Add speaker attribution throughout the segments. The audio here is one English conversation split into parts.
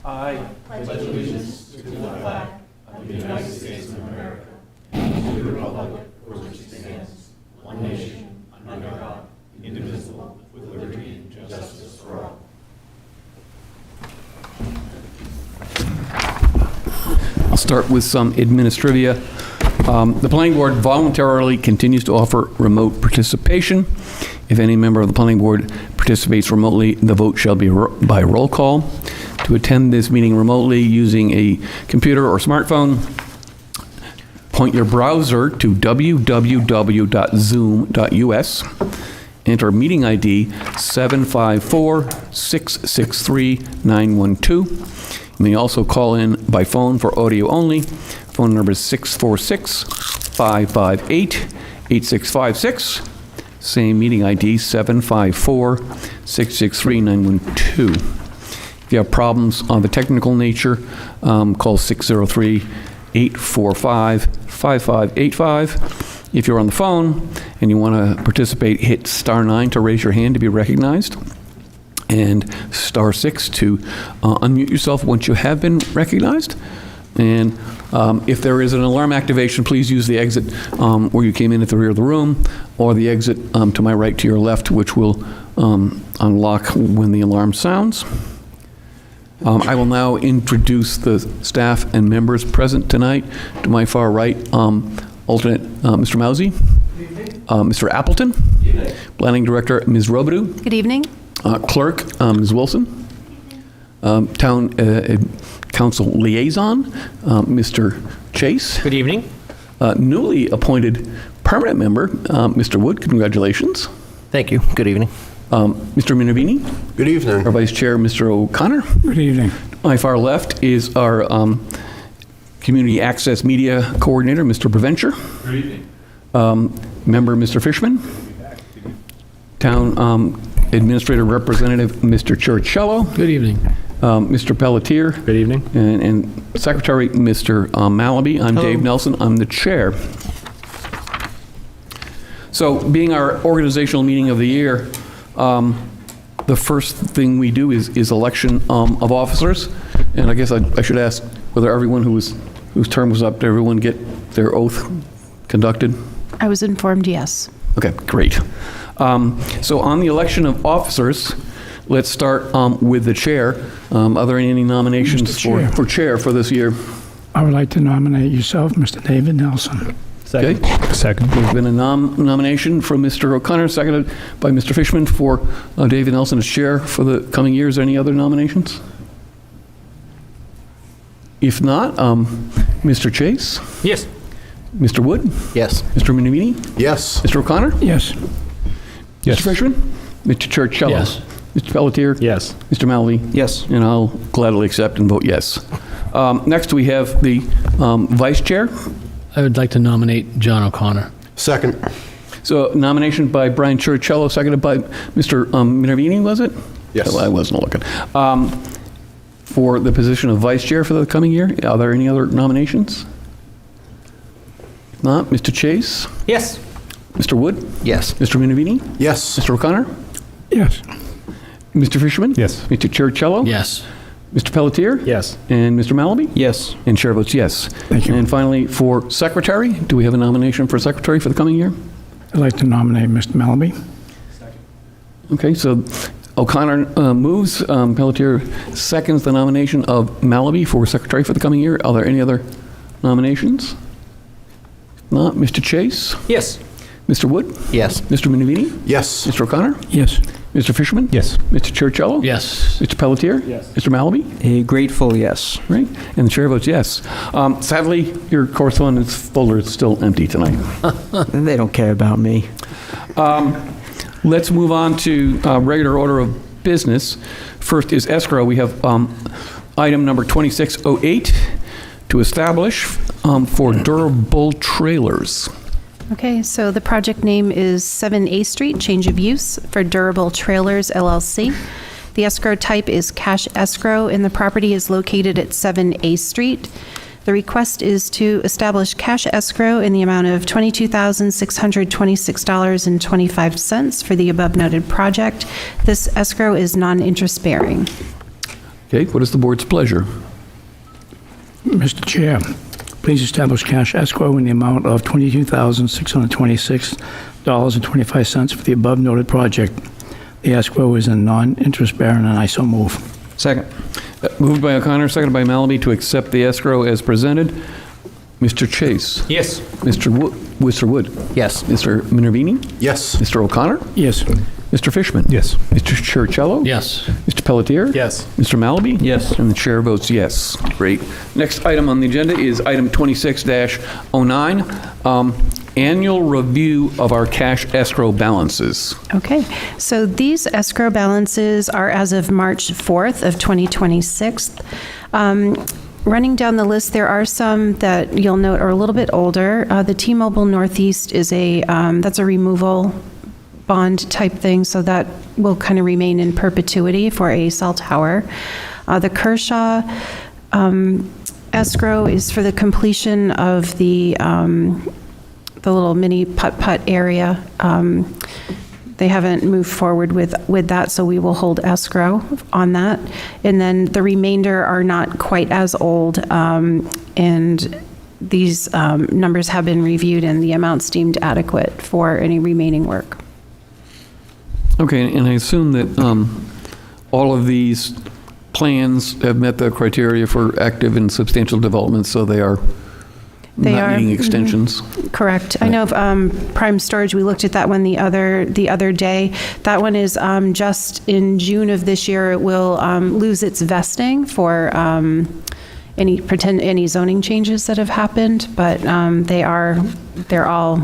Speaker 1: I pledge allegiance to the flag of the United States of America and to the republic for which it stands, one nation, under God, indivisible, with liberty and justice for all.
Speaker 2: I'll start with some administrivia. The planning board voluntarily continues to offer remote participation. If any member of the planning board participates remotely, the vote shall be by roll call. To attend this meeting remotely using a computer or smartphone, point your browser to www.zoom.us. Enter meeting ID 754-663-912. You may also call in by phone for audio only. Phone number is 646-558-8656. Same meeting ID 754-663-912. If you have problems on the technical nature, call 603-845-5585. If you're on the phone and you want to participate, hit *9 to raise your hand to be recognized, and *6 to unmute yourself once you have been recognized. And if there is an alarm activation, please use the exit where you came in at the rear of the room, or the exit to my right to your left, which will unlock when the alarm sounds. I will now introduce the staff and members present tonight. To my far right, alternate Mr. Mousy, Mr. Appleton, Planning Director Ms. Robidoux.
Speaker 3: Good evening.
Speaker 2: Clerk Ms. Wilson, Town Council Liaison Mr. Chase.
Speaker 4: Good evening.
Speaker 2: Newly appointed permanent member Mr. Wood. Congratulations.
Speaker 4: Thank you. Good evening.
Speaker 2: Mr. Minervini.
Speaker 5: Good evening.
Speaker 2: Our Vice Chair Mr. O'Connor.
Speaker 6: Good evening.
Speaker 2: My far left is our Community Access Media Coordinator Mr. Preventure.
Speaker 1: Good evening.
Speaker 2: Member Mr. Fishman. Town Administrator Representative Mr. Churchiello.
Speaker 4: Good evening.
Speaker 2: Mr. Pelletier.
Speaker 4: Good evening.
Speaker 2: And Secretary Mr. Malaby. I'm Dave Nelson. I'm the chair. So being our organizational meeting of the year, the first thing we do is election of officers. And I guess I should ask whether everyone whose term was up, did everyone get their oath conducted?
Speaker 3: I was informed, yes.
Speaker 2: Okay, great. So on the election of officers, let's start with the chair. Are there any nominations for chair for this year?
Speaker 6: I would like to nominate yourself, Mr. David Nelson.
Speaker 2: Second.
Speaker 6: Okay. Second.
Speaker 2: There's been a nomination from Mr. O'Connor, seconded by Mr. Fishman for David Nelson as chair for the coming year. Is there any other nominations? If not, Mr. Chase?
Speaker 4: Yes.
Speaker 2: Mr. Wood?
Speaker 4: Yes.
Speaker 2: Mr. Minervini?
Speaker 5: Yes.
Speaker 2: Mr. O'Connor?
Speaker 6: Yes.
Speaker 2: Mr. Fishman? Mr. Churchiello?
Speaker 4: Yes.
Speaker 2: Mr. Pelletier?
Speaker 4: Yes.
Speaker 2: Mr. Malaby?
Speaker 4: Yes.
Speaker 2: And I'll gladly accept and vote yes. Next, we have the vice chair.
Speaker 7: I would like to nominate John O'Connor.
Speaker 5: Second.
Speaker 2: So nomination by Brian Churchiello, seconded by Mr. Minervini, was it?
Speaker 5: Yes.
Speaker 2: I wasn't looking. For the position of vice chair for the coming year, are there any other nominations? If not, Mr. Chase?
Speaker 4: Yes.
Speaker 2: Mr. Wood?
Speaker 4: Yes.
Speaker 2: Mr. Minervini?
Speaker 5: Yes.
Speaker 2: Mr. O'Connor?
Speaker 6: Yes.
Speaker 2: Mr. Fisherman?
Speaker 6: Yes.
Speaker 2: Mr. Churchiello?
Speaker 7: Yes.
Speaker 2: Mr. Pelletier?
Speaker 4: Yes.
Speaker 2: And Mr. Malaby?
Speaker 4: Yes.
Speaker 2: And chair votes yes.
Speaker 6: Thank you.
Speaker 2: And finally, for secretary, do we have a nomination for secretary for the coming year?
Speaker 6: I'd like to nominate Mr. Malaby.
Speaker 2: Okay, so O'Connor moves, Pelletier seconds the nomination of Malaby for secretary for the coming year. Are there any other nominations? If not, Mr. Chase?
Speaker 4: Yes.
Speaker 2: Mr. Wood?
Speaker 4: Yes.
Speaker 2: Mr. Minervini?
Speaker 5: Yes.
Speaker 2: Mr. O'Connor?
Speaker 6: Yes.
Speaker 2: Mr. Fisherman?
Speaker 6: Yes.
Speaker 2: Mr. Churchiello?
Speaker 7: Yes.
Speaker 2: Mr. Pelletier?
Speaker 4: Yes.
Speaker 2: Mr. Malaby?
Speaker 8: A grateful yes.
Speaker 2: Right, and the chair votes yes. Sadly, your correspondence folder is still empty tonight.
Speaker 8: They don't care about me.
Speaker 2: Let's move on to regular order of business. First is escrow. We have item number 2608 to establish for Durabull Trailers.
Speaker 3: Okay, so the project name is 7A Street, change of use for Durabull Trailers, LLC. The escrow type is cash escrow, and the property is located at 7A Street. The request is to establish cash escrow in the amount of $22,626.25 for the above noted project. This escrow is non-interest bearing.
Speaker 2: Okay, what is the board's pleasure?
Speaker 6: Mr. Chair, please establish cash escrow in the amount of $22,626.25 for the above noted project. The escrow is a non-interest bearing, and I so move.
Speaker 8: Second.
Speaker 2: Moved by O'Connor, seconded by Malaby to accept the escrow as presented. Mr. Chase?
Speaker 1: Yes.
Speaker 2: Mr. Wood?
Speaker 8: Yes.
Speaker 2: Mr. Minervini?
Speaker 1: Yes.
Speaker 2: Mr. O'Connor?
Speaker 6: Yes.
Speaker 2: Mr. Fishman?
Speaker 1: Yes.
Speaker 2: Mr. Chiricello?
Speaker 7: Yes.
Speaker 2: Mr. Pelletier?
Speaker 1: Yes.
Speaker 2: Mr. Malaby?
Speaker 8: Yes.
Speaker 2: And the chair votes yes. Great. Next item on the agenda is item 26-09, annual review of our cash escrow balances.
Speaker 3: Okay, so these escrow balances are as of March 4th of 2026. Running down the list, there are some that you'll note are a little bit older. The T-Mobile Northeast is that's a removal bond type thing, so that will kind of remain in perpetuity for a cell tower. The Kershaw escrow is for the completion of the little mini putt-putt area. They haven't moved forward with that, so we will hold escrow on that. And then the remainder are not quite as old, and these numbers have been reviewed and the amounts deemed adequate for any remaining work.
Speaker 2: Okay, and I assume that all of these plans have met the criteria for active and substantial development, so they are not needing extensions.
Speaker 3: Correct. I know of Prime Storage, we looked at that one the other day. That one is just in June of this year, it will lose its vesting for any zoning changes that have happened, but they're all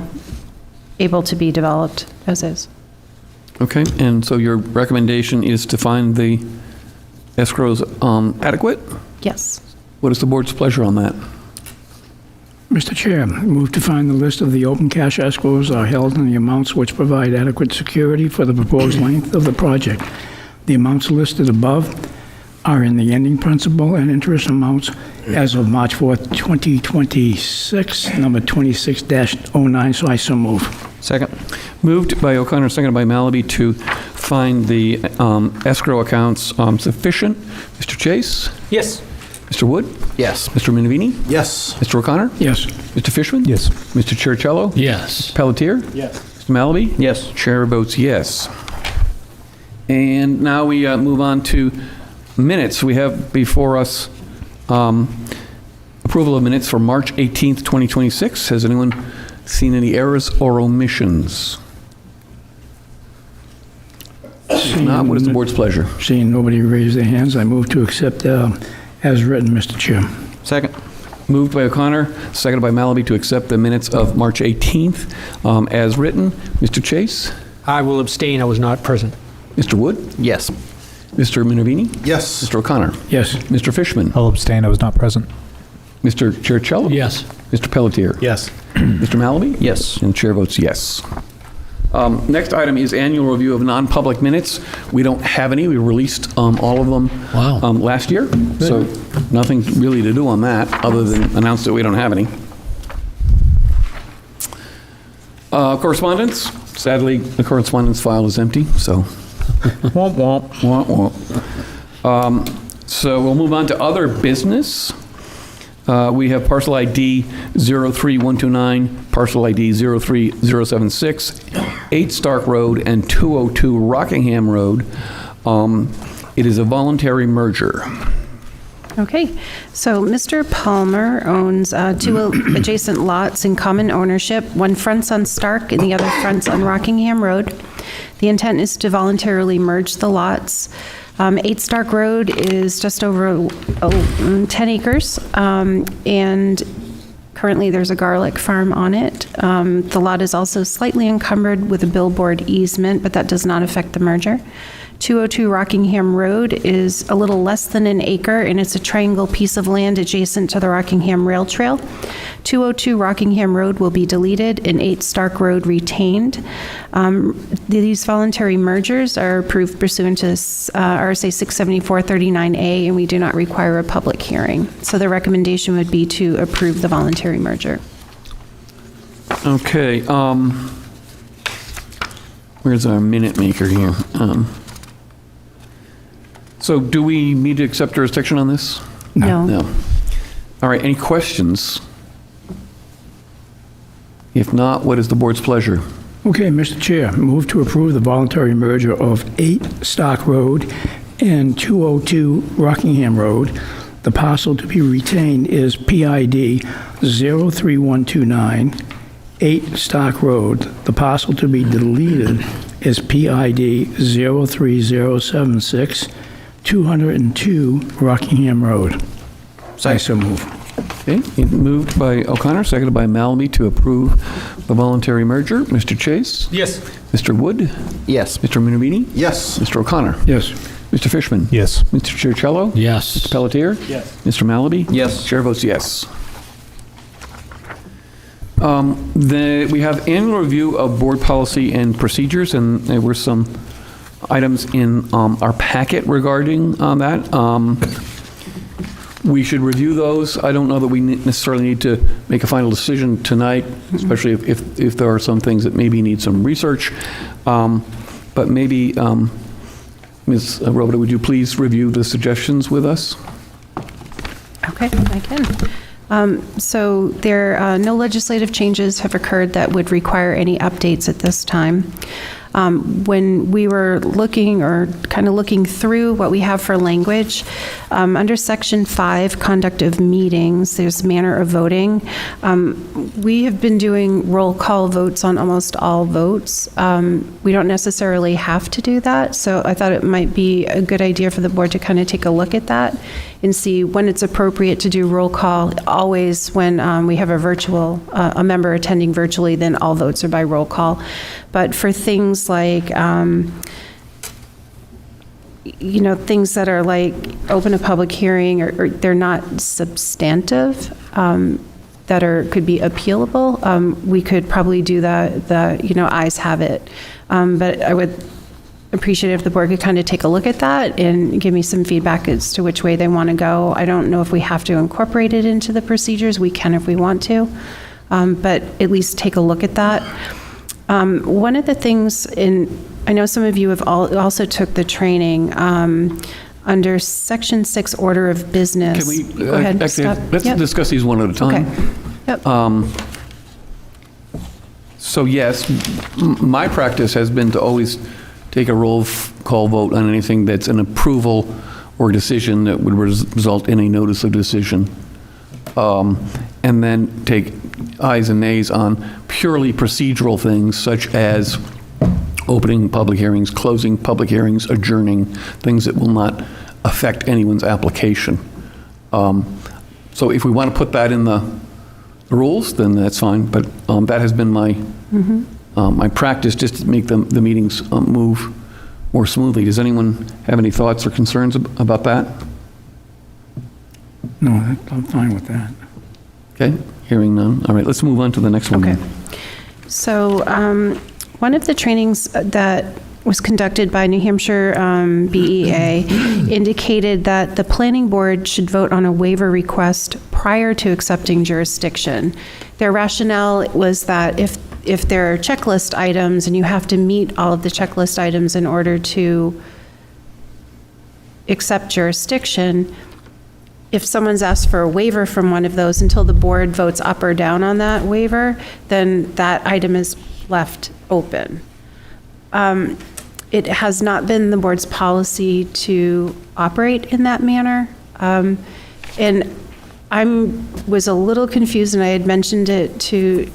Speaker 3: able to be developed as is.
Speaker 2: Okay, and so your recommendation is to find the escrows adequate?
Speaker 3: Yes.
Speaker 2: What is the board's pleasure on that?
Speaker 6: Mr. Chair, move to find the list of the open cash escrows are held in the amounts which provide adequate security for the proposed length of the project. The amounts listed above are in the ending principal and interest amounts as of March 4th, 2026, number 26-09, so I so move.
Speaker 8: Second.
Speaker 2: Moved by O'Connor, seconded by Malaby to find the escrow accounts sufficient. Mr. Chase?
Speaker 1: Yes.
Speaker 2: Mr. Wood?
Speaker 8: Yes.
Speaker 2: Mr. Minervini?
Speaker 1: Yes.
Speaker 2: Mr. O'Connor?
Speaker 6: Yes.
Speaker 2: Mr. Fishman?
Speaker 1: Yes.
Speaker 2: Mr. Chiricello?
Speaker 7: Yes.
Speaker 2: Pelletier?
Speaker 1: Yes.
Speaker 2: Mr. Malaby?
Speaker 8: Yes.
Speaker 2: Chair votes yes. And now we move on to minutes. We have before us approval of minutes for March 18th, 2026. Has anyone seen any errors or omissions? If not, what is the board's pleasure?
Speaker 6: Seeing nobody raise their hands, I move to accept as written, Mr. Chair.
Speaker 8: Second.
Speaker 2: Moved by O'Connor, seconded by Malaby to accept the minutes of March 18th as written. Mr. Chase?
Speaker 4: I will abstain. I was not present.
Speaker 2: Mr. Wood?
Speaker 8: Yes.
Speaker 2: Mr. Minervini?
Speaker 1: Yes.
Speaker 2: Mr. O'Connor?
Speaker 6: Yes.
Speaker 2: Mr. Fishman?
Speaker 5: I'll abstain. I was not present.
Speaker 2: Mr. Chiricello?
Speaker 7: Yes.
Speaker 2: Mr. Pelletier?
Speaker 1: Yes.
Speaker 2: Mr. Malaby?
Speaker 8: Yes.
Speaker 2: And the chair votes yes. Next item is annual review of non-public minutes. We don't have any. We released all of them
Speaker 7: Wow.
Speaker 2: last year, so nothing really to do on that, other than announce that we don't have any. Correspondence. Sadly, the correspondence file is empty, so. Womp womp. Womp womp. So we'll move on to other business. We have parcel ID 03129, parcel ID 03076, 8 Stark Road and 202 Rockingham Road. It is a voluntary merger.
Speaker 3: Okay, so Mr. Palmer owns two adjacent lots in common ownership. One fronts on Stark and the other fronts on Rockingham Road. The intent is to voluntarily merge the lots. 8 Stark Road is just over 10 acres, and currently there's a garlic farm on it. The lot is also slightly encumbered with a billboard easement, but that does not affect the merger. 202 Rockingham Road is a little less than an acre, and it's a triangle piece of land adjacent to the Rockingham Rail Trail. 202 Rockingham Road will be deleted and 8 Stark Road retained. These voluntary mergers are approved pursuant to RSA 674-39A, and we do not require a public hearing. So the recommendation would be to approve the voluntary merger.
Speaker 2: Okay, where's our minute maker here? So do we need to accept jurisdiction on this?
Speaker 3: No.
Speaker 2: No. All right, any questions? If not, what is the board's pleasure?
Speaker 6: Okay, Mr. Chair, move to approve the voluntary merger of 8 Stock Road and 202 Rockingham Road. The parcel to be retained is PID 03129, 8 Stock Road. The parcel to be deleted is PID 03076, 202 Rockingham Road. I so move.
Speaker 2: Okay, moved by O'Connor, seconded by Malamy to approve the voluntary merger. Mr. Chase?
Speaker 4: Yes.
Speaker 2: Mr. Wood?
Speaker 8: Yes.
Speaker 2: Mr. Minervini?
Speaker 1: Yes.
Speaker 2: Mr. O'Connor?
Speaker 6: Yes.
Speaker 2: Mr. Fishman?
Speaker 4: Yes.
Speaker 2: Mr. Chiricello?
Speaker 7: Yes.
Speaker 2: Mr. Pelletier?
Speaker 4: Yes.
Speaker 2: Mr. Malaby?
Speaker 8: Yes.
Speaker 2: Chair votes yes. We have annual review of board policy and procedures, and there were some items in our packet regarding that. We should review those. I don't know that we necessarily need to make a final decision tonight, especially if there are some things that maybe need some research. But maybe, Ms. Robita, would you please review the suggestions with us?
Speaker 3: Okay, I can. So no legislative changes have occurred that would require any updates at this time. When we were looking through what we have for language, under Section 5, Conduct of Meetings, there's manner of voting. We have been doing roll call votes on almost all votes. We don't necessarily have to do that, so I thought it might be a good idea for the board to kind of take a look at that and see when it's appropriate to do roll call. Always when we have a member attending virtually, then all votes are by roll call. But for things like, things that are like open a public hearing or they're not substantive, that could be appealable, we could probably do the ayes have it. But I would appreciate if the board could kind of take a look at that and give me some feedback as to which way they want to go. I don't know if we have to incorporate it into the procedures. We can if we want to, but at least take a look at that. One of the things I know some of you have also took the training under Section 6 Order of Business.
Speaker 2: Can we,
Speaker 3: Go ahead,
Speaker 2: actually,
Speaker 3: stop.
Speaker 2: let's
Speaker 3: Yep.
Speaker 2: discuss these one at a time.
Speaker 3: Okay. Yep.
Speaker 2: So yes, my practice has been to always take a roll call vote on anything that's an approval or decision that would result in a notice of decision. And then take ayes and nays on purely procedural things such as opening public hearings, closing public hearings, adjourning, things that will not affect anyone's application. So if we want to put that in the rules, then that's fine, but that has been my my practice, just to make the meetings move more smoothly. Does anyone have any thoughts or concerns about that?
Speaker 6: No, I'm fine with that.
Speaker 2: Okay, hearing none. All right, let's move on to the next one.
Speaker 3: Okay.
Speaker 2: then.
Speaker 3: So one of the trainings that was conducted by New Hampshire BEA indicated that the planning board should vote on a waiver request prior to accepting jurisdiction. Their rationale was that if there are checklist items and you have to meet all of the checklist items in order to accept jurisdiction, if someone's asked for a waiver from one of those until the board votes up or down on that waiver, then that item is left open. It has not been the board's policy to operate in that manner. And I was a little confused, and I had mentioned it to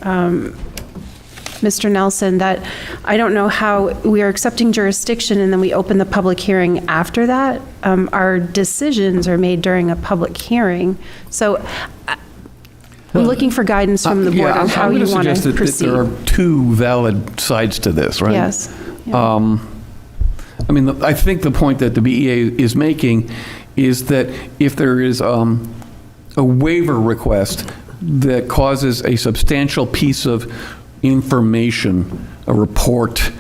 Speaker 3: Mr. Nelson, that I don't know how we are accepting jurisdiction and then we open the public hearing after that. Our decisions are made during a public hearing. So I'm looking for guidance from the board on how you want to
Speaker 2: that
Speaker 3: proceed.
Speaker 2: there are two valid sides to this, right?
Speaker 3: Yes. Yeah.
Speaker 2: I mean, I think the point that the BEA is making is that if there is a waiver request that causes a substantial piece of information, a report,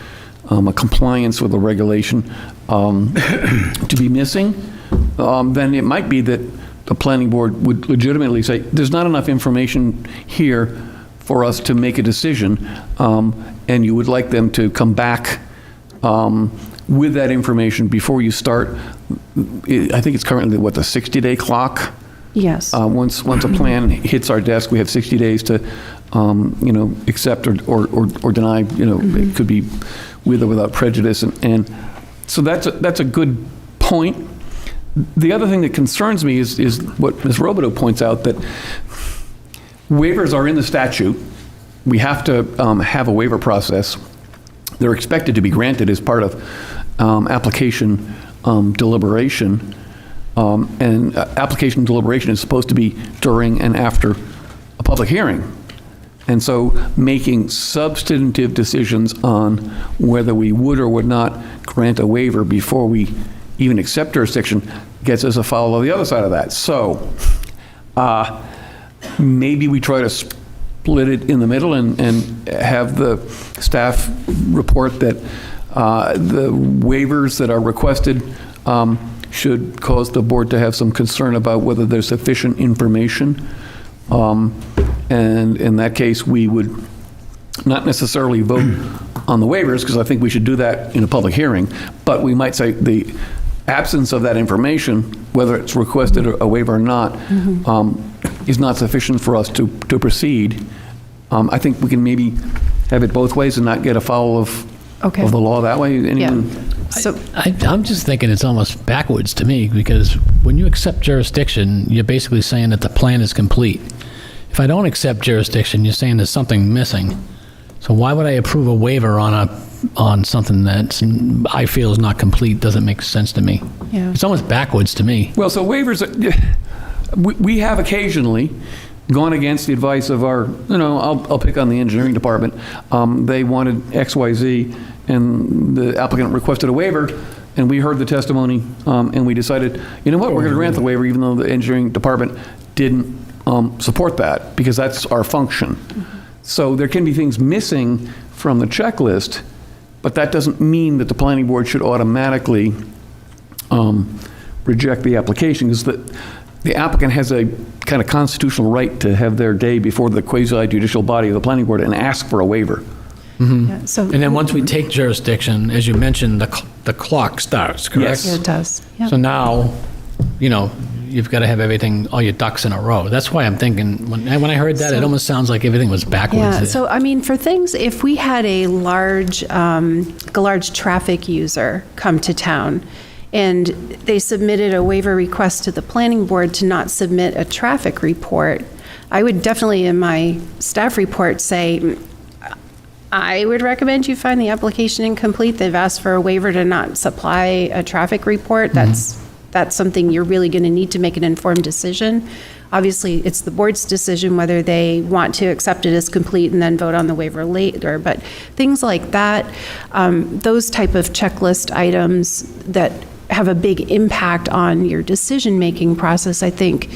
Speaker 2: a compliance with a regulation to be missing, then it might be that the planning board would legitimately say, there's not enough information here for us to make a decision, and you would like them to come back with that information before you start I think it's currently, what, the 60-day clock?
Speaker 3: Yes.
Speaker 2: Once a plan hits our desk, we have 60 days to, accept or deny, it could be with or without prejudice. And so that's a good point. The other thing that concerns me is what Ms. Robideau points out, that waivers are in the statute. We have to have a waiver process. They're expected to be granted as part of application deliberation. And application deliberation is supposed to be during and after a public hearing. And so making substantive decisions on whether we would or would not grant a waiver before we even accept jurisdiction gets us afoul of the other side of that. So maybe we try to split it in the middle and have the staff report that the waivers that are requested should cause the board to have some concern about whether there's sufficient information. And in that case, we would not necessarily vote on the waivers, because I think we should do that in a public hearing, but we might say the absence of that information, whether it's requested a waiver or not, is not sufficient for us to proceed. I think we can maybe have it both ways and not get afoul of the law that way. Anyone?
Speaker 3: So,
Speaker 7: I'm just thinking it's almost backwards to me, because when you accept jurisdiction, you're basically saying that the plan is complete. If I don't accept jurisdiction, you're saying there's something missing. So why would I approve a waiver on something that I feel is not complete? Doesn't make sense to me.
Speaker 3: Yeah.
Speaker 7: It's almost backwards to me.
Speaker 2: Well, so waivers, we have occasionally gone against the advice of our, I'll pick on the engineering department. They wanted X, Y, Z, and the applicant requested a waiver, and we heard the testimony, and we decided, you know what, we're going to grant the waiver even though the engineering department didn't support that, because that's our function. So there can be things missing from the checklist, but that doesn't mean that the planning board should automatically reject the application, because the applicant has a kind of constitutional right to have their day before the quasi-judicial body of the planning board and ask for a waiver.
Speaker 3: yeah, so
Speaker 7: And then once we take jurisdiction, as you mentioned, the clock starts, correct?
Speaker 3: yeah, it does. Yeah.
Speaker 7: So now, you've got to have everything, all your ducks in a row. That's why I'm thinking, when I heard that, it almost sounds like everything was backwards.
Speaker 3: Yeah,
Speaker 7: there.
Speaker 3: so I mean, for things, if we had a large traffic user come to town and they submitted a waiver request to the planning board to not submit a traffic report, I would definitely in my staff report say, I would recommend you find the application incomplete. They've asked for a waiver to not supply a traffic report. That's something you're really going to need to make an informed decision. Obviously, it's the board's decision whether they want to accept it as complete and then vote on the waiver later. But things like that, those type of checklist items that have a big impact on your decision-making process, I think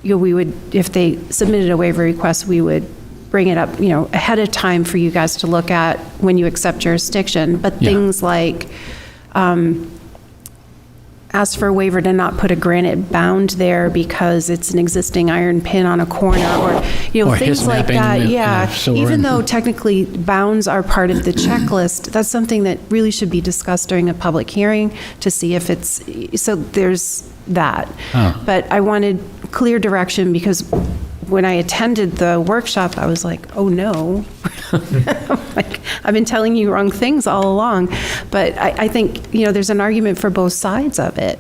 Speaker 3: we would, if they submitted a waiver request, we would bring it up, ahead of time for you guys to look at when you accept jurisdiction. But things like ask for a waiver to not put a granite bound there because it's an existing iron pin on a corner, or
Speaker 7: Or
Speaker 3: things like
Speaker 7: hiss-mapping,
Speaker 3: that.
Speaker 7: yeah, so we're
Speaker 3: Even
Speaker 7: in-
Speaker 3: though technically bounds are part of the checklist, that's something that really should be discussed during a public hearing to see if it's, so there's that.
Speaker 7: Oh.
Speaker 3: But I wanted clear direction, because when I attended the workshop, I was like, oh no. Like, I've been telling you wrong things all along. But I think, there's an argument for both sides of it.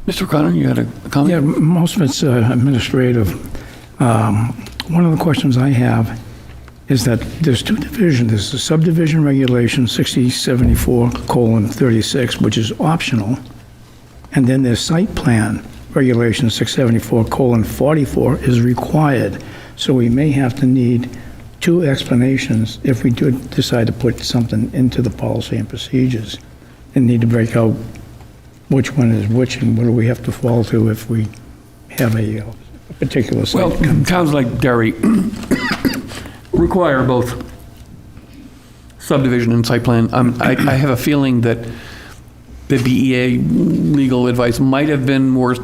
Speaker 2: Mr. O'Connor, you had a comment?
Speaker 6: Yeah, most of it's administrative. One of the questions I have is that there's two divisions. There's the subdivision regulation 6074:36, which is optional, and then there's site plan regulation 674:44 is required. So we may have to need two explanations if we do decide to put something into the policy and procedures, and need to break out which one is which and what do we have to fall to if we have a particular site.
Speaker 2: Well, towns like Derry require both subdivision and site plan. I have a feeling that the DEA legal advice might have been more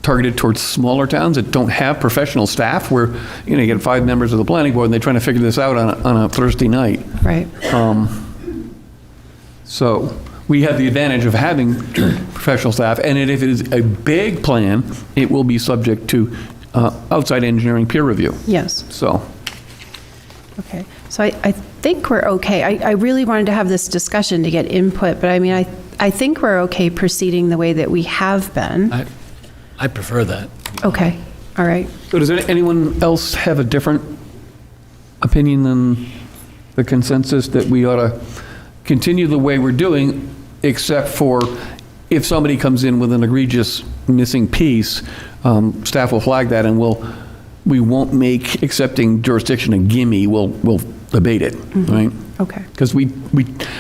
Speaker 2: targeted towards smaller towns that don't have professional staff, where you get 5 members of the planning board and they're trying to figure this out on a Thursday night.
Speaker 3: Right.
Speaker 2: So we have the advantage of having professional staff, and if it is a big plan, it will be subject to outside engineering peer review.
Speaker 3: Yes.
Speaker 2: So,
Speaker 3: Okay. So I think we're okay. I really wanted to have this discussion to get input, but I mean, I think we're okay proceeding the way that we have been.
Speaker 7: I prefer that.
Speaker 3: Okay. All right.
Speaker 2: so does anyone else have a different opinion than the consensus that we ought to continue the way we're doing, except for if somebody comes in with an egregious missing piece, staff will flag that, and we won't make accepting jurisdiction a gimme. We'll debate it, right?
Speaker 3: Okay.
Speaker 2: Because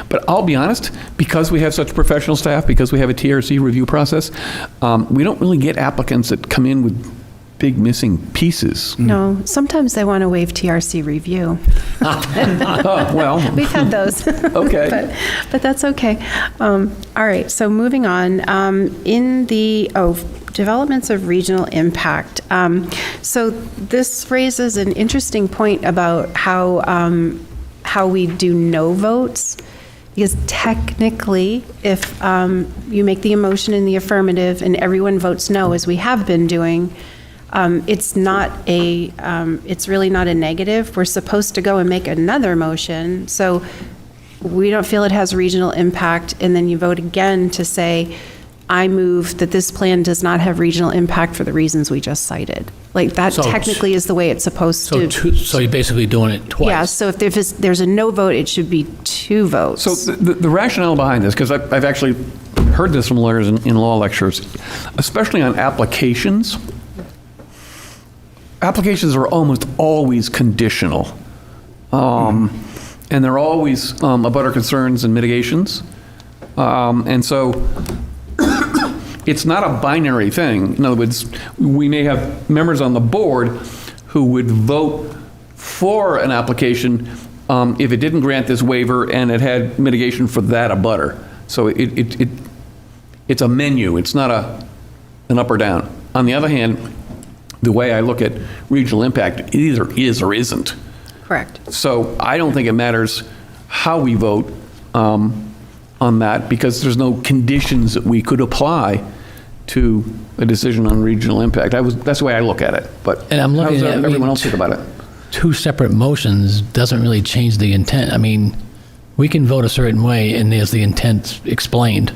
Speaker 2: but I'll be honest, because we have such professional staff, because we have a TRC review process, we don't really get applicants that come in with big missing pieces.
Speaker 3: No, sometimes they want to waive TRC review.
Speaker 2: Oh, well,
Speaker 3: We've had those.
Speaker 2: okay.
Speaker 3: But that's okay. All right, so moving on. In the, developments of regional impact. So this raises an interesting point about how we do no votes. Because technically, if you make the motion in the affirmative and everyone votes no, as we have been doing, it's really not a negative. We're supposed to go and make another motion. So we don't feel it has regional impact, and then you vote again to say, I move that this plan does not have regional impact for the reasons we just cited. Like, that
Speaker 7: So-
Speaker 3: technically is the way it's supposed to.
Speaker 7: So you're basically doing it twice.
Speaker 3: Yeah, so if there's a no vote, it should be 2 votes.
Speaker 2: So the rationale behind this, because I've actually heard this from lawyers in law lectures, especially on applications. Applications are almost always conditional. And they're always about our concerns and mitigations. And so it's not a binary thing. In other words, we may have members on the board who would vote for an application if it didn't grant this waiver and it had mitigation for that abutter. So it's a menu. It's not an up or down. On the other hand, the way I look at regional impact, it either is or isn't.
Speaker 3: Correct.
Speaker 2: So I don't think it matters how we vote on that, because there's no conditions that we could apply to a decision on regional impact. That's the way I look at it. But
Speaker 7: And I'm
Speaker 2: how
Speaker 7: looking
Speaker 2: does
Speaker 7: at, I mean,
Speaker 2: everyone else think about it?
Speaker 7: 2 separate motions doesn't really change the intent. I mean, we can vote a certain way, and there's the intent explained.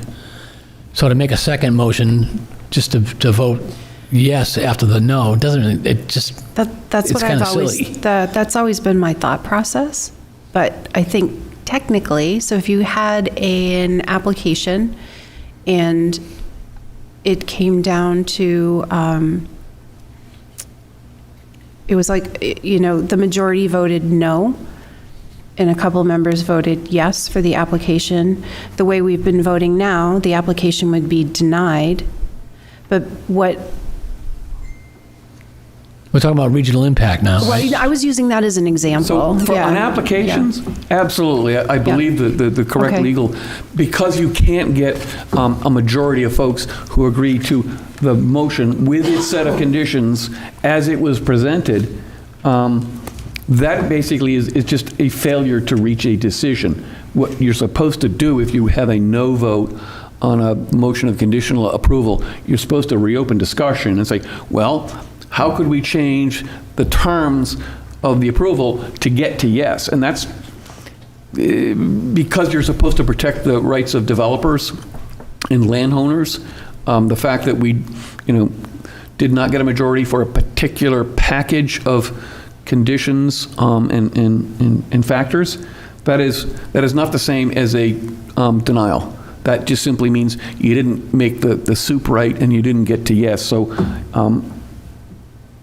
Speaker 7: So to make a second motion, just to vote yes after the no, doesn't really, it just,
Speaker 3: That's
Speaker 7: It's
Speaker 3: what I've
Speaker 7: kinda
Speaker 3: always,
Speaker 7: silly.
Speaker 3: that's always been my thought process. But I think technically, so if you had an application and it came down to, it was like, the majority voted no, and a couple members voted yes for the application. The way we've been voting now, the application would be denied. But what
Speaker 7: we're talking about regional impact now, right?
Speaker 3: Well, I was using that as an example.
Speaker 2: So
Speaker 3: Yeah.
Speaker 2: on applications, absolutely, I believe the correct
Speaker 3: Okay.
Speaker 2: legal, because you can't get a majority of folks who agree to the motion with its set of conditions as it was presented, that basically is just a failure to reach a decision. What you're supposed to do if you have a no vote on a motion of conditional approval, you're supposed to reopen discussion and say, well, how could we change the terms of the approval to get to yes? And that's because you're supposed to protect the rights of developers and landowners. The fact that we, did not get a majority for a particular package of conditions and factors, that is not the same as a denial. That just simply means you didn't make the soup right and you didn't get to yes. So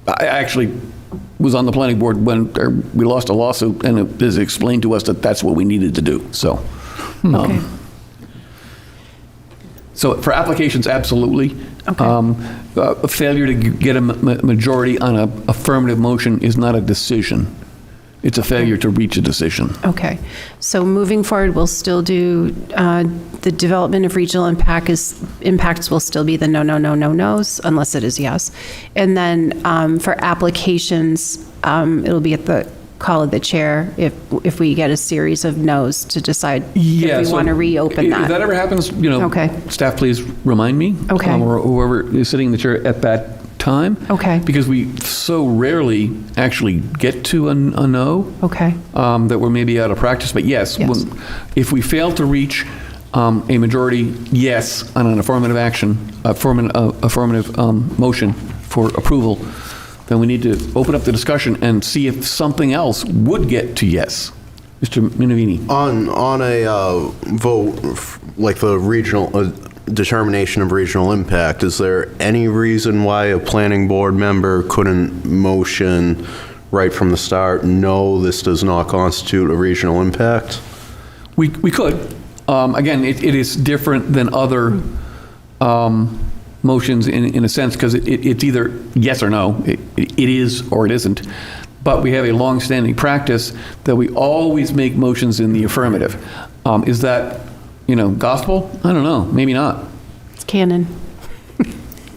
Speaker 2: I actually was on the planning board when we lost a lawsuit, and it was explained to us that that's what we needed to do. So,
Speaker 3: Okay.
Speaker 2: so for applications, absolutely.
Speaker 3: Okay.
Speaker 2: A failure to get a majority on an affirmative motion is not a decision. It's a failure to reach a decision.
Speaker 3: Okay. So moving forward, we'll still do, the development of regional impacts will still be the no, no, no, no, no's, unless it is yes. And then for applications, it'll be at the call of the chair if we get a series of no's to decide
Speaker 2: Yeah,
Speaker 3: if we
Speaker 2: so
Speaker 3: want to reopen
Speaker 2: If
Speaker 3: that.
Speaker 2: that ever happens,
Speaker 3: Okay.
Speaker 2: staff, please remind me.
Speaker 3: Okay.
Speaker 2: Or whoever is sitting in the chair at that time.
Speaker 3: Okay.
Speaker 2: Because we so rarely actually get to a no.
Speaker 3: Okay,
Speaker 2: That we're maybe out of practice. But yes,
Speaker 3: Yes.
Speaker 2: if we fail to reach a majority yes on an affirmative action, affirmative motion for approval, then we need to open up the discussion and see if something else would get to yes. Mr. Minervini.
Speaker 5: On a vote, like the regional, determination of regional impact, is there any reason why a planning board member couldn't motion right from the start, no, this does not constitute a regional impact?
Speaker 2: We could. Again, it is different than other motions in a sense, because it's either yes or no. It is or it isn't. But we have a long-standing practice that we always make motions in the affirmative. Is that, gospel? I don't know. Maybe not.
Speaker 3: it's canon.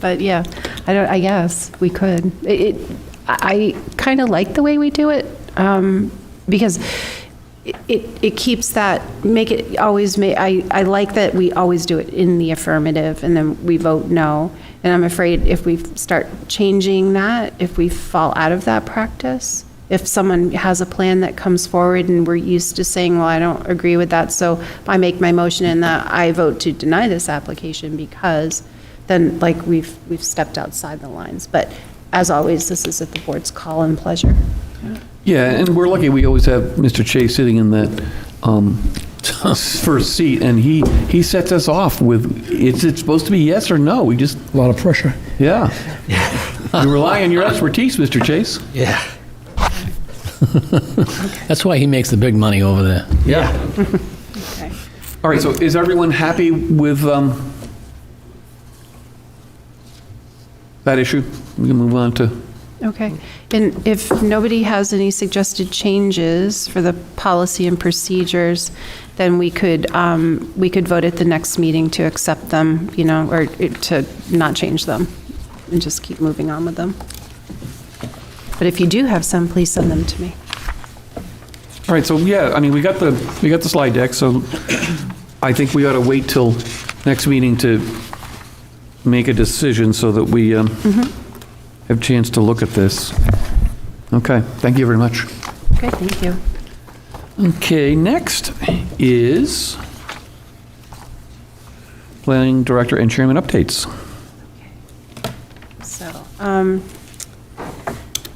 Speaker 3: But yeah, I guess we could. I kind of like the way we do it, because it keeps that, I like that we always do it in the affirmative and then we vote no. And I'm afraid if we start changing that, if we fall out of that practice, if someone has a plan that comes forward and we're used to saying, well, I don't agree with that, so I make my motion and that I vote to deny this application, because then like we've stepped outside the lines. But as always, this is at the board's call and pleasure.
Speaker 2: Yeah, and we're lucky we always have Mr. Chase sitting in that first seat, and he sets us off with, is it supposed to be yes or no? We just,
Speaker 6: A lot of pressure.
Speaker 2: yeah. We rely on your expertise, Mr. Chase.
Speaker 4: Yeah.
Speaker 7: That's why he makes the big money over there.
Speaker 4: Yeah.
Speaker 3: Okay.
Speaker 2: All right, so is everyone happy with that issue? We can move on to,
Speaker 3: Okay, and if nobody has any suggested changes for the policy and procedures, then we could vote at the next meeting to accept them, or to not change them, and just keep moving on with them. But if you do have some, please send them to me.
Speaker 2: all right, so yeah, I mean, we got the slide deck, so I think we ought to wait till next meeting to make a decision so that we have a chance to look at this. Okay, thank you very much.
Speaker 3: Okay, thank you.
Speaker 2: Okay, next is Planning Director and Chairman updates.
Speaker 3: So,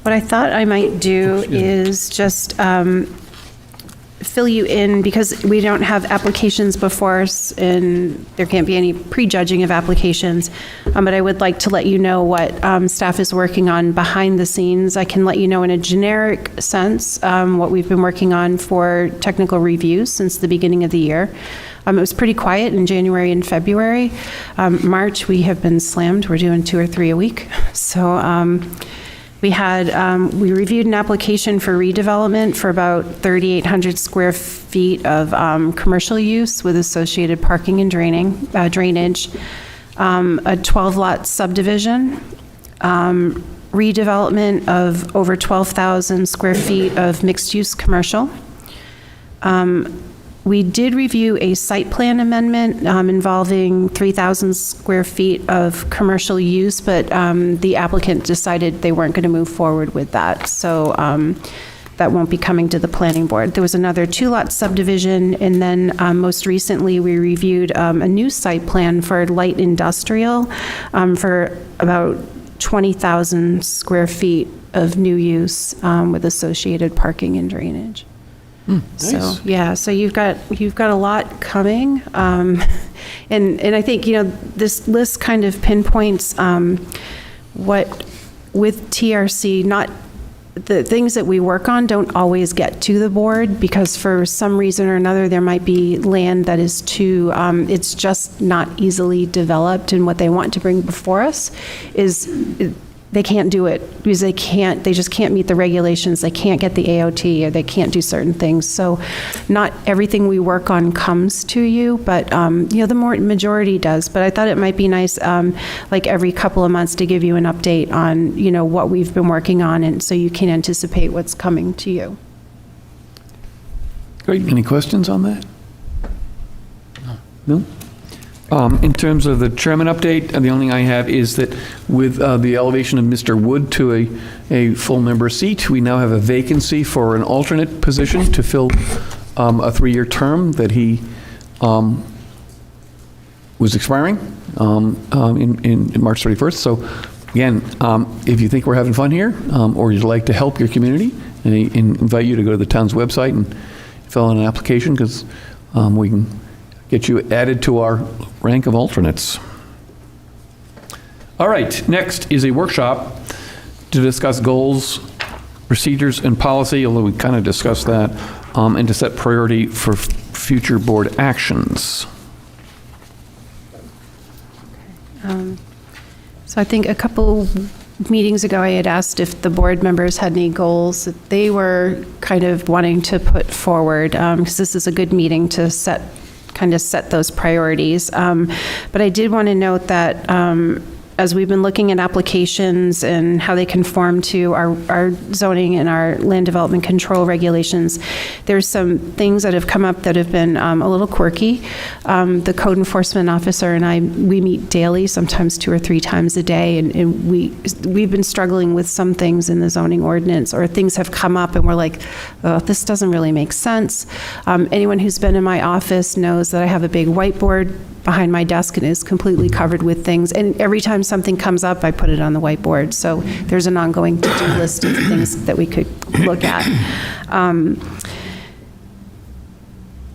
Speaker 3: what I thought I might do is just fill you in, because we don't have applications before us and there can't be any prejudging of applications, but I would like to let you know what staff is working on behind the scenes. I can let you know in a generic sense what we've been working on for technical reviews since the beginning of the year. It was pretty quiet in January and February. March, we have been slammed. We're doing 2 or 3 a week. So we reviewed an application for redevelopment for about 3,800 square feet of commercial use with associated parking and drainage, a 12-lot subdivision, redevelopment of over 12,000 square feet of mixed-use commercial. We did review a site plan amendment involving 3,000 square feet of commercial use, but the applicant decided they weren't going to move forward with that. So that won't be coming to the planning board. There was another 2-lot subdivision, and then most recently we reviewed a new site plan for light industrial for about 20,000 square feet of new use with associated parking and drainage. So, yeah, so you've got a lot coming. And I think, this list kind of pinpoints what, with TRC, not, the things that we work on don't always get to the board, because for some reason or another, there might be land that is too, it's just not easily developed, and what they want to bring before us is, they can't do it because they just can't meet the regulations. They can't get the AOT, or they can't do certain things. So not everything we work on comes to you, but the majority does. But I thought it might be nice, like every couple of months, to give you an update on, what we've been working on, and so you can anticipate what's coming to you.
Speaker 2: Great. Any questions on that? No? In terms of the chairman update, the only thing I have is that with the elevation of Mr. Wood to a full member seat, we now have a vacancy for an alternate position to fill a 3-year term that he was expiring in March 31st. So again, if you think we're having fun here, or you'd like to help your community, and invite you to go to the town's website and fill in an application, because we can get you added to our rank of alternates. All right, next is a workshop to discuss goals, procedures, and policy, although we kind of discussed that, and to set priority for future board actions.
Speaker 3: So I think a couple meetings ago, I had asked if the board members had any goals that they were kind of wanting to put forward, because this is a good meeting to set those priorities. But I did want to note that as we've been looking at applications and how they conform to our zoning and our land development control regulations, there's some things that have come up that have been a little quirky. The code enforcement officer and I, we meet daily, sometimes 2 or 3 times a day, and we've been struggling with some things in the zoning ordinance, or things have come up and we're like, oh, this doesn't really make sense. Anyone who's been in my office knows that I have a big whiteboard behind my desk and is completely covered with things. And every time something comes up, I put it on the whiteboard. So there's an ongoing to-do list of things that we could look at.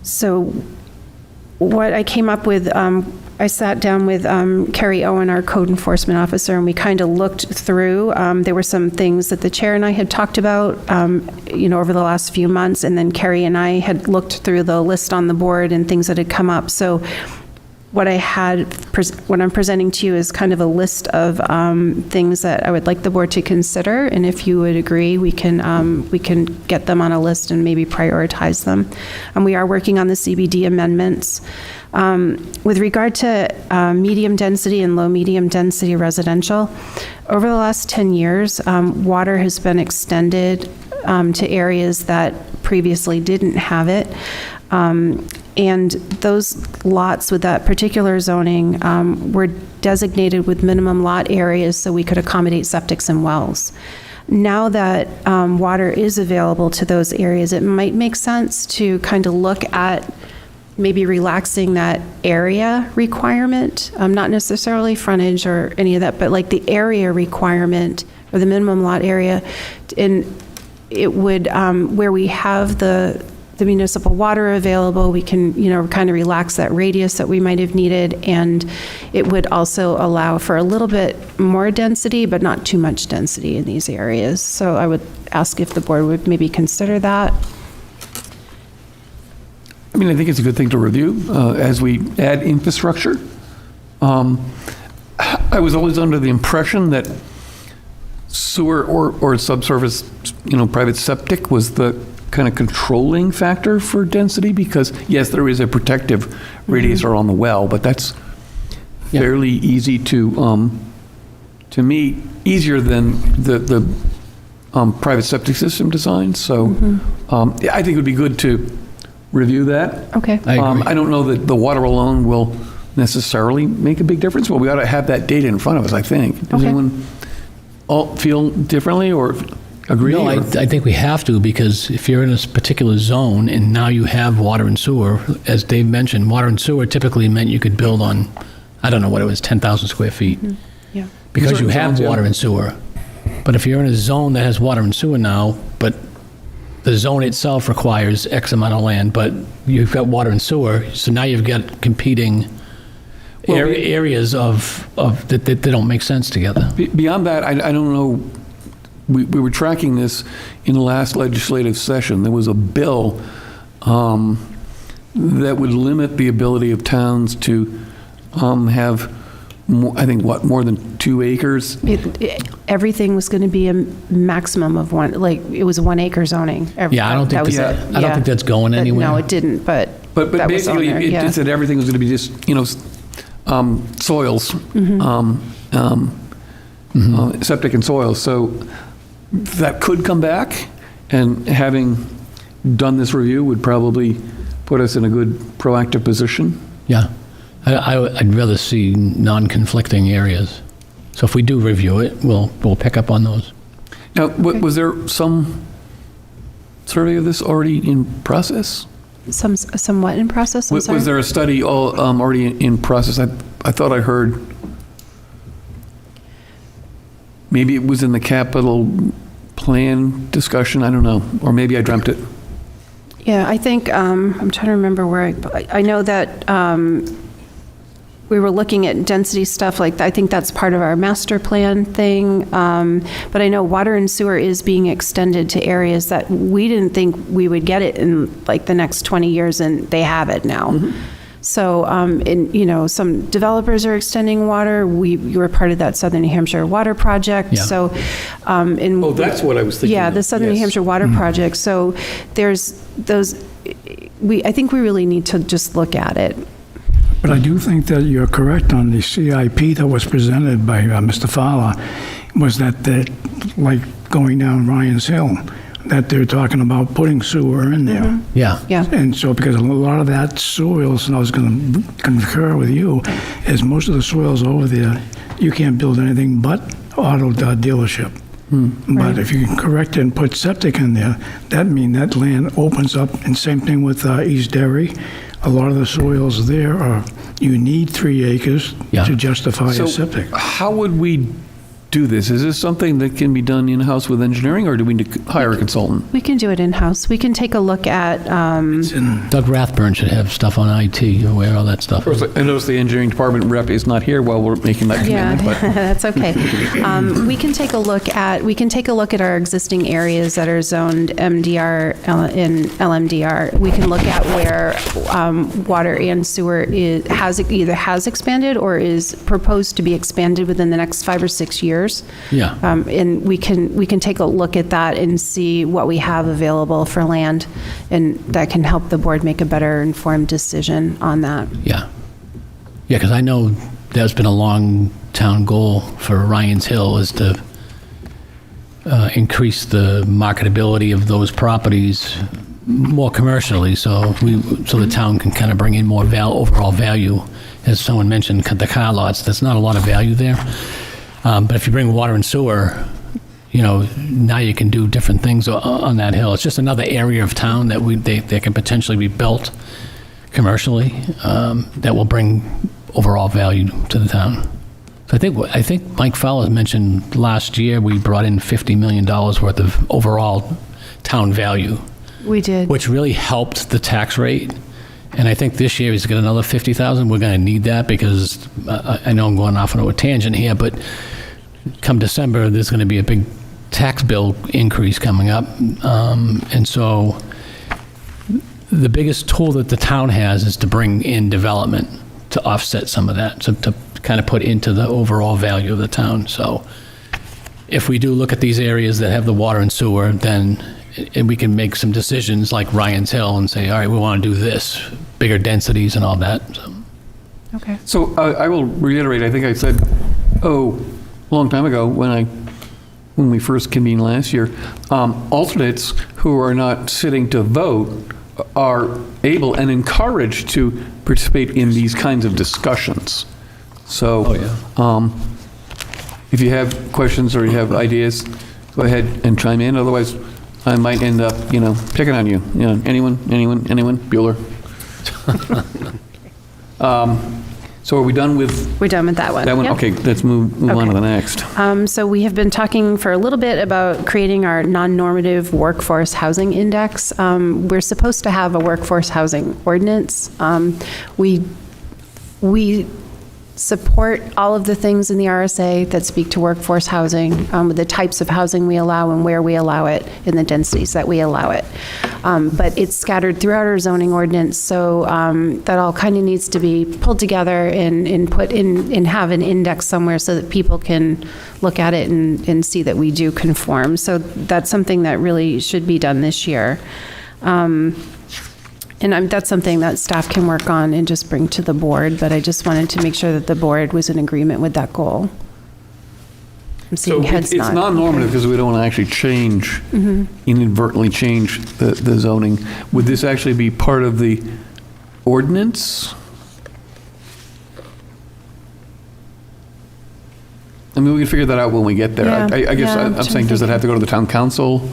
Speaker 3: So what I came up with, I sat down with Carrie Owen, our code enforcement officer, and we kind of looked through. There were some things that the chair and I had talked about, over the last few months, and then Carrie and I had looked through the list on the board and things that had come up. So what I'm presenting to you is kind of a list of things that I would like the board to consider, and if you would agree, we can get them on a list and maybe prioritize them. And we are working on the CBD amendments. With regard to medium density and low medium density residential, over the last 10 years, water has been extended to areas that previously didn't have it. And those lots with that particular zoning were designated with minimum lot areas so we could accommodate septics and wells. Now that water is available to those areas, it might make sense to kind of look at maybe relaxing that area requirement, not necessarily frontage or any of that, but like the area requirement or the minimum lot area. And it would, where we have the municipal water available, we can, kind of relax that radius that we might have needed, and it would also allow for a little bit more density, but not too much density in these areas. So I would ask if the board would maybe consider that.
Speaker 2: I think it's a good thing to review as we add infrastructure. I was always under the impression that sewer or subsurface, private septic was the kind of controlling factor for density, because yes, there is a protective radius around the well, but that's fairly easy to meet, easier than the private septic system design. So I think it would be good to review that.
Speaker 3: Okay.
Speaker 7: I agree.
Speaker 2: I don't know that the water alone will necessarily make a big difference, but we ought to have that data in front of us, I think. Does anyone all feel differently or agree?
Speaker 7: No, I think we have to, because if you're in a particular zone and now you have water and sewer, as Dave mentioned, water and sewer typically meant you could build on, I don't know what it was, 10,000 square feet.
Speaker 3: Yeah.
Speaker 7: Because you
Speaker 2: Certain
Speaker 7: have
Speaker 2: zones,
Speaker 7: water and sewer. But if you're in a zone that has water and sewer now, but the zone itself requires X amount of land, but you've got water and sewer, so now you've got competing areas of that they don't make sense together.
Speaker 2: Beyond that, I don't know. We were tracking this in the last legislative session. There was a bill that would limit the ability of towns to have, more than 2 acres?
Speaker 3: Everything was going to be a maximum of one, like, it was 1 acre zoning.
Speaker 7: Yeah, I don't think I don't think that's going anywhere.
Speaker 3: No, it didn't, but
Speaker 2: But
Speaker 3: that was on
Speaker 2: basically,
Speaker 3: there,
Speaker 2: it said everything was going to be just, soils, septic and soils. So that could come back, and having done this review would probably put us in a good proactive position.
Speaker 7: Yeah. I'd rather see non-conflicting areas. So if we do review it, we'll pick up on those.
Speaker 2: Now, was there some survey of this already in process?
Speaker 3: Somewhat in process, I'm sorry?
Speaker 2: Was there a study already in process? I thought I heard maybe it was in the capital plan discussion, I don't know, or maybe I dreamt it.
Speaker 3: Yeah, I think, I'm trying to remember where I know that we were looking at density stuff, like, I think that's part of our master plan thing. But I know water and sewer is being extended to areas that we didn't think we would get it in like the next 20 years, and they have it now. So, and, some developers are extending water. You were part of that Southern New Hampshire water project.
Speaker 7: Yeah.
Speaker 3: So,
Speaker 2: Oh, that's what I was thinking.
Speaker 3: yeah, the Southern New
Speaker 2: Yes.
Speaker 3: Hampshire water project. So there's those, I think we really need to just look at it.
Speaker 6: But I do think that you're correct on the CIP that was presented by Mr. Fowler, was that, like going down Ryan's Hill, that they're talking about putting sewer in there.
Speaker 7: Yeah.
Speaker 3: Yeah.
Speaker 6: And so, because a lot of that soils, and I was going to concur with you, is most of the soils over there, you can't build anything but auto dealership. But if you can correct it and put septic in there, that means that land opens up, and same thing with East Derry. A lot of the soils there are, you need 3 acres
Speaker 7: Yeah.
Speaker 6: to justify
Speaker 2: So
Speaker 6: a septic.
Speaker 2: how would we do this? Is this something that can be done in-house with engineering, or do we need to hire a consultant?
Speaker 3: We can do it in-house. We can take a look at,
Speaker 7: Doug Rathburn should have stuff on IT, aware of all that stuff.
Speaker 2: Of course, I notice the engineering department rep is not here while we're making that
Speaker 3: yeah,
Speaker 2: commitment, but
Speaker 3: that's okay. We can take a look at our existing areas that are zoned MDR and LMDR. We can look at where water and sewer either has expanded or is proposed to be expanded within the next 5 or 6 years.
Speaker 7: Yeah.
Speaker 3: And we can take a look at that and see what we have available for land, and that can help the board make a better informed decision on that.
Speaker 7: Yeah. Yeah, because I know that's been a long town goal for Ryan's Hill, is to increase the marketability of those properties more commercially, so the town can kind of bring in more overall value. As someone mentioned, the car lots, there's not a lot of value there. But if you bring water and sewer, now you can do different things on that hill. It's just another area of town that they can potentially be built commercially that will bring overall value to the town. So I think Mike Fowler mentioned last year we brought in $50 million worth of overall town value,
Speaker 3: We did.
Speaker 7: which really helped the tax rate. And I think this year he's got another 50,000. We're going to need that because I know I'm going off on a tangent here, but come December, there's going to be a big tax bill increase coming up. And so the biggest tool that the town has is to bring in development to offset some of that, to kind of put into the overall value of the town. So if we do look at these areas that have the water and sewer, then we can make some decisions like Ryan's Hill and say, all right, we want to do this, bigger densities and all that. So.
Speaker 3: Okay.
Speaker 2: So I will reiterate, I think I said, a long time ago when we first convened last year, alternates who are not sitting to vote are able and encouraged to participate in these kinds of discussions. So if you have questions or you have ideas, go ahead and chime in. Otherwise, I might end up, picking on you. Anyone? Bueller. So are we done with
Speaker 3: We're done with that one.
Speaker 2: that one?
Speaker 3: Yep.
Speaker 2: Okay, let's move on to the next.
Speaker 3: So we have been talking for a little bit about creating our non-normative workforce housing index. We're supposed to have a workforce housing ordinance. We support all of the things in the RSA that speak to workforce housing, the types of housing we allow and where we allow it, and the densities that we allow it. But it's scattered throughout our zoning ordinance, so that all kind of needs to be pulled together and put in, and have an index somewhere so that people can look at it and see that we do conform. So that's something that really should be done this year. And that's something that staff can work on and just bring to the board, but I just wanted to make sure that the board was in agreement with that goal. I'm seeing heads
Speaker 2: It's
Speaker 3: nod.
Speaker 2: non-normative because we don't want to actually change, inadvertently change the zoning. Would this actually be part of the ordinance? I mean, we can figure that out when we get there.
Speaker 3: Yeah,
Speaker 2: I guess
Speaker 3: yeah,
Speaker 2: I'm saying, does it have to go to the town council?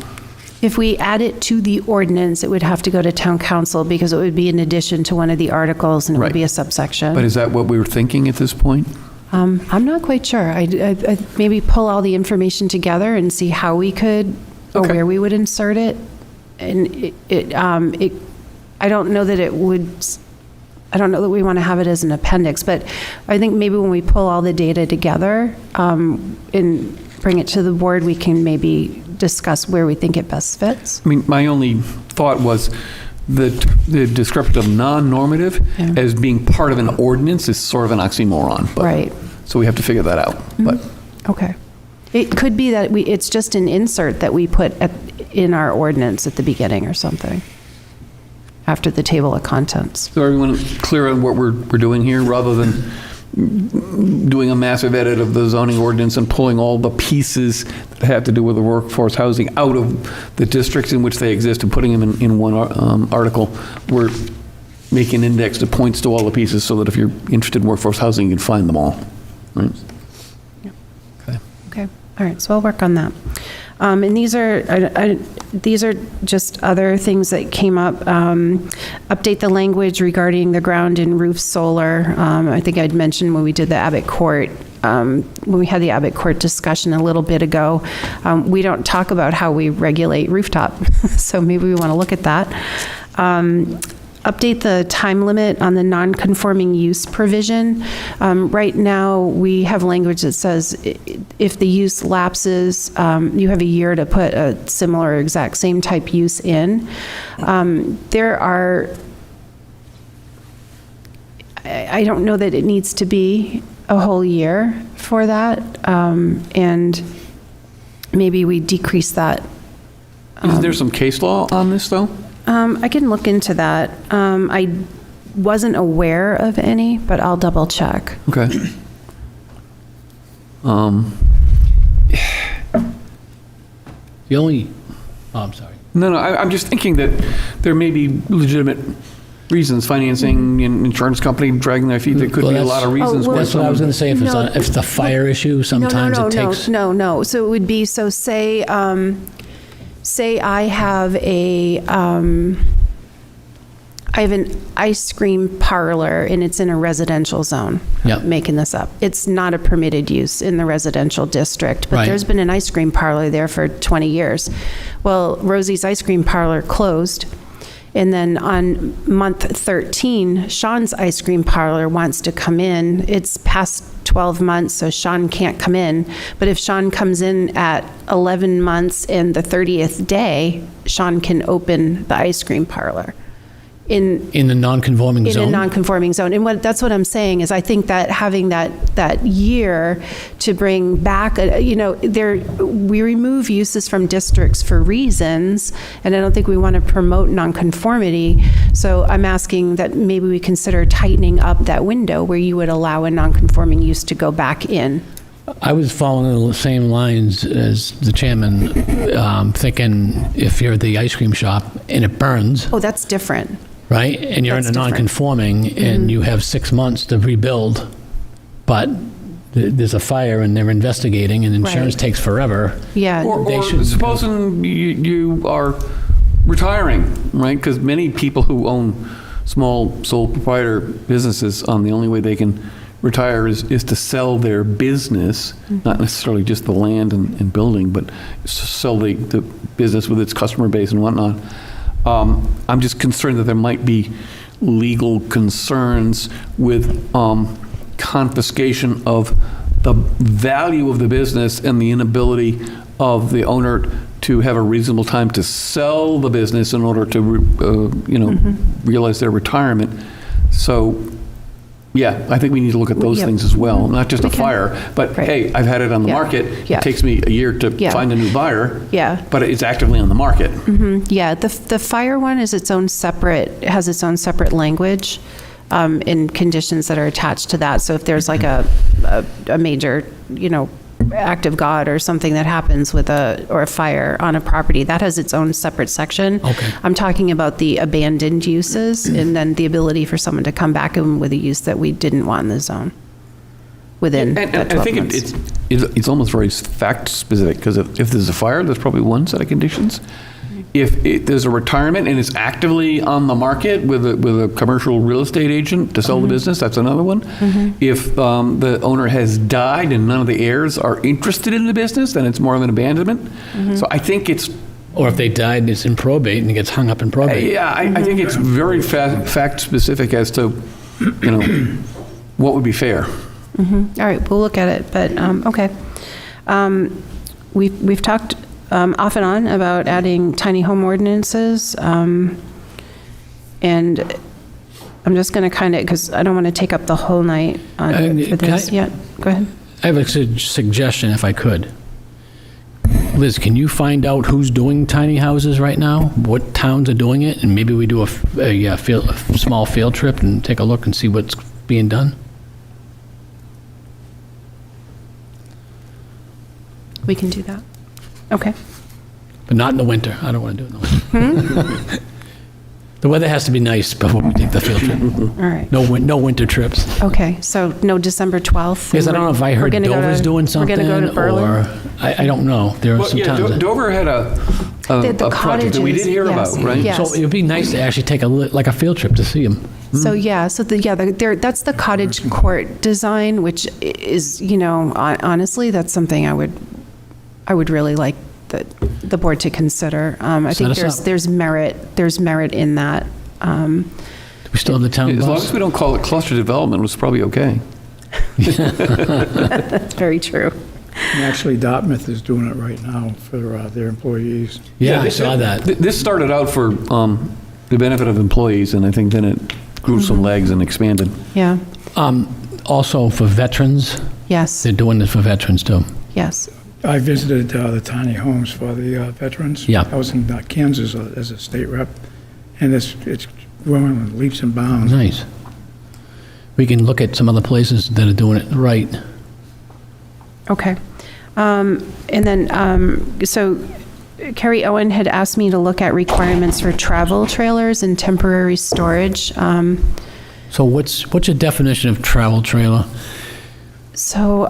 Speaker 3: If we add it to the ordinance, it would have to go to town council because it would be in addition to one of the articles and it would
Speaker 2: Right.
Speaker 3: be a subsection.
Speaker 2: But is that what we were thinking at this point?
Speaker 3: I'm not quite sure. I'd maybe pull all the information together and see how we could, or
Speaker 2: Okay.
Speaker 3: where we would insert it. And I don't know that it would, I don't know that we want to have it as an appendix, but I think maybe when we pull all the data together and bring it to the board, we can maybe discuss where we think it best fits.
Speaker 2: I mean, my only thought was that the description of non-normative
Speaker 3: Yeah.
Speaker 2: as being part of an ordinance is sort of an oxymoron. But-
Speaker 3: Right.
Speaker 2: So we have to figure that out. But
Speaker 3: Okay. It could be that it's just an insert that we put in our ordinance at the beginning or something, after the table of contents.
Speaker 2: so everyone clear on what we're doing here, rather than doing a massive edit of the zoning ordinance and pulling all the pieces that have to do with the workforce housing out of the districts in which they exist and putting them in one article. We're making an index that points to all the pieces so that if you're interested in workforce housing, you can find them all. Right?
Speaker 3: Okay, all right, so I'll work on that. And these are just other things that came up. Update the language regarding the ground and roof solar. I think I'd mentioned when we did the Abbott Court, when we had the Abbott Court discussion a little bit ago, we don't talk about how we regulate rooftop, so maybe we want to look at that. Update the time limit on the non-conforming use provision. Right now, we have language that says if the use lapses, you have a year to put a similar exact same type use in. There are, I don't know that it needs to be a whole year for that, and maybe we decrease that.
Speaker 2: Isn't there some case law on this, though?
Speaker 3: I can look into that. I wasn't aware of any, but I'll double check.
Speaker 2: Okay.
Speaker 7: The only, oh, I'm sorry.
Speaker 2: No, I'm just thinking that there may be legitimate reasons, financing, and insurance company dragging their feet. There could
Speaker 7: Well,
Speaker 2: be a
Speaker 7: that's-
Speaker 2: lot of reasons.
Speaker 3: Oh, well,
Speaker 2: why
Speaker 7: That's what I was going to say. If it's
Speaker 3: No.
Speaker 7: if it's a fire issue, sometimes it takes.
Speaker 3: No. So it would be, so say I have I have an ice cream parlor and it's in a residential zone.
Speaker 7: Yep.
Speaker 3: I'm making this up. It's not a permitted use in the residential district, but
Speaker 7: Right.
Speaker 3: there's been an ice cream parlor there for 20 years. Well, Rosie's Ice Cream Parlor closed. And then on month 13, Sean's Ice Cream Parlor wants to come in. It's past 12 months, so Sean can't come in. But if Sean comes in at 11 months and the 30th day, Sean can open the ice cream parlor in
Speaker 7: In the non-conforming
Speaker 3: a
Speaker 7: zone?
Speaker 3: non-conforming zone. And that's what I'm saying, is I think that having that year to bring back, we remove uses from districts for reasons, and I don't think we want to promote nonconformity. So I'm asking that maybe we consider tightening up that window where you would allow a nonconforming use to go back in.
Speaker 7: I was following the same lines as the chairman, thinking if you're at the ice cream shop and it burns,
Speaker 3: Oh, that's different.
Speaker 7: right? And you're in a
Speaker 3: That's different.
Speaker 7: non-conforming and you have 6 months to rebuild, but there's a fire and they're investigating and insurance
Speaker 3: Right.
Speaker 7: takes forever.
Speaker 3: Yeah.
Speaker 7: They
Speaker 2: Or
Speaker 7: should-
Speaker 2: supposing you are retiring, right? Because many people who own small sole proprietor businesses, the only way they can retire is to sell their business, not necessarily just the land and building, but sell the business with its customer base and whatnot. I'm just concerned that there might be legal concerns with confiscation of the value of the business and the inability of the owner to have a reasonable time to sell the business in order to, realize their retirement. So, yeah, I think we need to look at those
Speaker 3: Yep.
Speaker 2: things as well, not just
Speaker 3: We
Speaker 2: a
Speaker 3: can.
Speaker 2: fire, but
Speaker 3: Right.
Speaker 2: hey, I've had it on the
Speaker 3: Yeah.
Speaker 2: market.
Speaker 3: Yeah.
Speaker 2: It takes me a year to
Speaker 3: Yeah.
Speaker 2: find a new buyer.
Speaker 3: Yeah.
Speaker 2: But it's actively on the market.
Speaker 3: Yeah, the fire one is its own separate, has its own separate language and conditions that are attached to that. So if there's like a major, act of God or something that happens with or a fire on a property. That has its own separate section.
Speaker 7: Okay.
Speaker 3: I'm talking about the abandoned uses and then the ability for someone to come back in with a use that we didn't want in the zone within that 12
Speaker 2: I think
Speaker 3: months.
Speaker 2: it's almost very fact-specific, because if there's a fire, there's probably one set of conditions. If there's a retirement and it's actively on the market with a commercial real estate agent to sell the business, that's another one. If the owner has died and none of the heirs are interested in the business, then it's more of an abandonment. So I think it's,
Speaker 7: Or if they died and it's in probate and it gets hung up in probate.
Speaker 2: yeah, I think it's very fact-specific as to, what would be fair.
Speaker 3: All right, we'll look at it, but, okay. We've talked off and on about adding tiny home ordinances, and I'm just going to kind of, because I don't want to take up the whole night for this. Yeah, go ahead.
Speaker 7: I have a suggestion, if I could. Liz, can you find out who's doing tiny houses right now? What towns are doing it? And maybe we do a small field trip and take a look and see what's being done?
Speaker 3: We can do that. Okay.
Speaker 7: But not in the winter. I don't want to do it in the winter. The weather has to be nice before we take the field trip.
Speaker 3: All right.
Speaker 7: No winter trips.
Speaker 3: Okay, so no December 12th?
Speaker 7: Because I don't know if I heard Dover's doing something,
Speaker 3: We're going to go to Berlin?
Speaker 7: or I don't know. There are some towns. that-
Speaker 2: Dover had a project that we did hear about,
Speaker 3: cottages,
Speaker 2: right?
Speaker 3: yes.
Speaker 7: So it would be nice to actually take a field trip to see them.
Speaker 3: So, yeah, that's the cottage court design, which is, honestly, that's something I would really like the board to consider. I
Speaker 7: Set
Speaker 3: think
Speaker 7: us up.
Speaker 3: there's merit in that.
Speaker 7: Do we still have the town
Speaker 2: As long
Speaker 7: bus?
Speaker 2: as we don't call it cluster development, it's probably okay.
Speaker 3: That's very true.
Speaker 6: And actually, Dartmouth is doing it right now for their employees.
Speaker 7: Yeah, I saw that.
Speaker 2: This started out for the benefit of employees, and I think then it grew some legs and expanded.
Speaker 3: Yeah,
Speaker 7: Also for veterans,
Speaker 3: yes,
Speaker 7: they're doing this for veterans too.
Speaker 3: yes.
Speaker 6: I visited the tiny homes for the veterans.
Speaker 7: Yeah.
Speaker 6: I was in Kansas as a state rep, and it's growing in leaps and bounds.
Speaker 7: Nice. We can look at some other places that are doing it right.
Speaker 3: Okay. And then, so Carrie Owen had asked me to look at requirements for travel trailers and temporary storage.
Speaker 7: So what's your definition of travel trailer?
Speaker 3: So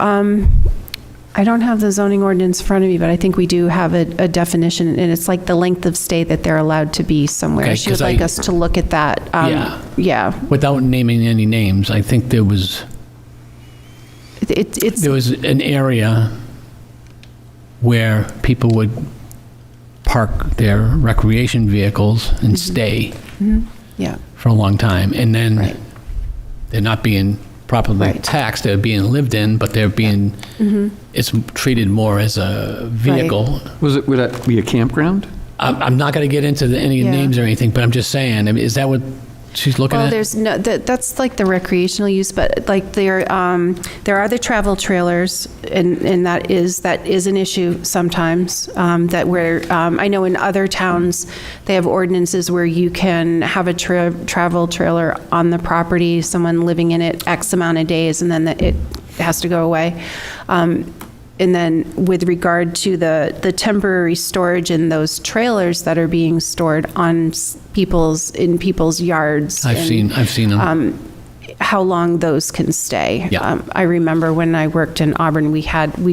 Speaker 3: I don't have the zoning ordinance in front of me, but I think we do have a definition, and it's like the length of stay that they're allowed to be somewhere.
Speaker 7: Okay,
Speaker 3: She would
Speaker 7: 'cause
Speaker 3: like
Speaker 7: I-
Speaker 3: us to look at that.
Speaker 7: Yeah.
Speaker 3: Yeah.
Speaker 7: Without naming any names, I think there was
Speaker 3: It's,
Speaker 7: an area where people would park their recreation vehicles and stay
Speaker 3: yeah,
Speaker 7: for a long time, and then
Speaker 3: Right.
Speaker 7: they're not being properly
Speaker 3: Right.
Speaker 7: taxed, they're being lived in, but they're being, it's treated more as a vehicle.
Speaker 2: Would that be a campground?
Speaker 7: I'm not going to get into any
Speaker 3: Yeah.
Speaker 7: names or anything, but I'm just saying, I mean, is that what she's looking
Speaker 3: well,
Speaker 7: at?
Speaker 3: there's no, that's like the recreational use, but like there are the travel trailers, and that is an issue sometimes, that where, I know in other towns, they have ordinances where you can have a travel trailer on the property, someone living in it X amount of days, and then it has to go away. And then with regard to the temporary storage in those trailers that are being stored on people's yards.
Speaker 7: I've seen them.
Speaker 3: How long those can stay.
Speaker 7: Yeah.
Speaker 3: I remember when I worked in Auburn, we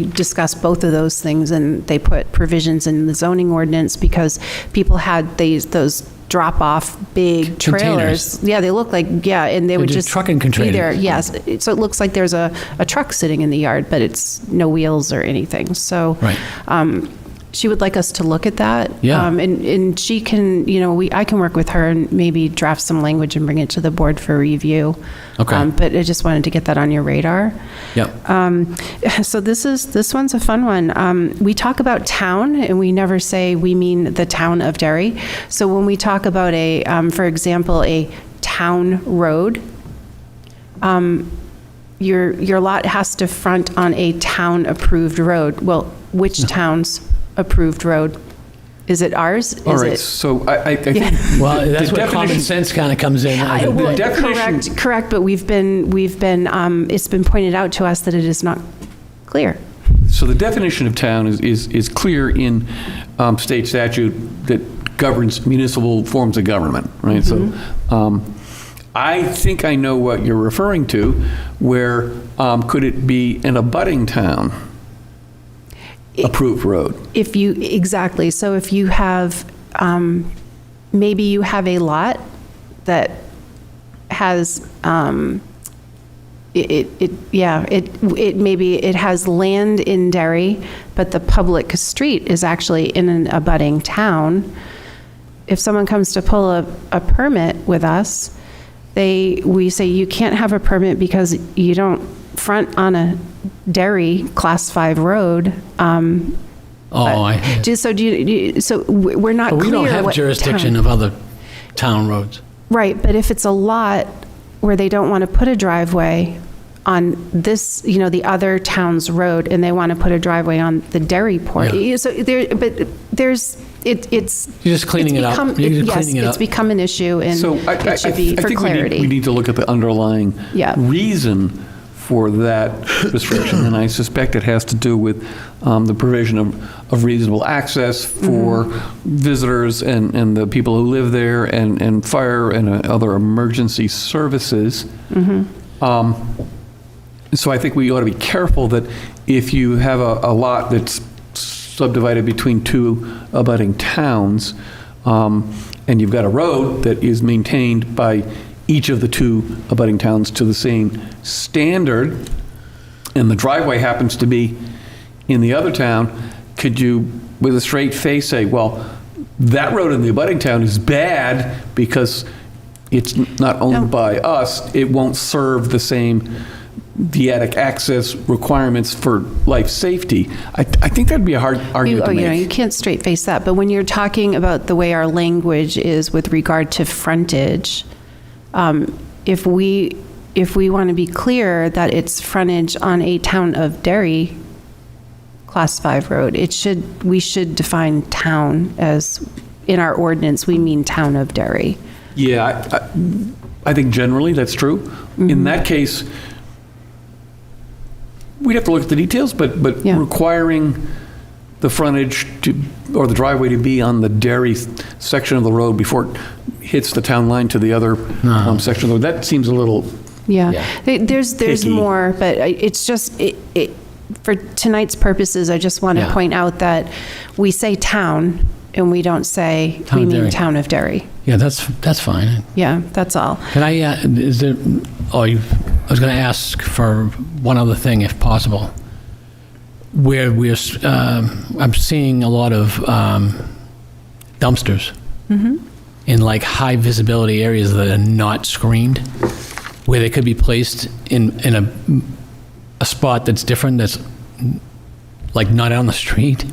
Speaker 3: discussed both of those things, and they put provisions in the zoning ordinance because people had those drop-off big trailers.
Speaker 7: Containers.
Speaker 3: Yeah, they look like, and they would
Speaker 7: just
Speaker 3: just
Speaker 7: trucking
Speaker 3: be there.
Speaker 7: containers.
Speaker 3: Yes, so it looks like there's a truck sitting in the yard, but it's no wheels or anything. So
Speaker 7: Right.
Speaker 3: she would like us to look at that.
Speaker 7: Yeah.
Speaker 3: And she can, I can work with her and maybe draft some language and bring it to the board for review.
Speaker 7: Okay.
Speaker 3: But I just wanted to get that on your radar.
Speaker 7: Yep.
Speaker 3: So this one's a fun one. We talk about town, and we never say we mean the town of Derry. So when we talk about for example, a town road, your lot has to front on a town-approved road. Well, which town's approved road? Is it ours?
Speaker 2: All
Speaker 3: Is
Speaker 2: right,
Speaker 3: it-
Speaker 2: so I think.
Speaker 7: Well, that's
Speaker 2: the
Speaker 7: where common
Speaker 2: definition-
Speaker 7: sense kind of comes in.
Speaker 3: Well,
Speaker 2: definition-
Speaker 3: correct, but we've been, it's been pointed out to us that it is not clear.
Speaker 2: So the definition of town is clear in state statute that governs municipal forms of government, right? So I think I know what you're referring to, where could it be an abutting town approved road?
Speaker 3: Exactly. So if you have, maybe you have a lot that has, maybe it has land in Derry, but the public street is actually in an abutting town. If someone comes to pull a permit with us, we say you can't have a permit because you don't front on a Derry Class 5 road. So we're not
Speaker 7: But
Speaker 3: clear
Speaker 7: we don't have
Speaker 3: what
Speaker 7: jurisdiction
Speaker 3: town.
Speaker 7: of other town roads.
Speaker 3: Right, but if it's a lot where they don't want to put a driveway on this, the other town's road, and they want to put a driveway on the Derry port.
Speaker 7: Yeah.
Speaker 3: So it's
Speaker 7: You're just cleaning it up. You're just cleaning it
Speaker 3: it's
Speaker 7: up.
Speaker 3: become an issue, and
Speaker 2: So
Speaker 3: it should be for
Speaker 2: think
Speaker 3: clarity.
Speaker 2: we need to look at the underlying
Speaker 3: Yeah.
Speaker 2: reason for that restriction, and I suspect it has to do with the provision of reasonable access for visitors and the people who live there, and fire and other emergency services. So I think we ought to be careful that if you have a lot that's subdivided between two abutting towns, and you've got a road that is maintained by each of the two abutting towns to the same standard, and the driveway happens to be in the other town, could you, with a straight face, say, well, that road in the abutting town is bad because it's not owned by us, it won't serve the same viatic access requirements for life safety? I think that'd be a hard argument to make.
Speaker 3: You can't straight face that, but when you're talking about the way our language is with regard to frontage, if we want to be clear that it's frontage on a town of Derry Class 5 road, we should define town as, in our ordinance, we mean town of Derry.
Speaker 2: Yeah, I think generally that's true. In that case, we'd have to look at the details, but
Speaker 3: Yeah.
Speaker 2: requiring the frontage or the driveway to be on the Derry section of the road before it hits the town line to the other section of the road, that seems a little,
Speaker 3: Yeah. There's
Speaker 2: Picky.
Speaker 3: more, but it's just, for tonight's purposes, I just want to
Speaker 7: Yeah.
Speaker 3: point out that we say town, and we don't say,
Speaker 7: Town
Speaker 3: we
Speaker 7: of
Speaker 3: mean
Speaker 7: Derry.
Speaker 3: town of Derry.
Speaker 7: Yeah, that's fine.
Speaker 3: Yeah, that's all.
Speaker 7: Can I, I was going to ask for one other thing, if possible. Where I'm seeing a lot of dumpsters in like high visibility areas that are not screened, where they could be placed in a spot that's different, that's like not on the street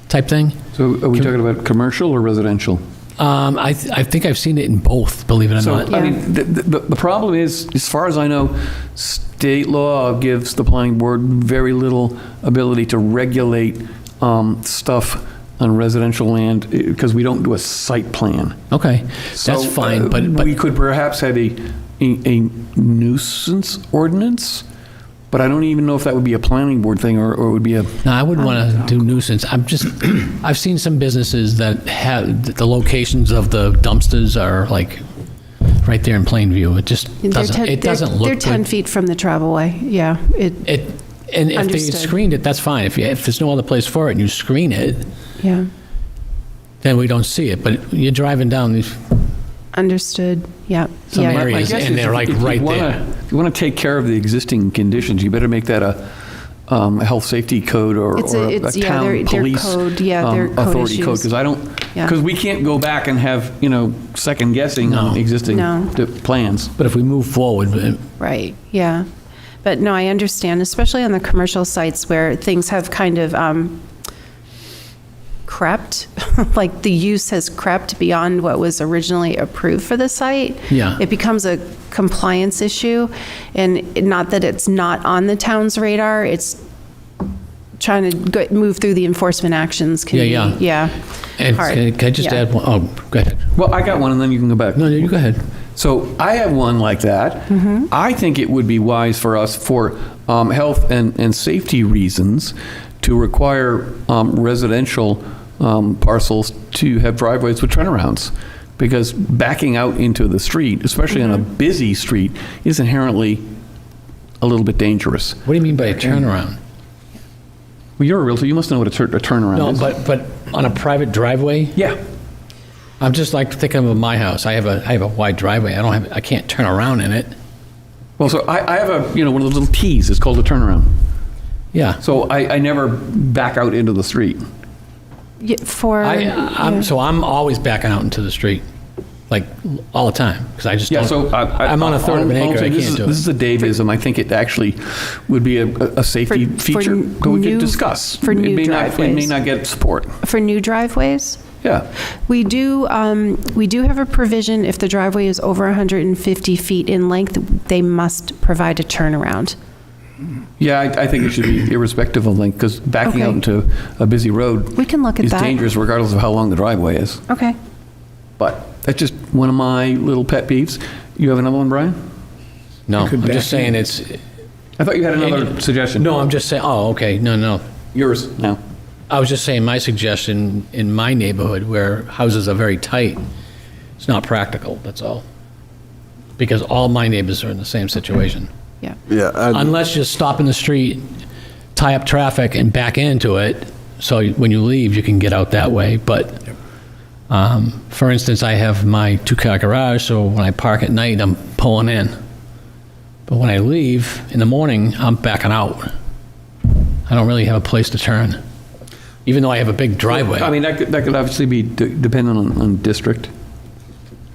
Speaker 7: type thing.
Speaker 2: so are we talking about commercial or residential?
Speaker 7: I think I've seen it in both, believe it or
Speaker 2: So,
Speaker 7: not.
Speaker 2: I mean, the problem is, as far as I know, state law gives the planning board very little ability to regulate stuff on residential land, because we don't do a site plan.
Speaker 7: Okay, that's
Speaker 2: So,
Speaker 7: fine, but
Speaker 2: we could perhaps have a nuisance ordinance, but I don't even know if that would be a planning board thing, or it would be a,
Speaker 7: no, I wouldn't want to do nuisance. I've seen some businesses that have, the locations of the dumpsters are like right there in plain view. It just doesn't look
Speaker 3: They're 10
Speaker 7: good.
Speaker 3: feet from the travelway, yeah.
Speaker 7: And if they
Speaker 3: Understood.
Speaker 7: screened it, that's fine. If there's no other place for it and you screen it,
Speaker 3: Yeah,
Speaker 7: then we don't see it. But you're driving down these,
Speaker 3: understood, yeah.
Speaker 7: Some
Speaker 3: Yeah.
Speaker 7: area-
Speaker 2: My
Speaker 7: areas,
Speaker 2: guess
Speaker 7: and
Speaker 2: is
Speaker 7: they're, like,
Speaker 2: if you
Speaker 7: right
Speaker 2: wanna-
Speaker 7: there.
Speaker 2: If you want to take care of the existing conditions, you better make that a health safety code or a town
Speaker 3: their
Speaker 2: police
Speaker 3: code, their code
Speaker 2: authority code,
Speaker 3: issues.
Speaker 2: because we can't go back and have, second guessing on
Speaker 7: No.
Speaker 2: existing
Speaker 3: No.
Speaker 2: plans.
Speaker 7: but if we move forward,
Speaker 3: Right, yeah. But no, I understand, especially on the commercial sites where things have kind of crept, like the use has crept beyond what was originally approved for the site.
Speaker 7: Yeah.
Speaker 3: It becomes a compliance issue, and not that it's not on the town's radar, it's trying to move through the enforcement actions can
Speaker 7: Yeah,
Speaker 3: be, yeah.
Speaker 7: and
Speaker 3: hard.
Speaker 7: can I just
Speaker 3: Yeah.
Speaker 7: add one? Oh, go ahead.
Speaker 2: Well, I got one, and then you can go back.
Speaker 7: No, you go ahead.
Speaker 2: So I have one like that. I think it would be wise for us, for health and safety reasons, to require residential parcels to have driveways with turnarounds. Because backing out into the street, especially on a busy street, is inherently a little bit dangerous.
Speaker 7: What do you mean by a turnaround?
Speaker 2: Well, you're a realtor, you must know what a turnaround
Speaker 7: No,
Speaker 2: is.
Speaker 7: but on a private driveway?
Speaker 2: Yeah.
Speaker 7: I'm just like thinking of my house. I have a wide driveway. I can't turn around in it.
Speaker 2: Well, so I have one of those little T's, it's called a turnaround.
Speaker 7: Yeah.
Speaker 2: So I never back out into the street.
Speaker 7: So I'm always backing out into the street, like all the time, because I just
Speaker 2: Yeah,
Speaker 7: don't.
Speaker 2: so
Speaker 7: I'm on a third of an acre. I can't do
Speaker 2: This
Speaker 7: it.
Speaker 2: is a Daveism. I think it actually would be a safety feature that we could discuss.
Speaker 3: for new
Speaker 2: It may
Speaker 3: driveways.
Speaker 2: not get support.
Speaker 3: For new driveways,
Speaker 2: Yeah.
Speaker 3: we do have a provision, if the driveway is over 150 feet in length, they must provide a turnaround.
Speaker 2: Yeah, I think it should be irrespective of length, because backing
Speaker 3: Okay.
Speaker 2: out into a busy road
Speaker 3: We can look at
Speaker 2: is
Speaker 3: that.
Speaker 2: dangerous regardless of how long the driveway is.
Speaker 3: Okay.
Speaker 2: But that's just one of my little pet peeves. You have another one, Brian?
Speaker 7: No,
Speaker 6: could
Speaker 7: I'm
Speaker 6: back
Speaker 7: just saying it's.
Speaker 2: I thought you had another suggestion.
Speaker 7: No, I'm just saying. Oh, okay. No.
Speaker 2: Yours now.
Speaker 7: I was just saying my suggestion in my neighborhood where houses are very tight, it's not practical. That's all. Because all my neighbors are in the same situation.
Speaker 3: Yeah.
Speaker 5: Yeah,
Speaker 7: Unless you stop in the street, tie up traffic and back into it, so when you leave, you can get out that way. But, for instance, I have my two-car garage, so when I park at night, I'm pulling in. But when I leave in the morning, I'm backing out. I don't really have a place to turn, even though I have a big driveway.
Speaker 2: I mean, that could obviously be dependent on district.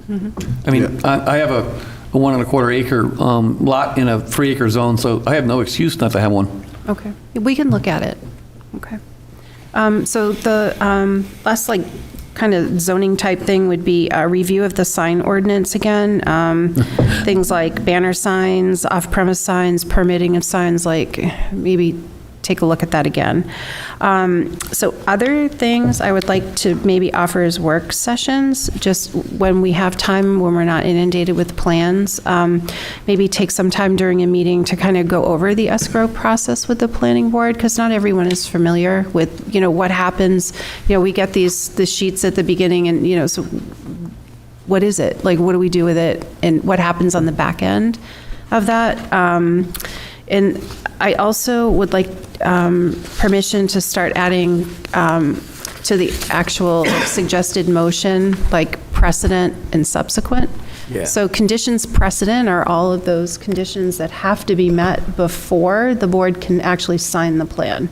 Speaker 2: I mean, I have a 1 1/4 acre lot in a 3 acre zone, so I have no excuse not to have one.
Speaker 3: Okay. We can look at it. Okay. So the last, like, kind of zoning type thing would be a review of the sign ordinance again. Things like banner signs, off-premise signs, permitting of signs, like maybe take a look at that again. So other things I would like to maybe offer as work sessions, just when we have time, when we're not inundated with plans, maybe take some time during a meeting to kind of go over the escrow process with the planning board, because not everyone is familiar with, what happens. We get the sheets at the beginning and, so what is it? Like, what do we do with it? And what happens on the back end of that? And I also would like permission to start adding to the actual suggested motion, like precedent and subsequent.
Speaker 2: Yeah.
Speaker 3: So conditions precedent are all of those conditions that have to be met before the board can actually sign the plan.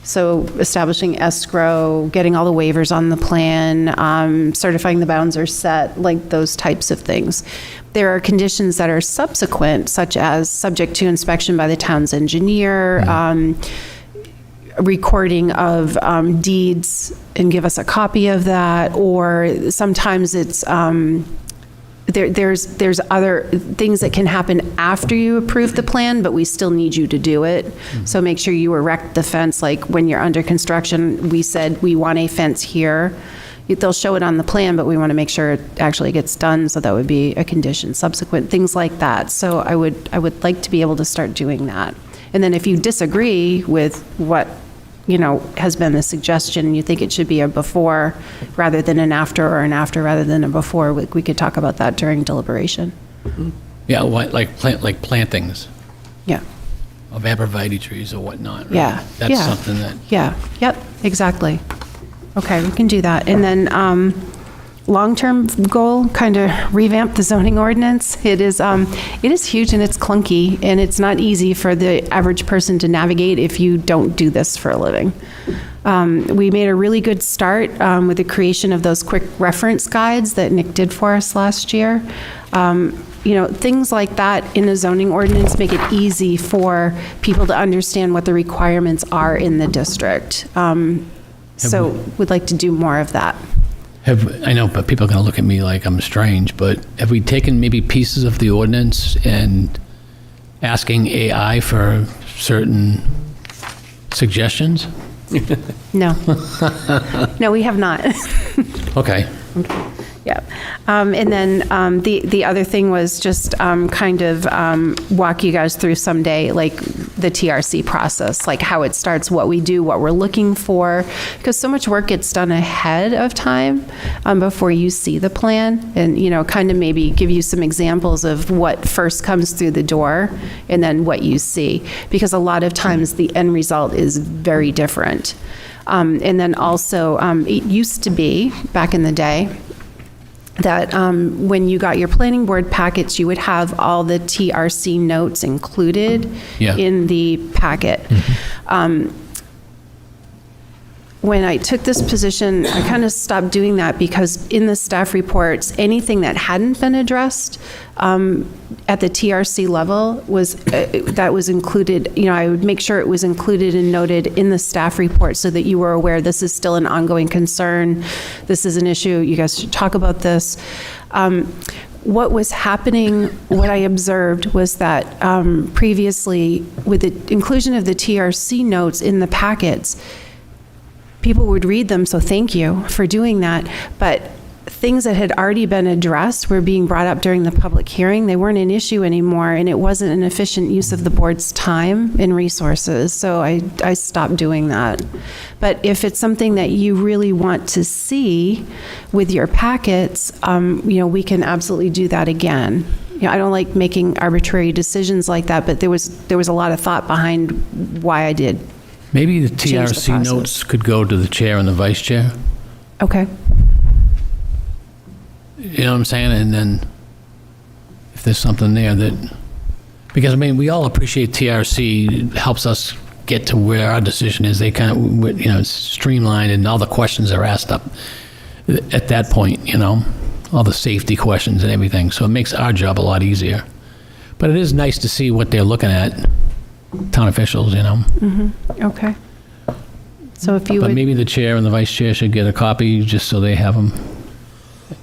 Speaker 3: So establishing escrow, getting all the waivers on the plan, certifying the bounds are set, like those types of things. There are conditions that are subsequent, such as subject to inspection by the town's engineer, recording of deeds and give us a copy of that, or sometimes it's there's other things that can happen after you approve the plan, but we still need you to do it. So make sure you erect the fence, like when you're under construction, we said we want a fence here. They'll show it on the plan, but we want to make sure it actually gets done, so that would be a condition subsequent, things like that. So I would like to be able to start doing that. And then if you disagree with what has been the suggestion, you think it should be a before rather than an after, or an after rather than a before, we could talk about that during deliberation.
Speaker 7: Yeah, like plantings
Speaker 3: Yeah,
Speaker 7: of arborvitae trees or whatnot. Right?
Speaker 3: yeah.
Speaker 7: That's
Speaker 3: yeah.
Speaker 7: something that.
Speaker 3: Yeah, yep, exactly. Okay, we can do that. And then long-term goal, kind of revamp the zoning ordinance. It is huge and it's clunky, and it's not easy for the average person to navigate if you don't do this for a living. We made a really good start with the creation of those quick reference guides that Nick did for us last year. Things like that in a zoning ordinance make it easy for people to understand what the requirements are in the district. So we'd like to do more of that.
Speaker 7: I know, but people are going to look at me like I'm strange, but have we taken maybe pieces of the ordinance and asking AI for certain suggestions?
Speaker 3: No. No, we have not.
Speaker 7: Okay.
Speaker 3: Yeah. And then the other thing was just kind of walk you guys through someday, like the TRC process, like how it starts, what we do, what we're looking for, because so much work gets done ahead of time before you see the plan, and, you know, kind of maybe give you some examples of what first comes through the door and then what you see, because a lot of times the end result is very different. And then also, it used to be, back in the day, that when you got your planning board packets, you would have all the TRC notes included in the packet. When I took this position, I kind of stopped doing that, because in the staff reports, anything that hadn't been addressed at the TRC level that was included, you know, I would make sure it was included and noted in the staff report so that you were aware this is still an ongoing concern, this is an issue, you guys should talk about this. What was happening, what I observed was that previously, with the inclusion of the TRC notes in the packets, people would read them, so thank you for doing that, but things that had already been addressed were being brought up during the public hearing. They weren't an issue anymore, and it wasn't an efficient use of the board's time and resources, so I stopped doing that. But if it's something that you really want to see with your packets, you know, we can absolutely do that again. You know, I don't like making arbitrary decisions like that, but there was a lot of thought behind why I did.
Speaker 7: Maybe the
Speaker 3: Change the
Speaker 7: TRC
Speaker 3: process.
Speaker 7: notes could go to the chair and the vice chair.
Speaker 3: Okay.
Speaker 7: You know what I'm saying? And then if there's something there that, because I mean, we all appreciate TRC helps us get to where our decision is. They kind of, you know, it's streamlined and all the questions are asked up at that point, you know, all the safety questions and everything. So it makes our job a lot easier. But it is nice to see what they're looking at, town officials, you know.
Speaker 3: Okay. So if you
Speaker 7: But
Speaker 3: would,
Speaker 7: maybe the chair and the vice chair should get a copy just so they have them.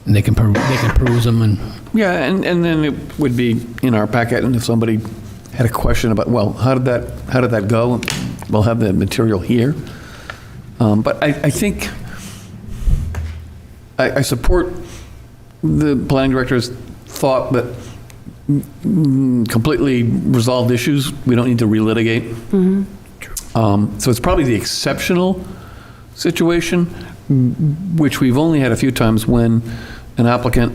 Speaker 7: And they can peruse them and,
Speaker 2: Yeah, and then it would be in our packet, and if somebody had a question about, well, how did that go? We'll have the material here. But I think I support the planning director's thought that completely resolved issues, we don't need to relitigate. So it's probably the exceptional situation, which we've only had a few times when an applicant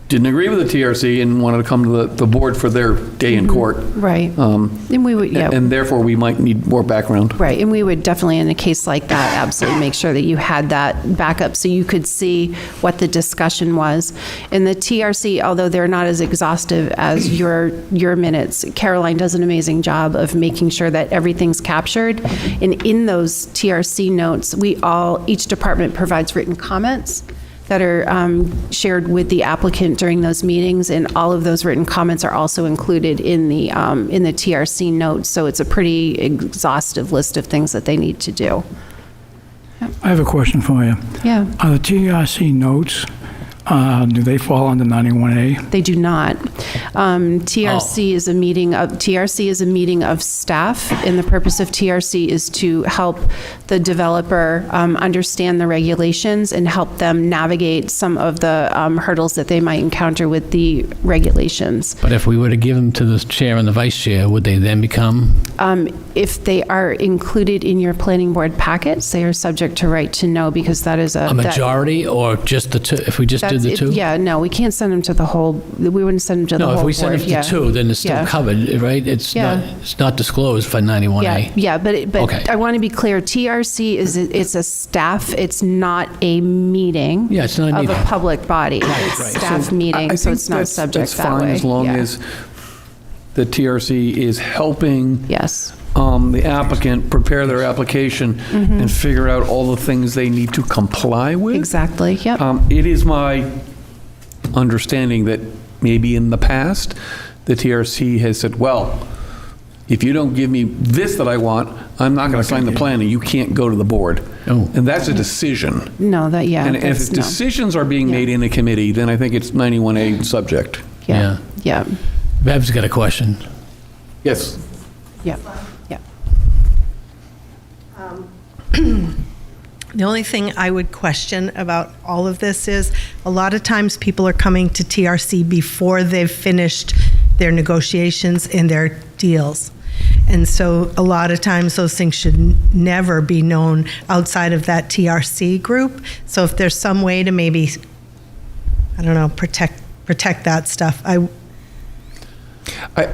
Speaker 2: didn't agree with the TRC and wanted to come to the board for their day in court.
Speaker 3: right. And we would, yeah.
Speaker 2: And therefore, we might need more background.
Speaker 3: Right, and we would definitely, in a case like that, absolutely make sure that you had that backup so you could see what the discussion was. And the TRC, although they're not as exhaustive as your minutes, Caroline does an amazing job of making sure that everything's captured. And in those TRC notes, each department provides written comments that are shared with the applicant during those meetings, and all of those written comments are also included in the TRC notes, so it's a pretty exhaustive list of things that they need to do.
Speaker 6: I have a question for you.
Speaker 3: Yeah.
Speaker 6: Are the TRC notes, do they fall under 91A?
Speaker 3: They do not. TRC is a meeting of staff, and the purpose of TRC is to help the developer understand the regulations and help them navigate some of the hurdles that they might encounter with the regulations.
Speaker 7: but if we were to give them to the chair and the vice chair, would they then become?
Speaker 3: If they are included in your planning board packets, they are subject to right to know, because that is
Speaker 7: A majority, or just the two, if we just did the two?
Speaker 3: Yeah, no, we can't send them to the whole, we wouldn't send them to the whole
Speaker 7: No,
Speaker 3: board.
Speaker 7: if we send it
Speaker 3: yeah.
Speaker 7: to two, then it's still
Speaker 3: Yeah.
Speaker 7: covered, right? It's not disclosed for 91A.
Speaker 3: Yeah, but
Speaker 7: Okay.
Speaker 3: I want to be clear, TRC it's a staff, it's not a meeting.
Speaker 7: Yeah, it's not a
Speaker 3: Of
Speaker 7: meeting.
Speaker 3: a public body. It's
Speaker 7: right.
Speaker 3: staff meeting, so
Speaker 2: think
Speaker 3: it's not
Speaker 2: that's
Speaker 3: subject that
Speaker 2: fine,
Speaker 3: way.
Speaker 2: as long
Speaker 3: Yeah.
Speaker 2: as the TRC is helping
Speaker 3: Yes,
Speaker 2: the applicant prepare their application and figure out all the things they need to comply with.
Speaker 3: exactly, yep.
Speaker 2: It is my understanding that maybe in the past, the TRC has said, well, if you don't give me this that I want, I'm not going to sign the plan, and you can't go to the board.
Speaker 7: Oh.
Speaker 2: And that's a decision.
Speaker 3: No, that, yeah.
Speaker 2: And if
Speaker 3: that's- no.
Speaker 2: decisions are being made in a committee, then I think it's 91A subject.
Speaker 3: Yeah, yeah,
Speaker 7: Bev's got a question.
Speaker 9: The only thing I would question about all of this is a lot of times people are coming to TRC before they've finished their negotiations and their deals. And so a lot of times those things should never be known outside of that TRC group. So if there's some way to maybe, I don't know, protect that stuff,
Speaker 2: I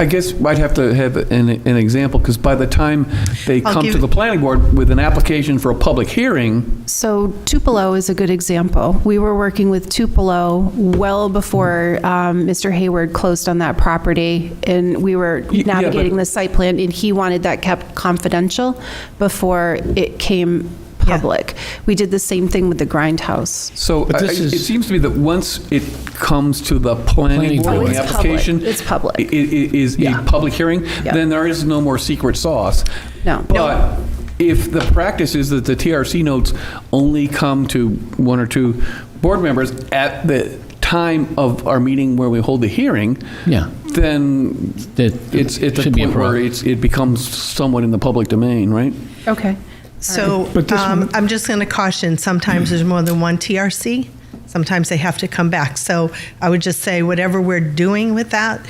Speaker 2: guess I'd have to have an example, because by the time they
Speaker 9: I'll
Speaker 2: come
Speaker 9: give-
Speaker 2: to the planning board with an application for a public hearing,
Speaker 3: So Tupelo is a good example. We were working with Tupelo well before Mr. Hayward closed on that property, and we were
Speaker 2: Yeah,
Speaker 3: navigating
Speaker 2: but-
Speaker 3: the site plan, and he wanted that kept confidential before it came public. We did the same thing with the Grindhouse.
Speaker 2: so
Speaker 7: But this
Speaker 2: it
Speaker 7: is-
Speaker 2: seems to me that once it comes to the planning
Speaker 7: Planning
Speaker 2: board,
Speaker 7: board.
Speaker 2: the
Speaker 3: Oh, it's
Speaker 2: application
Speaker 3: public. It's public.
Speaker 2: is a public hearing,
Speaker 3: Yeah.
Speaker 2: then there is no more secret sauce.
Speaker 3: No.
Speaker 2: But if the practice is that the TRC notes only come to one or two board members at the time of our meeting where we hold the hearing,
Speaker 7: Yeah.
Speaker 2: then
Speaker 7: That
Speaker 2: it's at the
Speaker 7: should be a
Speaker 2: point where
Speaker 7: problem.
Speaker 2: it becomes somewhat in the public domain, right?
Speaker 3: Okay.
Speaker 9: So
Speaker 6: But this one-
Speaker 9: I'm just going to caution, sometimes there's more than one TRC. Sometimes they have to come back. So I would just say, whatever we're doing with that,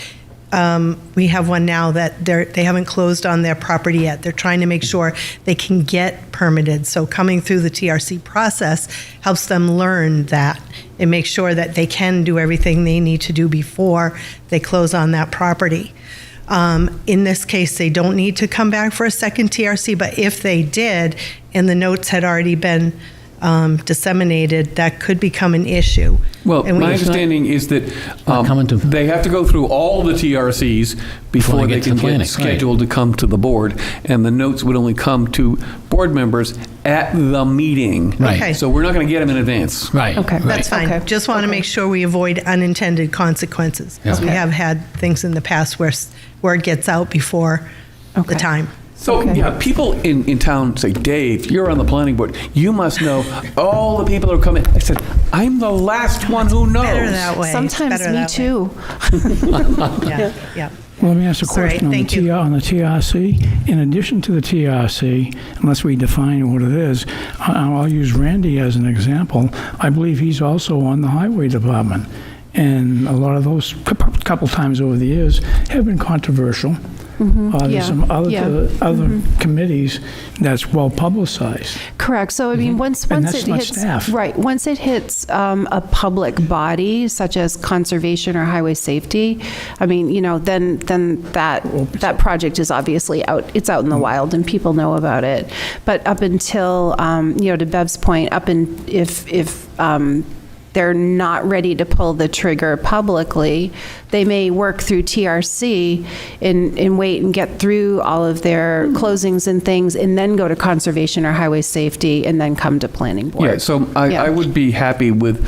Speaker 9: we have one now that they haven't closed on their property yet. They're trying to make sure they can get permitted. So coming through the TRC process helps them learn that and make sure that they can do everything they need to do before they close on that property. In this case, they don't need to come back for a second TRC, but if they did, and the notes had already been disseminated, that could become an issue.
Speaker 2: Well,
Speaker 9: And we-
Speaker 2: my understanding is that
Speaker 7: Not coming to-
Speaker 2: they have to go through all the TRCs before they
Speaker 7: get to
Speaker 2: can
Speaker 7: the planning,
Speaker 2: get
Speaker 7: right.
Speaker 2: scheduled to come to the board, and the notes would only come to board members at the meeting.
Speaker 7: Right.
Speaker 9: Okay.
Speaker 2: So we're not going to get them in advance.
Speaker 7: Right.
Speaker 3: Okay.
Speaker 7: right.
Speaker 9: That's fine.
Speaker 3: Okay.
Speaker 9: Just want to make sure we avoid unintended consequences. Because we
Speaker 3: Okay.
Speaker 9: have had things in the past where word gets out before the
Speaker 3: Okay.
Speaker 9: time.
Speaker 2: So,
Speaker 3: Okay.
Speaker 2: yeah, people in town say, Dave, you're on the planning board. You must know all the people who are coming. I said, I'm the last one who knows.
Speaker 9: Better that way.
Speaker 3: Sometimes
Speaker 9: Better
Speaker 3: me
Speaker 9: that way.
Speaker 3: too.
Speaker 9: Yeah, yeah.
Speaker 6: Well, let me ask a
Speaker 9: Sorry,
Speaker 6: question
Speaker 9: thank you.
Speaker 6: on the TRC. In addition to the TRC, unless we define what it is, I'll use Randy as an example. I believe he's also on the highway department. And a lot of those, couple times over the years, have been controversial.
Speaker 3: Yeah,
Speaker 6: There's some
Speaker 3: yeah.
Speaker 6: other committees that's well publicized.
Speaker 3: Correct. So I mean, once
Speaker 6: And
Speaker 3: once
Speaker 6: that's
Speaker 3: it
Speaker 6: not
Speaker 3: hits
Speaker 6: staff.
Speaker 3: right, once it hits a public body such as conservation or highway safety, I mean, then that project is obviously out. It's out in the wild, and people know about it. But up until to Bev's point, if they're not ready to pull the trigger publicly, they may work through TRC and wait and get through all of their closings and things, and then go to conservation or highway safety, and then come to planning board.
Speaker 2: Yeah, so
Speaker 3: Yeah.
Speaker 2: I would be happy with,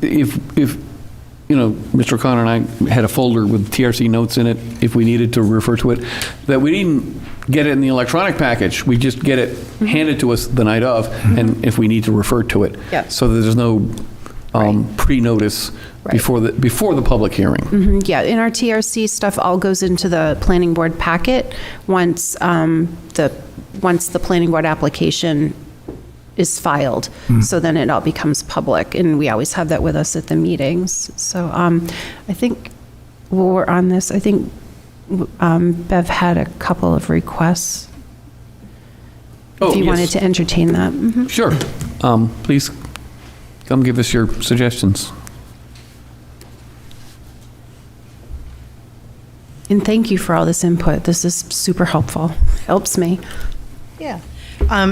Speaker 2: if Mr. O'Connor and I had a folder with TRC notes in it, if we needed to refer to it, that we didn't get it in the electronic package, we just get it handed to us the night of, and if we need to refer to it.
Speaker 3: Yeah.
Speaker 2: So that there's no pre-notice
Speaker 3: Right.
Speaker 2: before the public hearing.
Speaker 3: Mhm, yeah, and our TRC stuff all goes into the planning board packet once the planning board application is filed. So then it all becomes public, and we always have that with us at the meetings. So I think while we're on this, I think Bev had a couple of requests.
Speaker 2: Oh,
Speaker 3: If you
Speaker 2: yes.
Speaker 3: wanted to entertain that. Mhm.
Speaker 2: Sure. Please come give us your suggestions.
Speaker 3: And thank you for all this input. This is super helpful. Helps me.
Speaker 9: Yeah.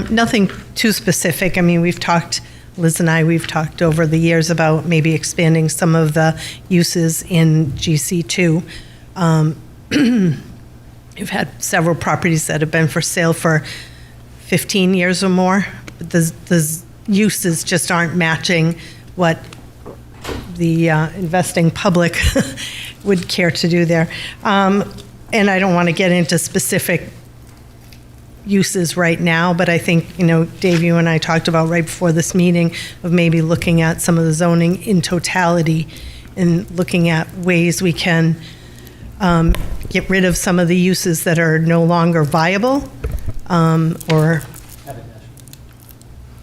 Speaker 9: Nothing too specific. I mean, Liz and we've talked over the years about maybe expanding some of the uses in GC2. We've had several properties that have been for sale for 15 years or more, but the uses just aren't matching what the investing public would care to do there. And I don't want to get into specific uses right now, but I think, Dave, you and I talked about right before this meeting of maybe looking at some of the zoning in totality and looking at ways we can get rid of some of the uses that are no longer viable, or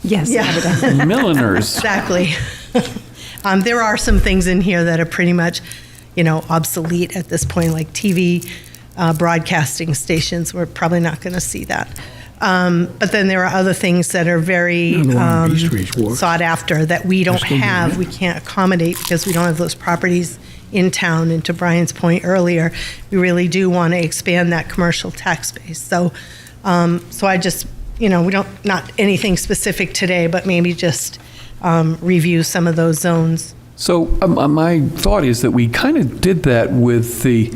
Speaker 3: Yes.
Speaker 9: Yeah.
Speaker 2: Milliners.
Speaker 9: Exactly. There are some things in here that are pretty much, obsolete at this point, like TV broadcasting stations. We're probably not going to see that. But then there are other things that are very
Speaker 6: The one on B Street's work.
Speaker 9: sought after that we don't
Speaker 6: still doing
Speaker 9: have,
Speaker 6: it?
Speaker 9: we can't accommodate because we don't have those properties in town. And to Brian's point earlier, we really do want to expand that commercial tax base. So I just, we don't, not anything specific today, but maybe just review some of those zones.
Speaker 2: So my thought is that we kind of did that with the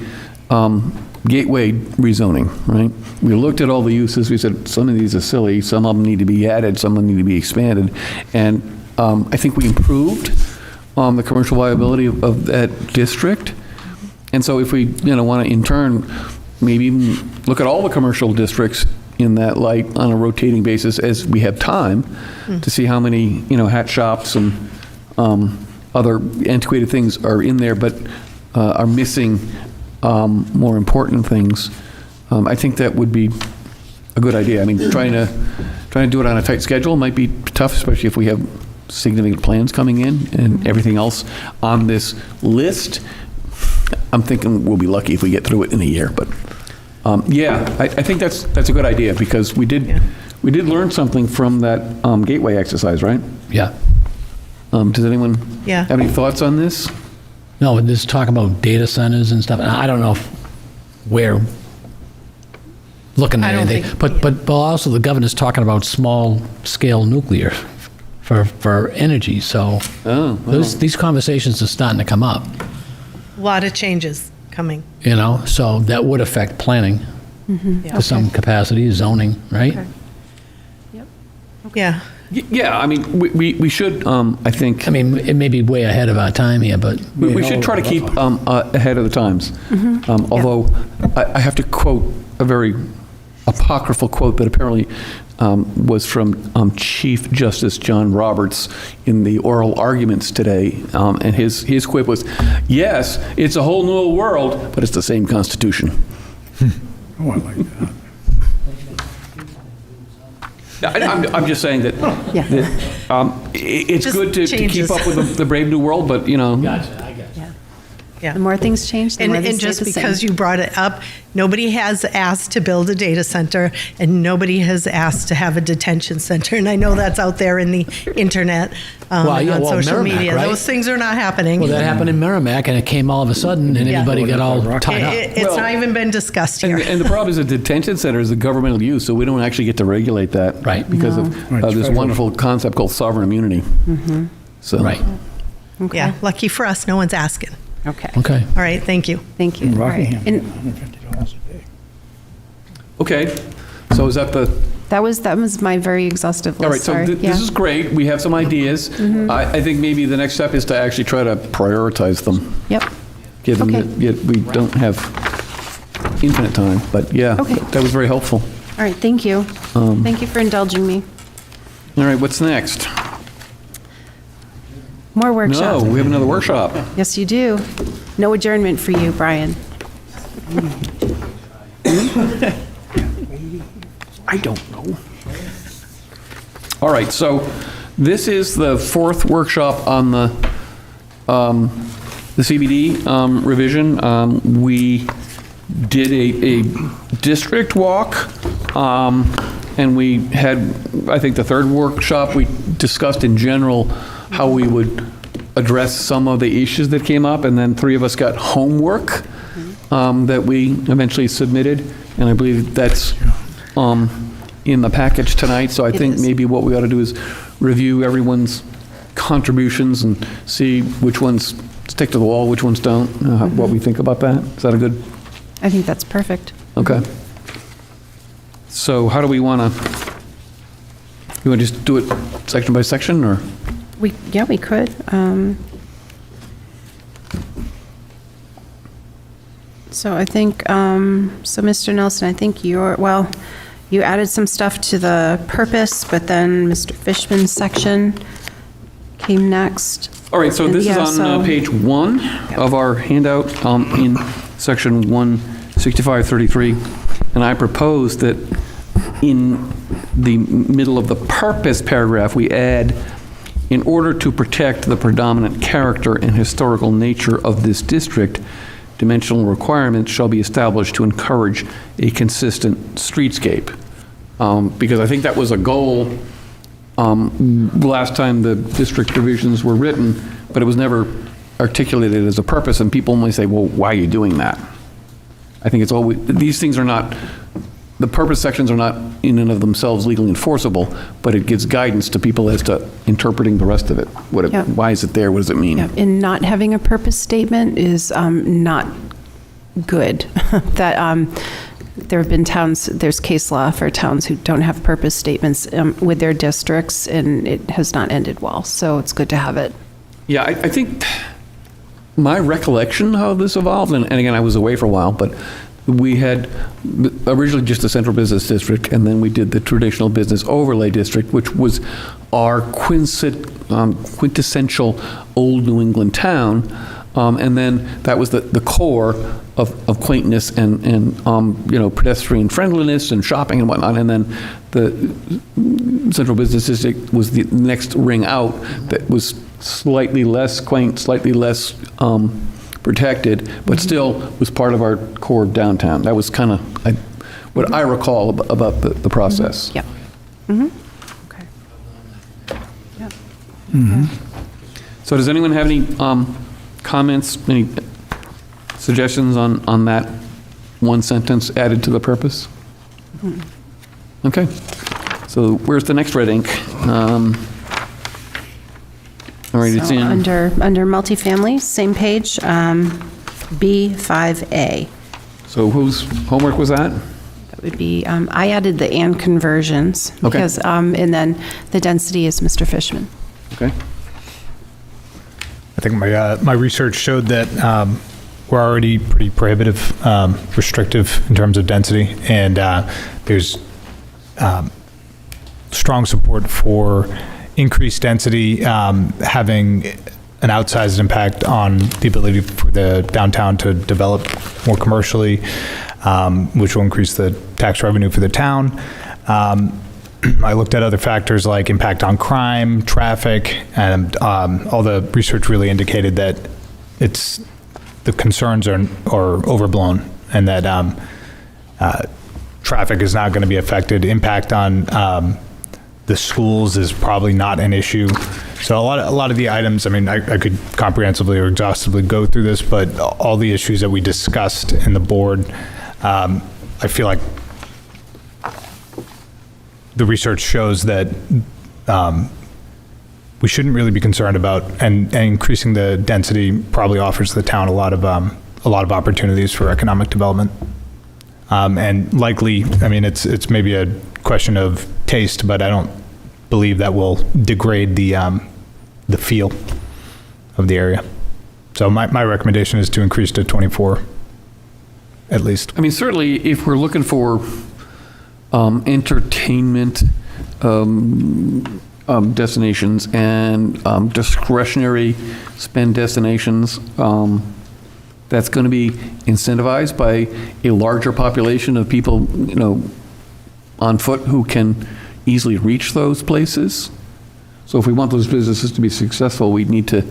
Speaker 2: gateway rezoning, right? We looked at all the uses, we said, some of these are silly, some of them need to be added, some of them need to be expanded. And I think we improved the commercial viability of that district. And so if we, want to in turn, maybe even look at all the commercial districts in that light on a rotating basis as we have time to see how many, hat shops and other antiquated things are in there, but are missing more important things. I think that would be a good idea. I mean, trying to do it on a tight schedule might be tough, especially if we have significant plans coming in and everything else on this list. I'm thinking we'll be lucky if we get through it in a year, but I think that's a good idea because we did learn something from that gateway exercise, right?
Speaker 7: Yeah.
Speaker 2: Does anyone
Speaker 9: Yeah.
Speaker 2: have any thoughts on this?
Speaker 7: No, this talk about data centers and stuff, and I don't know if we're looking
Speaker 9: I
Speaker 7: at
Speaker 9: don't
Speaker 7: anything.
Speaker 9: think-
Speaker 7: But also the governor's talking about small-scale nuclear for energy, so these conversations are starting to come up,
Speaker 9: A lot of changes coming.
Speaker 7: so that would affect planning to some capacity, zoning, right?
Speaker 9: Yeah.
Speaker 2: Yeah, I mean, we should, I think,
Speaker 7: I mean, it may be way ahead of our time here, but.
Speaker 2: we should try to keep ahead of the times. Although I have to quote a very apocryphal quote that apparently was from Chief Justice John Roberts in the oral arguments today. And his quip was, "Yes, it's a whole new world, but it's the same Constitution."
Speaker 6: Oh, I like that.
Speaker 2: I'm just saying that, it's
Speaker 9: Just
Speaker 2: good to
Speaker 9: changes.
Speaker 2: keep up with the brave new world, but,
Speaker 7: Gotcha, I guess.
Speaker 9: Yeah.
Speaker 3: The more things change, the more they
Speaker 9: And
Speaker 3: stay
Speaker 9: just
Speaker 3: the same.
Speaker 9: because you brought it up, nobody has asked to build a data center, and nobody has asked to have a detention center. And I know that's out there in the internet, and on social
Speaker 7: Merrimack,
Speaker 9: media.
Speaker 7: right?
Speaker 9: Those things are not happening.
Speaker 7: Well, that happened in Merrimack, and it came all of a sudden, and
Speaker 9: Yeah.
Speaker 7: everybody got all tied up.
Speaker 9: It's
Speaker 2: Well-
Speaker 9: not even been discussed here.
Speaker 2: And the problem is a detention center is a governmental use, so we don't actually get to regulate that.
Speaker 7: Right.
Speaker 2: Because of
Speaker 6: Right,
Speaker 2: this
Speaker 6: federal.
Speaker 2: wonderful concept called sovereign immunity. So.
Speaker 7: Right,
Speaker 9: Yeah, lucky for us, no one's asking.
Speaker 3: Okay,
Speaker 7: okay.
Speaker 9: All right, thank you.
Speaker 3: thank you.
Speaker 6: In
Speaker 3: All right.
Speaker 6: Rockingham,
Speaker 3: And
Speaker 6: $150 a day.
Speaker 2: Okay, so is that the,
Speaker 3: that was my very exhaustive list.
Speaker 2: all right, so
Speaker 3: sorry.
Speaker 2: this
Speaker 3: Yeah.
Speaker 2: is great. We have some ideas. I think maybe the next step is to actually try to prioritize them,
Speaker 3: Yep.
Speaker 2: given
Speaker 3: Okay.
Speaker 2: that yet we don't have infinite time. But yeah,
Speaker 3: Okay.
Speaker 2: that was very helpful.
Speaker 3: All right, thank you. Thank you for indulging me.
Speaker 2: All right, what's next?
Speaker 3: More workshops.
Speaker 2: No, we have another workshop.
Speaker 3: Yes, you do. No adjournment for you, Brian.
Speaker 2: I don't know. All right, so this is the fourth workshop on the CBD revision. We did a district walk, and we had, I think, the third workshop, we discussed in general how we would address some of the issues that came up, and then three of us got homework that we eventually submitted, and I believe that's in the package tonight. So I think
Speaker 3: is.
Speaker 2: maybe what we ought to do is review everyone's contributions and see which ones stick to the wall, which ones don't, what we think about that. Is that a good?
Speaker 3: I think that's perfect.
Speaker 2: Okay. So how do we want to, you want to just do it section by section, or?
Speaker 3: We could. So I think, so Mr. Nelson, I think you added some stuff to the purpose, but then Mr. Fishman's section came next.
Speaker 2: All right, so this is
Speaker 3: Yeah,
Speaker 2: on
Speaker 3: so-
Speaker 2: page 1 of our handout in section 16533, and I propose that in the middle of the purpose paragraph, we add, in order to protect the predominant character and historical nature of this district, dimensional requirements shall be established to encourage a consistent streetscape. Because I think that was a goal last time the district divisions were written, but it was never articulated as a purpose, and people may say, well, why are you doing that? I think it's always, these things are not, the purpose sections are not in and of themselves legally enforceable, but it gives guidance to people as to interpreting the rest of it.
Speaker 3: Yeah.
Speaker 2: Why is it there? What does it mean?
Speaker 3: Yeah, and not having a purpose statement is not good. That there have been towns, there's case law for towns who don't have purpose statements with their districts, and it has not ended well. So it's good to have it.
Speaker 2: Yeah, I think my recollection how this evolved, and again, I was away for a while, but we had originally just the central business district, and then we did the traditional business overlay district, which was our quintessential old New England town. And then that was the core of quaintness and pedestrian friendliness and shopping and whatnot. And then the central business district was the next ring out that was slightly less quaint, slightly less protected, but still was part of our core downtown. That was kind of what I recall about the process.
Speaker 3: Yep. Mm-hmm. Okay. Yep.
Speaker 6: Mm-hmm.
Speaker 2: So does anyone have any comments, any suggestions on that one sentence added to the purpose? Okay. So where's the next red ink? All right, it's
Speaker 3: So
Speaker 2: in.
Speaker 3: under multifamily, same page, B5A.
Speaker 2: So whose homework was that?
Speaker 3: That would be, I added the and conversions.
Speaker 2: Okay.
Speaker 3: Because, and then the density is Mr. Fishman.
Speaker 2: Okay.
Speaker 10: I think my research showed that we're already pretty prohibitive, restrictive in terms of density, and there's strong support for increased density having an outsized impact on the ability for the downtown to develop more commercially, which will increase the tax revenue for the town. I looked at other factors like impact on crime, traffic, and all the research really indicated that the concerns are overblown, and that traffic is not going to be affected. Impact on the schools is probably not an issue. So a lot of the items, I mean, I could comprehensively or exhaustively go through this, but all the issues that we discussed in the board, I feel like the research shows that we shouldn't really be concerned about, and increasing the density probably offers the town a lot of opportunities for economic development. And likely, I mean, it's maybe a question of taste, but I don't believe that will degrade the feel of the area. So my recommendation is to increase to 24, at least.
Speaker 2: I mean, certainly, if we're looking for entertainment destinations and discretionary spend destinations, that's going to be incentivized by a larger population of people, on foot who can easily reach those places. So if we want those businesses to be successful, we need to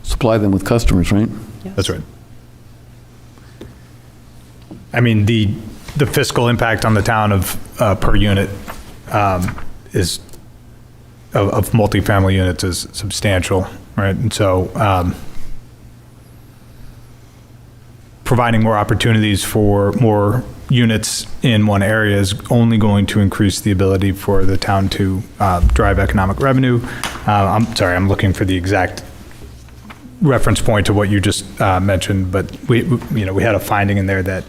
Speaker 2: supply them with customers, right?
Speaker 3: Yes.
Speaker 10: That's right. I mean, the fiscal impact on the town of per unit is of multifamily units is substantial, right? And so providing more opportunities for more units in one area is only going to increase the ability for the town to drive economic revenue. I'm sorry, I'm looking for the exact reference point to what you just mentioned, but we had a finding in there that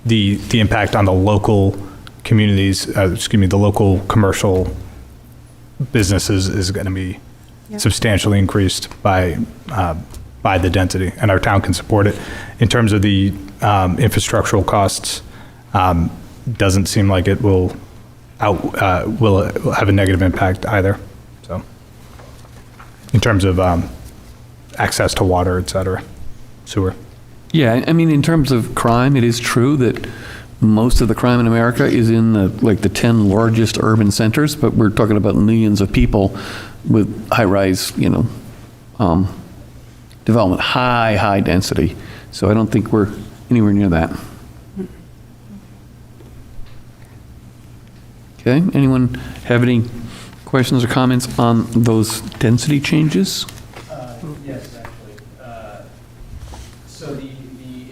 Speaker 10: the impact on the local communities, the local commercial businesses is going to be substantially increased by the density, and our town can support it. In terms of the infrastructural costs, doesn't seem like it will have a negative impact either. So, in terms of access to water, et cetera, sewer.
Speaker 2: Yeah, I mean, in terms of crime, it is true that most of the crime in America is in the 10 largest urban centers, but we're talking about millions of people with high-rise, development, high density. So I don't think we're anywhere near that. Okay, anyone have any questions or comments on those density changes?
Speaker 11: Yes, actually. So the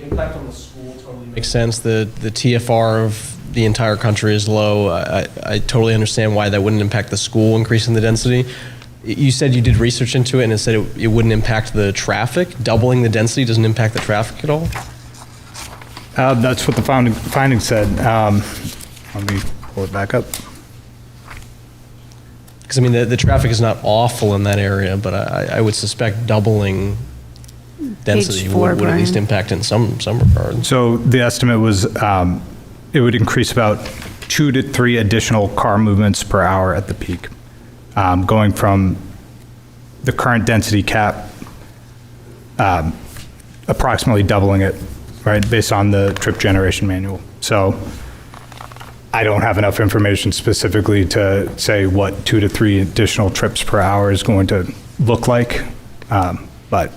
Speaker 11: impact on the school totally makes sense. The TFR of the entire country is low. I totally understand why that wouldn't impact the school increasing the density. You said you did research into it and it said it wouldn't impact the traffic. Doubling the density doesn't impact the traffic at all?
Speaker 10: That's what the finding said. Let me pull it back up.
Speaker 11: Because, I mean, the traffic is not awful in that area, but I would suspect doubling density
Speaker 3: Page 4,
Speaker 11: would at least
Speaker 3: Brian.
Speaker 11: impact in some regard.
Speaker 10: So the estimate was it would increase about 2 to 3 additional car movements per hour at the peak, going from the current density cap, approximately doubling it, right, based on the trip generation manual. So I don't have enough information specifically to say what 2 to 3 additional trips per hour is going to look like, but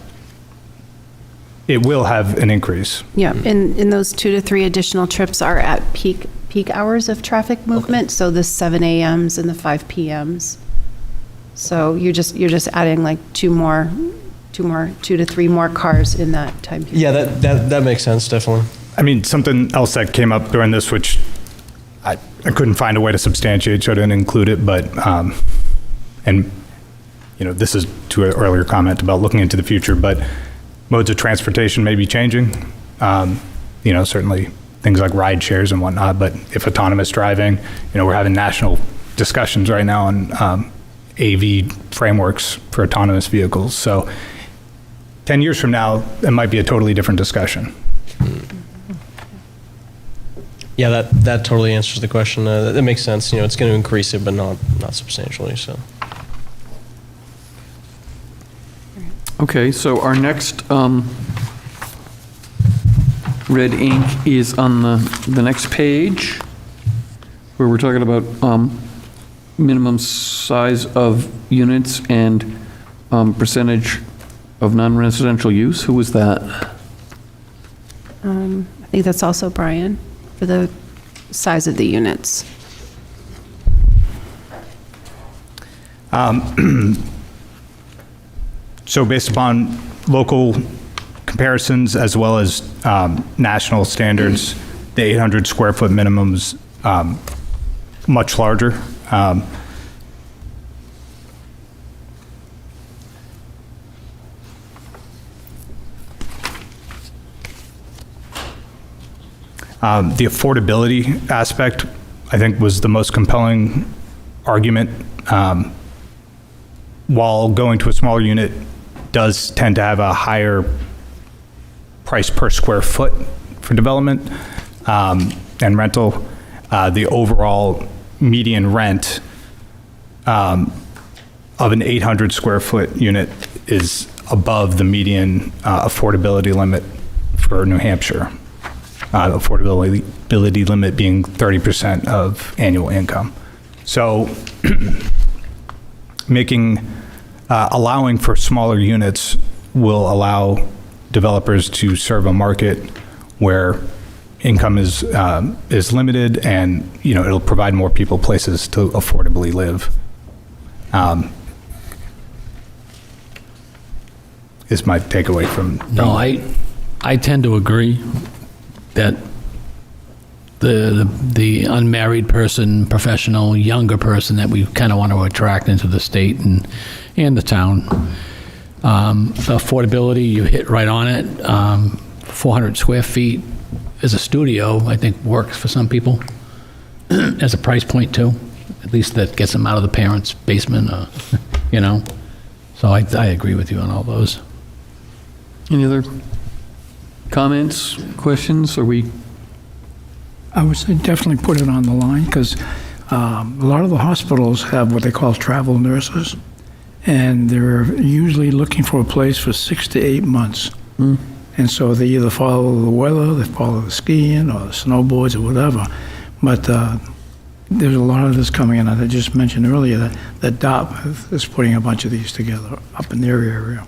Speaker 10: it will have an increase.
Speaker 3: Yeah, and those 2 to 3 additional trips are at peak hours of traffic movement, so the 7 a.m.s and the 5 p.m.s. So you're just adding like 2 to 3 more cars in that time period.
Speaker 11: Yeah, that makes sense, definitely.
Speaker 10: I mean, something else that came up during this, which I couldn't find a way to substantiate, so I didn't include it, but, and, this is to an earlier comment about looking into the future, but modes of transportation may be changing. Certainly things like ride shares and whatnot, but if autonomous driving, we're having national discussions right now on AV frameworks for autonomous vehicles. So 10 years from now, it might be a totally different discussion.
Speaker 11: Yeah, that totally answers the question. That makes sense. It's going to increase it, but not substantially, so.
Speaker 2: Okay, so our next red ink is on the next page, where we're talking about minimum size of units and percentage of non-residential use. Who was that?
Speaker 3: I think that's also Brian, for the size of the units.
Speaker 10: So based upon local comparisons as well as national standards, the 800 square foot minimum's much larger. The affordability aspect, I think, was the most compelling argument. While going to a smaller unit does tend to have a higher price per square foot for development and rental, the overall median rent of an 800 square foot unit is above the median affordability limit for New Hampshire. Affordability limit being 30% of annual income. So allowing for smaller units will allow developers to serve a market where income is limited, and it'll provide more people places to affordably live. Is my takeaway from.
Speaker 7: No, I tend to agree that the unmarried person, professional, younger person that we kind of want to attract into the state and the town. The affordability, you hit right on it. 400 square feet as a studio, I think works for some people as a price point too. At least that gets them out of the parents' basement, So I agree with you on all those.
Speaker 2: Any other comments, questions?
Speaker 6: I would say definitely put it on the line, because a lot of the hospitals have what they call travel nurses, and they're usually looking for a place for 6 to 8 months. And so they either follow the weather, they follow the skiing or the snowboards or whatever. But there's a lot of this coming in. I just mentioned earlier that Dartmouth is putting a bunch of these together up in their area.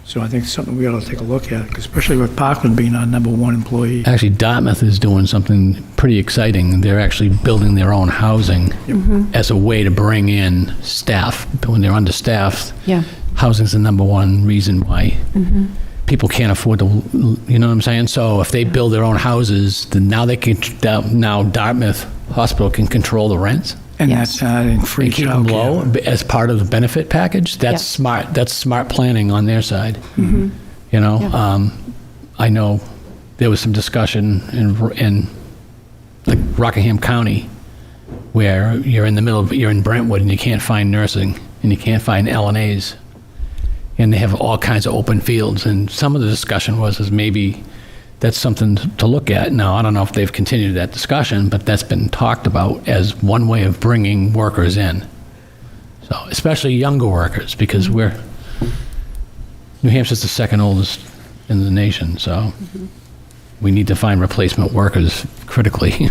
Speaker 6: So I think it's something we ought to take a look at, especially with Parkland being our #1 employee.
Speaker 7: Actually, Dartmouth is doing something pretty exciting. They're actually building their own housing as a way to bring in staff. When they're understaffed,
Speaker 3: Yeah.
Speaker 7: housing's the #1 reason why people can't afford to, you know what I'm saying? So if they build their own houses, then now they can, now Dartmouth Hospital can control the rents.
Speaker 6: And
Speaker 3: Yes.
Speaker 6: that's adding free
Speaker 7: And keep them low
Speaker 6: childcare.
Speaker 7: as part of the benefit package. That's
Speaker 3: Yeah.
Speaker 7: smart. That's smart planning on their side. You know,
Speaker 3: Yeah.
Speaker 7: I know there was some discussion in like Rockingham County where you're in the middle of, you're in Brentwood and you can't find nursing and you can't find LNAs. And they have all kinds of open fields. And some of the discussion is maybe that's something to look at. Now, I don't know if they've continued that discussion, but that's been talked about as one way of bringing workers in. So, especially younger workers, because New Hampshire's the second oldest in the nation, so we need to find replacement workers critically.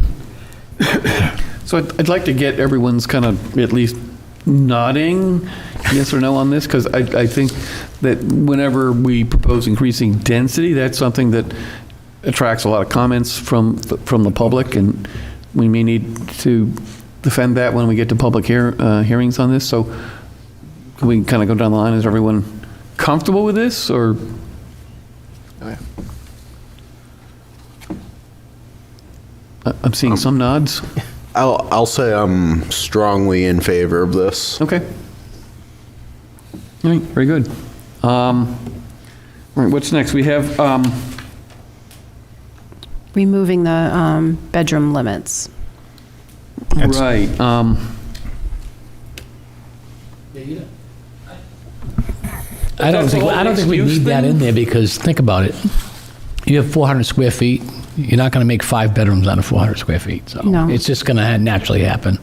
Speaker 2: So I'd like to get everyone's kind of at least nodding yes or no on this, because I think that whenever we propose increasing density, that's something that attracts a lot of comments from the public, and we may need to defend that when we get to public hearings on this. So can we kind of go down the line? Is everyone comfortable with this, or? I'm seeing some nods.
Speaker 5: I'll say I'm strongly in favor of this.
Speaker 2: Okay. All right, very good. All right, what's next? We have,
Speaker 3: Removing the bedroom limits.
Speaker 2: right,
Speaker 7: I don't
Speaker 2: That's
Speaker 7: think
Speaker 2: the whole
Speaker 7: we
Speaker 2: excuse
Speaker 7: need that
Speaker 2: thing?
Speaker 7: in there, because think about it. You have 400 square feet, you're not going to make 5 bedrooms out of 400 square feet. So
Speaker 3: No.
Speaker 7: it's just going to naturally happen.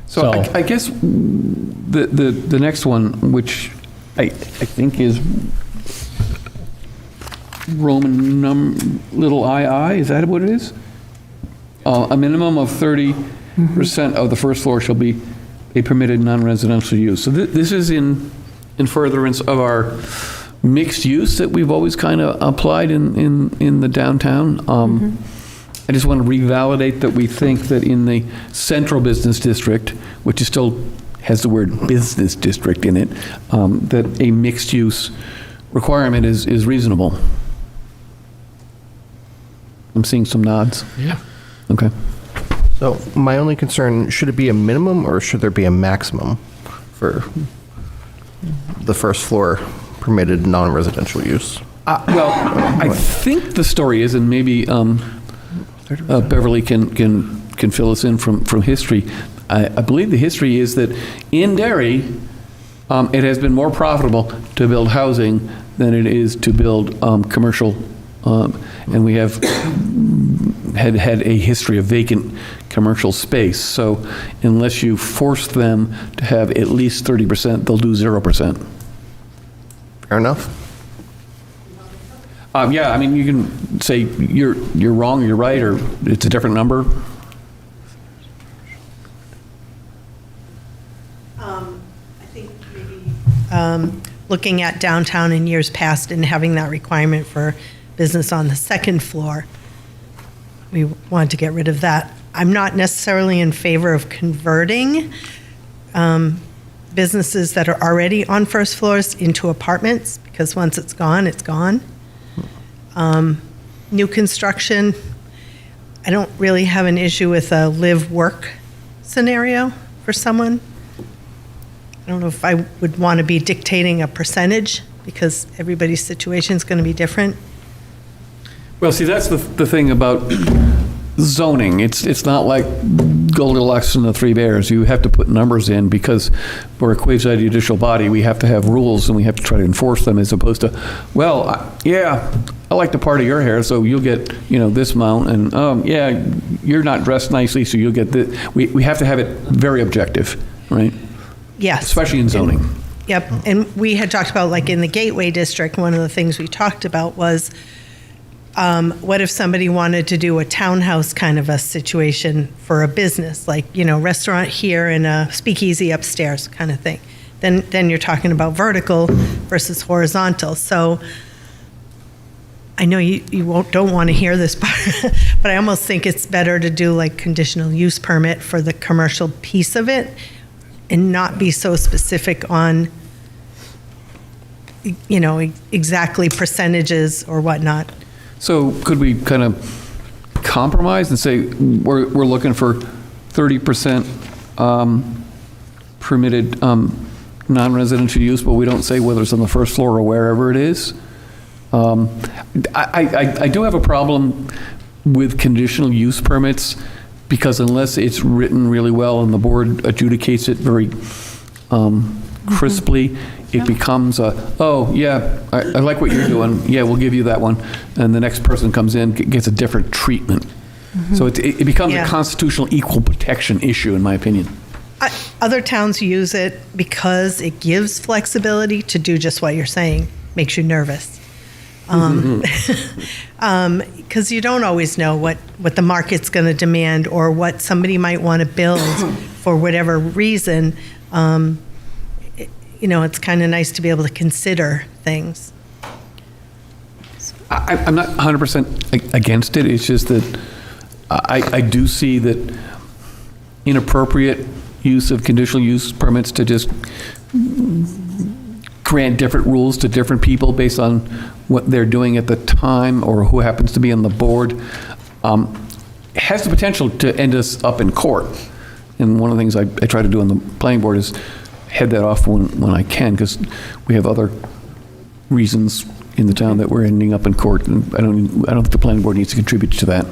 Speaker 2: so I guess the next one, which I think is Roman little II, is that what it is? A minimum of 30% of the first floor shall be a permitted non-residential use. So this is in furtherance of our mixed use that we've always kind of applied in the downtown. I just want to revalidate that we think that in the central business district, which is still has the word business district in it, that a mixed use requirement is reasonable. I'm seeing some nods.
Speaker 7: Yeah.
Speaker 2: Okay.
Speaker 12: So my only concern, should it be a minimum or should there be a maximum for the first floor permitted non-residential use?
Speaker 2: Well, I think the story is, and maybe Beverly can fill us in from history. I believe the history is that in Derry, it has been more profitable to build housing than it is to build commercial, and we have had a history of vacant commercial space. So unless you force them to have at least 30%, they'll do 0%.
Speaker 12: Fair enough.
Speaker 2: Yeah, I mean, you can say you're wrong, or you're right, or it's a different number.
Speaker 9: I think maybe looking at downtown in years past and having that requirement for business on the second floor, we wanted to get rid of that. I'm not necessarily in favor of converting businesses that are already on first floors into apartments, because once it's gone, it's gone. New construction, I don't really have an issue with a live-work scenario for someone. I don't know if I would want to be dictating a percentage, because everybody's situation is going to be different.
Speaker 2: Well, see, that's the thing about zoning. It's not like Goldilocks and the Three Bears. You have to put numbers in, because we're a quasi-judicial body. We have to have rules, and we have to try to enforce them, as opposed to, well, yeah, I like the part of your hair, so you'll get, this amount, and, yeah, you're not dressed nicely, so you'll get this. We have to have it very objective, right?
Speaker 9: Yes.
Speaker 2: Especially in zoning.
Speaker 9: Yep, and we had talked about, like, in the Gateway District, one of the things we talked about was, what if somebody wanted to do a townhouse kind of a situation for a business, like, restaurant here and a speakeasy upstairs kind of thing? Then you're talking about vertical versus horizontal. So I know you don't want to hear this part, but I almost think it's better to do like conditional use permit for the commercial piece of it and not be so specific on, exactly percentages or whatnot.
Speaker 2: So could we kind of compromise and say we're looking for 30% permitted non-residential use, but we don't say whether it's on the first floor or wherever it is? I do have a problem with conditional use permits because unless it's written really well and the board adjudicates it very crisply, it becomes oh, yeah, I like what you're doing. Yeah, we'll give you that one. And the next person comes in, gets a different treatment. So it becomes a constitutional equal protection issue, in my opinion.
Speaker 9: Other towns use it because it gives flexibility to do just what you're saying, makes you nervous. Because you don't always know what the market's going to demand or what somebody might want to build for whatever reason. It's kind of nice to be able to consider things.
Speaker 2: I'm not 100% against it. It's just that I do see that inappropriate use of conditional use permits to just grant different rules to different people based on what they're doing at the time or who happens to be on the board has the potential to end us up in court. And one of the things I try to do on the planning board is head that off when I can, because we have other reasons in the town that we're ending up in court, and I don't think the planning board needs to contribute to that.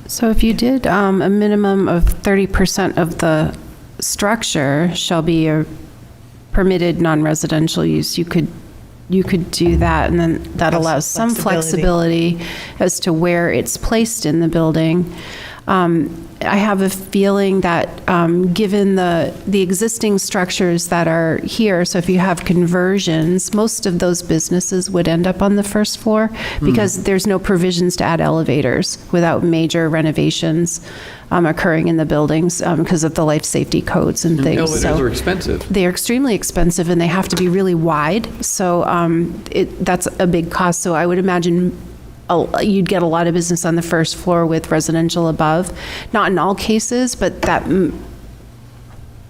Speaker 3: So if you did a minimum of 30% of the structure shall be a permitted non-residential use, you could do that, and then that allows some flexibility as to where it's placed in the building. I have a feeling that given the existing structures that are here, so if you have conversions, most of those businesses would end up on the first floor because there's no provisions to add elevators without major renovations occurring in the buildings because of the life safety codes and things.
Speaker 2: Elevators
Speaker 3: So
Speaker 2: are expensive.
Speaker 3: they're extremely expensive and they have to be really wide. So that's a big cost. So I would imagine you'd get a lot of business on the first floor with residential above. Not in all cases, but that,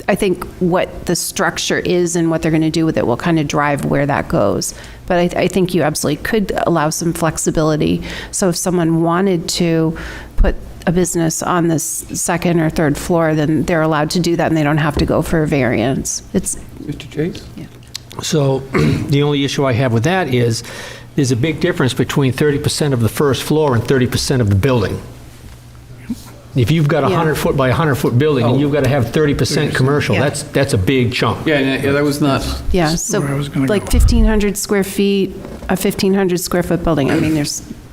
Speaker 3: I think what the structure is and what they're going to do with it will kind of drive where that goes. But I think you absolutely could allow some flexibility. So if someone wanted to put a business on this second or third floor, then they're allowed to do that and they don't have to go for a variance.
Speaker 2: Mr. Chase?
Speaker 3: Yeah.
Speaker 4: So the only issue I have with that is there's a big difference between 30% of the first floor and 30% of the building. If you've got a 100-foot by 100-foot building and you've got to have 30% commercial, that's a big chunk.
Speaker 2: Yeah, that was not.
Speaker 3: Yeah, so
Speaker 6: where I was gonna
Speaker 3: like
Speaker 6: go.
Speaker 3: 1,500 square feet, a 1,500 square foot building. I mean,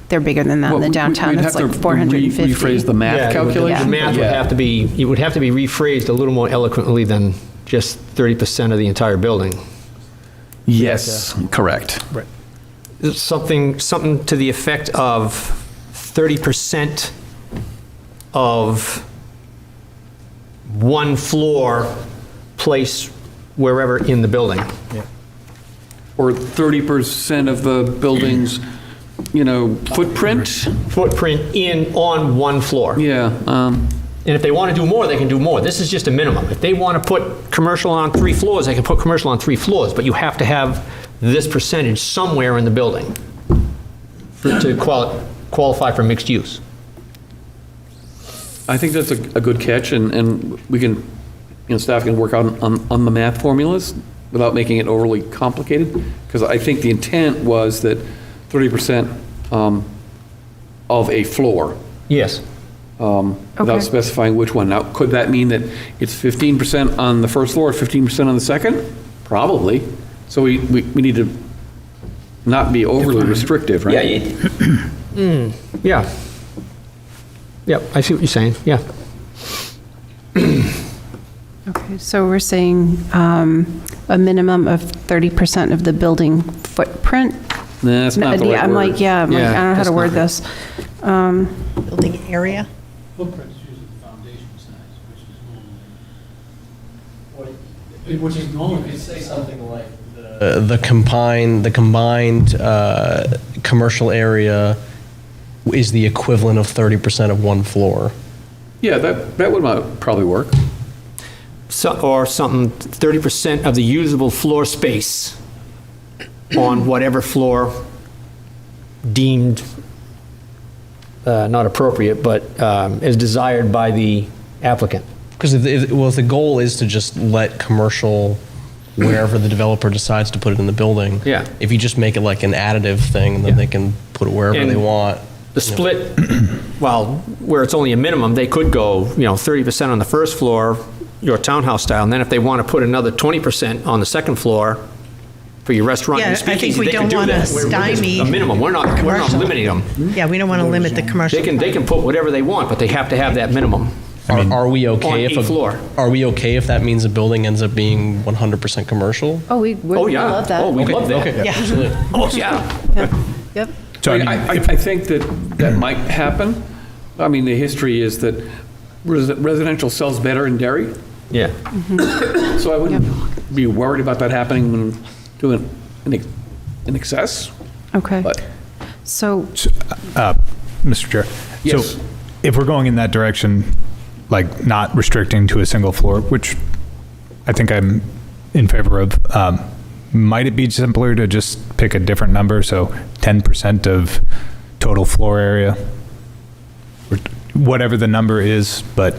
Speaker 3: they're bigger than that in the downtown.
Speaker 2: We'd
Speaker 3: It's
Speaker 2: have
Speaker 3: like
Speaker 2: to
Speaker 3: 450.
Speaker 2: rephrase the math calculation.
Speaker 4: The math would have to be, it would have to be rephrased a little more eloquently than just 30% of the entire building.
Speaker 2: Yes, correct.
Speaker 4: Right. Something to the effect of 30% of one floor placed wherever in the building.
Speaker 2: Or 30% of the building's, footprint?
Speaker 4: Footprint on one floor.
Speaker 2: Yeah.
Speaker 4: And if they want to do more, they can do more. This is just a minimum. If they want to put commercial on 3 floors, they can put commercial on 3 floors, but you have to have this percentage somewhere in the building to qualify for mixed use.
Speaker 2: I think that's a good catch, and we can, staff can work out on the math formulas without making it overly complicated, because I think the intent was that 30% of a floor.
Speaker 4: Yes.
Speaker 2: Without specifying which one. Now, could that mean that it's 15% on the first floor, 15% on the second? Probably. So we need to not be overly restrictive, right?
Speaker 4: Yeah. Yep, I see what you're saying, yeah.
Speaker 3: Okay, so we're saying a minimum of 30% of the building footprint?
Speaker 2: Nah, that's not the right
Speaker 3: I'm
Speaker 2: word.
Speaker 3: like, I don't know how
Speaker 2: that's
Speaker 3: to word
Speaker 2: not
Speaker 3: this.
Speaker 9: Building area?
Speaker 7: Footprint is usually the foundation size, which is normally.
Speaker 11: Could say something like the combined commercial area is the equivalent of 30% of one floor.
Speaker 2: Yeah, that would probably work.
Speaker 4: Or something, 30% of the usable floor space on whatever floor deemed not appropriate, but is desired by the applicant.
Speaker 11: Because if the goal is to just let commercial, wherever the developer decides to put it in the building.
Speaker 4: Yeah.
Speaker 11: If you just make it like an additive thing, then they can put it wherever
Speaker 4: And
Speaker 11: they want.
Speaker 4: The split, well, where it's only a minimum, they could go, 30% on the first floor, your townhouse style, and then if they want to put another 20% on the second floor for your restaurant
Speaker 9: Yeah,
Speaker 4: and
Speaker 9: I think
Speaker 4: speakeasy,
Speaker 9: we
Speaker 4: they can
Speaker 9: don't
Speaker 4: do
Speaker 9: wanna
Speaker 4: that. We're just
Speaker 9: stymie
Speaker 4: a minimum. We're not
Speaker 9: commercial.
Speaker 4: limiting them.
Speaker 9: Yeah, we don't want to limit the commercial.
Speaker 4: They can put whatever they want, but they have to have that minimum.
Speaker 11: Are we okay
Speaker 4: on
Speaker 11: if
Speaker 4: each floor.
Speaker 11: Are we okay if that means a building ends up being 100% commercial?
Speaker 3: Oh, we
Speaker 4: Oh, yeah.
Speaker 3: love that.
Speaker 4: Oh, we love that.
Speaker 11: Okay.
Speaker 9: Yeah.
Speaker 11: Absolutely.
Speaker 4: Oh, yeah.
Speaker 3: Yep.
Speaker 10: So,
Speaker 2: I think that might happen. I mean, the history is that residential sells better in Derry,
Speaker 4: Yeah.
Speaker 2: so I wouldn't be worried about that happening when doing in excess.
Speaker 3: Okay.
Speaker 2: But
Speaker 3: So,
Speaker 10: Mr. Chair.
Speaker 2: Yes.
Speaker 10: So if we're going in that direction, like not restricting to a single floor, which I think I'm in favor of, might it be simpler to just pick a different number? So 10% of total floor area, or whatever the number is, but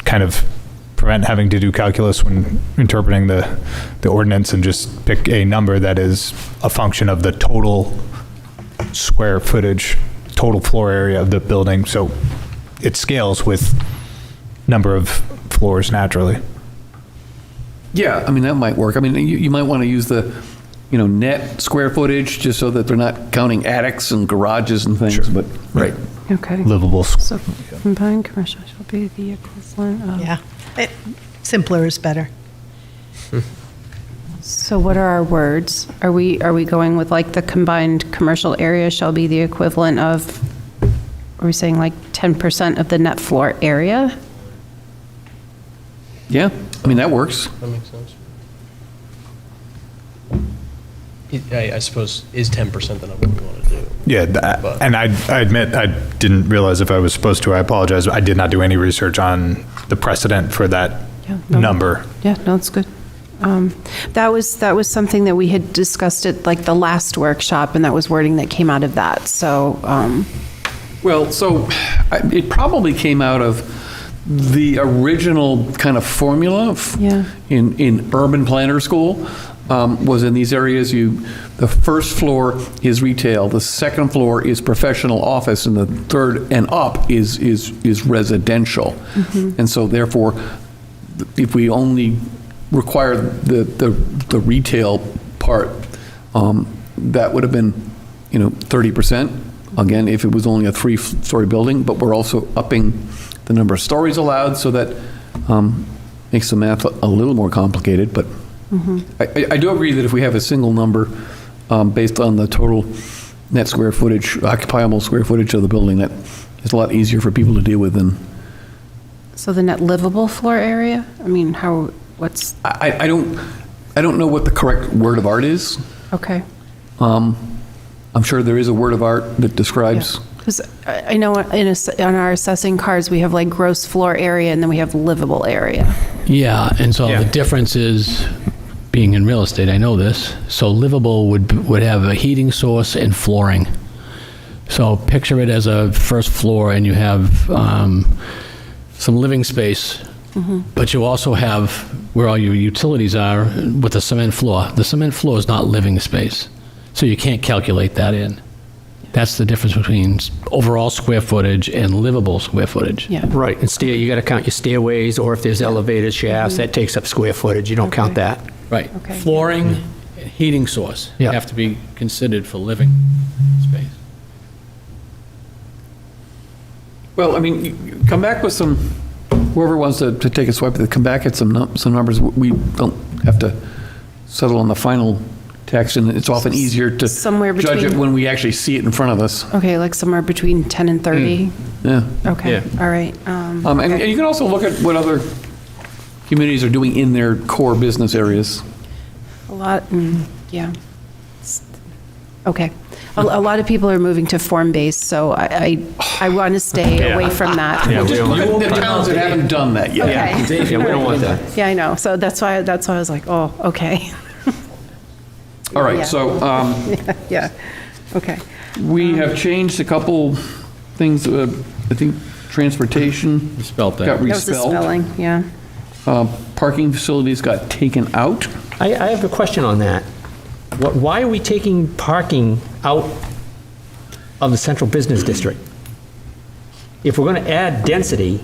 Speaker 10: kind of prevent having to do calculus when interpreting the ordinance and just pick a number that is a function of the total square footage, total floor area of the building. So it scales with number of floors naturally.
Speaker 2: yeah, I mean, that might work. I mean, you might want to use the, net square footage, just so that they're not counting attics and garages and things, but.
Speaker 10: Right.
Speaker 3: okay.
Speaker 10: Livable.
Speaker 3: So combined commercial shall be the equivalent of.
Speaker 9: Yeah. Simpler is better.
Speaker 3: So what are our words? Are we going with like the combined commercial area shall be the equivalent of, are we saying like 10% of the net floor area?
Speaker 2: Yeah, I mean, that works.
Speaker 11: That makes sense. I suppose, is 10% the number we want to do?
Speaker 10: Yeah, and I admit, I didn't realize if I was supposed to. I apologize. I did not do any research on the precedent for that number.
Speaker 3: Yeah, no, it's good. That was something that we had discussed at like the last workshop, and that was wording that came out of that, so.
Speaker 2: Well, so it probably came out of the original kind of formula
Speaker 3: Yeah.
Speaker 2: in urban planner school, was in these areas, the first floor is retail, the second floor is professional office, and the third and up is residential. And so therefore, if we only require the retail part, that would have been, 30%. Again, if it was only a 3-story building, but we're also upping the number of stories allowed, so that makes the math a little more complicated. But I do agree that if we have a single number based on the total net square footage, occupiable square footage of the building, that is a lot easier for people to deal with than.
Speaker 3: So the net livable floor area? I mean, what's,
Speaker 2: I don't know what the correct word of art is.
Speaker 3: okay.
Speaker 2: I'm sure there is a word of art that describes.
Speaker 3: Because I know on our assessing cards, we have like gross floor area, and then we have livable area.
Speaker 7: Yeah, and so
Speaker 4: Yeah.
Speaker 7: the difference is, being in real estate, I know this, so livable would have a heating source and flooring. So picture it as a first floor, and you have some living space, but you also have where all your utilities are with the cement floor. The cement floor is not living space, so you can't calculate that in. That's the difference between overall square footage and livable square footage.
Speaker 3: Yeah.
Speaker 4: Right, and you got to count your stairways, or if there's elevators, shafts, that takes up square footage. You don't count
Speaker 3: Okay.
Speaker 4: that.
Speaker 7: Right.
Speaker 3: Okay.
Speaker 7: Flooring, and heating source
Speaker 4: Yeah.
Speaker 7: have to be considered for living space.
Speaker 2: Well, I mean, you come back with some whoever wants to take a swipe at it, come back at some numbers. We don't have to settle on the final text, and it's often easier to
Speaker 3: Somewhere
Speaker 2: judge it
Speaker 3: between-
Speaker 2: when we actually see it in front of us.
Speaker 3: Okay, like somewhere between 10 and 30?
Speaker 2: Yeah.
Speaker 3: Okay,
Speaker 4: Yeah.
Speaker 3: all right.
Speaker 2: And you can also look at what other communities are doing in their core business areas.
Speaker 3: A lot, yeah. Okay. A lot of people are moving to form-based, so I want to stay away from that.
Speaker 4: Yeah, we don't-
Speaker 2: Look at the towns that haven't done that yet.
Speaker 3: Okay.
Speaker 4: Yeah, we don't want that.
Speaker 3: Yeah, I know. So that's why I was like, oh, okay.
Speaker 2: All right,
Speaker 3: Yeah.
Speaker 2: so
Speaker 3: Yeah, okay.
Speaker 2: we have changed a couple things. I think transportation
Speaker 7: Spelt that.
Speaker 2: got
Speaker 3: That was the
Speaker 2: respelled.
Speaker 3: spelling, yeah.
Speaker 2: Parking facilities got taken out.
Speaker 4: I have a question on that. Why are we taking parking out of the central business district? If we're going to add density,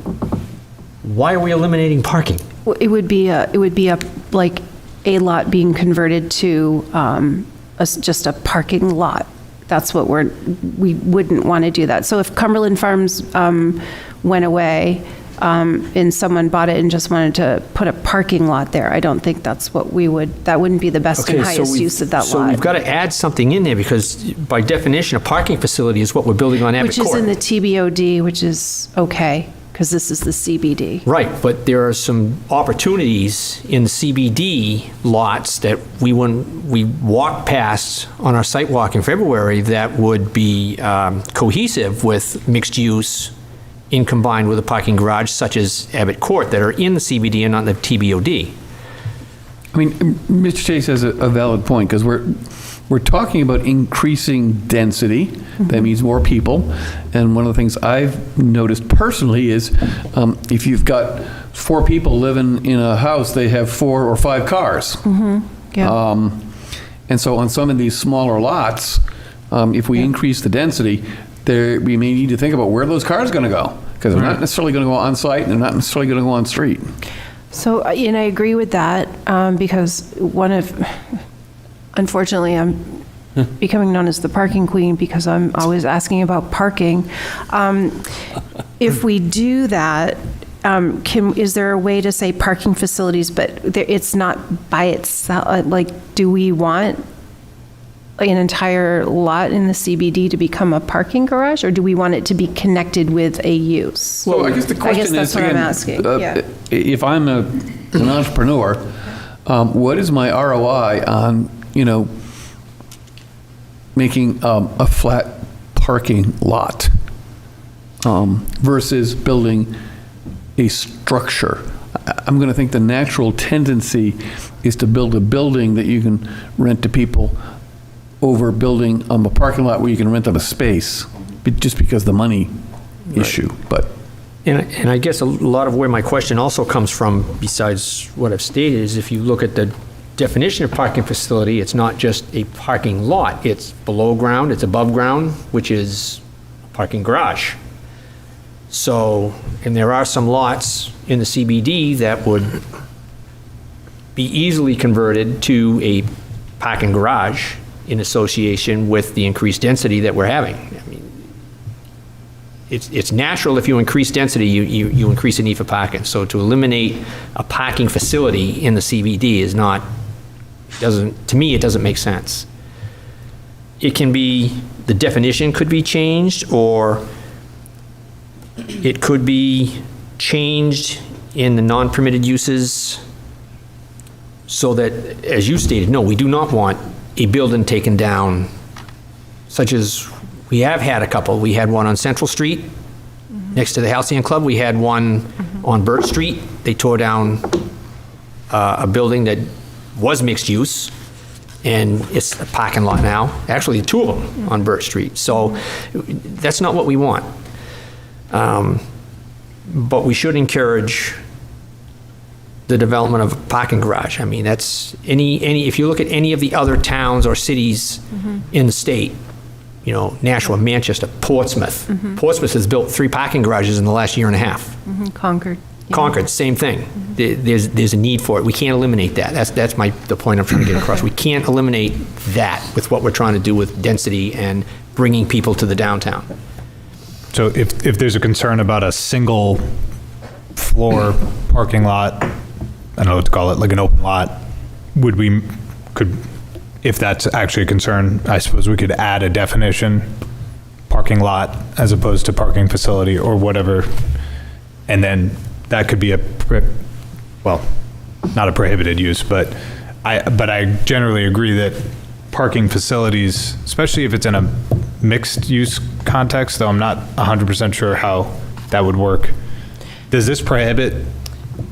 Speaker 4: why are we eliminating parking?
Speaker 3: Well, it would be like a lot being converted to just a parking lot. That's what we wouldn't want to do that. So if Cumberland Farms went away and someone bought it and just wanted to put a parking lot there, I don't think that wouldn't be the best and highest use of that lot.
Speaker 4: So we've got to add something in there because by definition, a parking facility is what we're building on Abbott
Speaker 3: Which is
Speaker 4: Court.
Speaker 3: in the TBOD, which is okay, because this is the CBD.
Speaker 4: Right, but there are some opportunities in the CBD lots that we walked past on our site walk in February that would be cohesive with mixed use in combined with a parking garage such as Abbott Court that are in the CBD and not the TBOD.
Speaker 2: I mean, Mr. Chase has a valid point, because we're talking about increasing density. That means more people. And one of the things I've noticed personally is if you've got 4 people living in a house, they have 4 or 5 cars.
Speaker 3: Yeah.
Speaker 2: And so on some of these smaller lots, if we increase the density, we may need to think about where those cars are going to go, because they're not necessarily going to go on site, and they're not necessarily going to go on street.
Speaker 3: So, and I agree with that, because unfortunately, I'm becoming known as the parking queen because I'm always asking about parking. If we do that, is there a way to say parking facilities, but it's not by itself? Like, do we want an entire lot in the CBD to become a parking garage, or do we want it to be connected with a use?
Speaker 2: Well, I guess the question is,
Speaker 3: that's what I'm
Speaker 2: again,
Speaker 3: asking, yeah.
Speaker 2: if I'm an entrepreneur, what is my ROI on, making a flat parking lot versus building a structure? I'm going to think the natural tendency is to build a building that you can rent to people over building a parking lot where you can rent them a space, just because of the money issue. But
Speaker 4: And I guess a lot of where my question also comes from, besides what I've stated, is if you look at the definition of parking facility, it's not just a parking lot. It's below ground, it's above ground, which is a parking garage. So, and there are some lots in the CBD that would be easily converted to a parking garage in association with the increased density that we're having. I mean, it's natural if you increase density, you increase the need for parking. So to eliminate a parking facility in the CBD is not, to me, it doesn't make sense. It can be, the definition could be changed, or it could be changed in the non-permitted uses so that, as you stated, no, we do not want a building taken down, such as we have had a couple. We had one on Central Street next to the Halcyon Club. We had one on Burt Street. They tore down a building that was mixed use, and it's a parking lot now. Actually, 2 of them on Burt Street. So that's not what we want. But we should encourage the development of a parking garage. I mean, that's if you look at any of the other towns or cities in the state, Nashua, Manchester, Portsmouth. Portsmouth has built 3 parking garages in the last year and a half.
Speaker 3: Concord. Yeah.
Speaker 4: Concord, same thing. There's a need for it. We can't eliminate that. That's the point I'm trying to get across. We can't eliminate that with what we're trying to do with density and bringing people to the downtown.
Speaker 10: So if there's a concern about a single floor parking lot, I don't know what to call it, like an open lot, if that's actually a concern, I suppose we could add a definition, parking lot as opposed to parking facility or whatever. And then that could be not a prohibited use, but I generally agree that parking facilities, especially if it's in a mixed use context, though I'm not 100% sure how that would work. Does this prohibit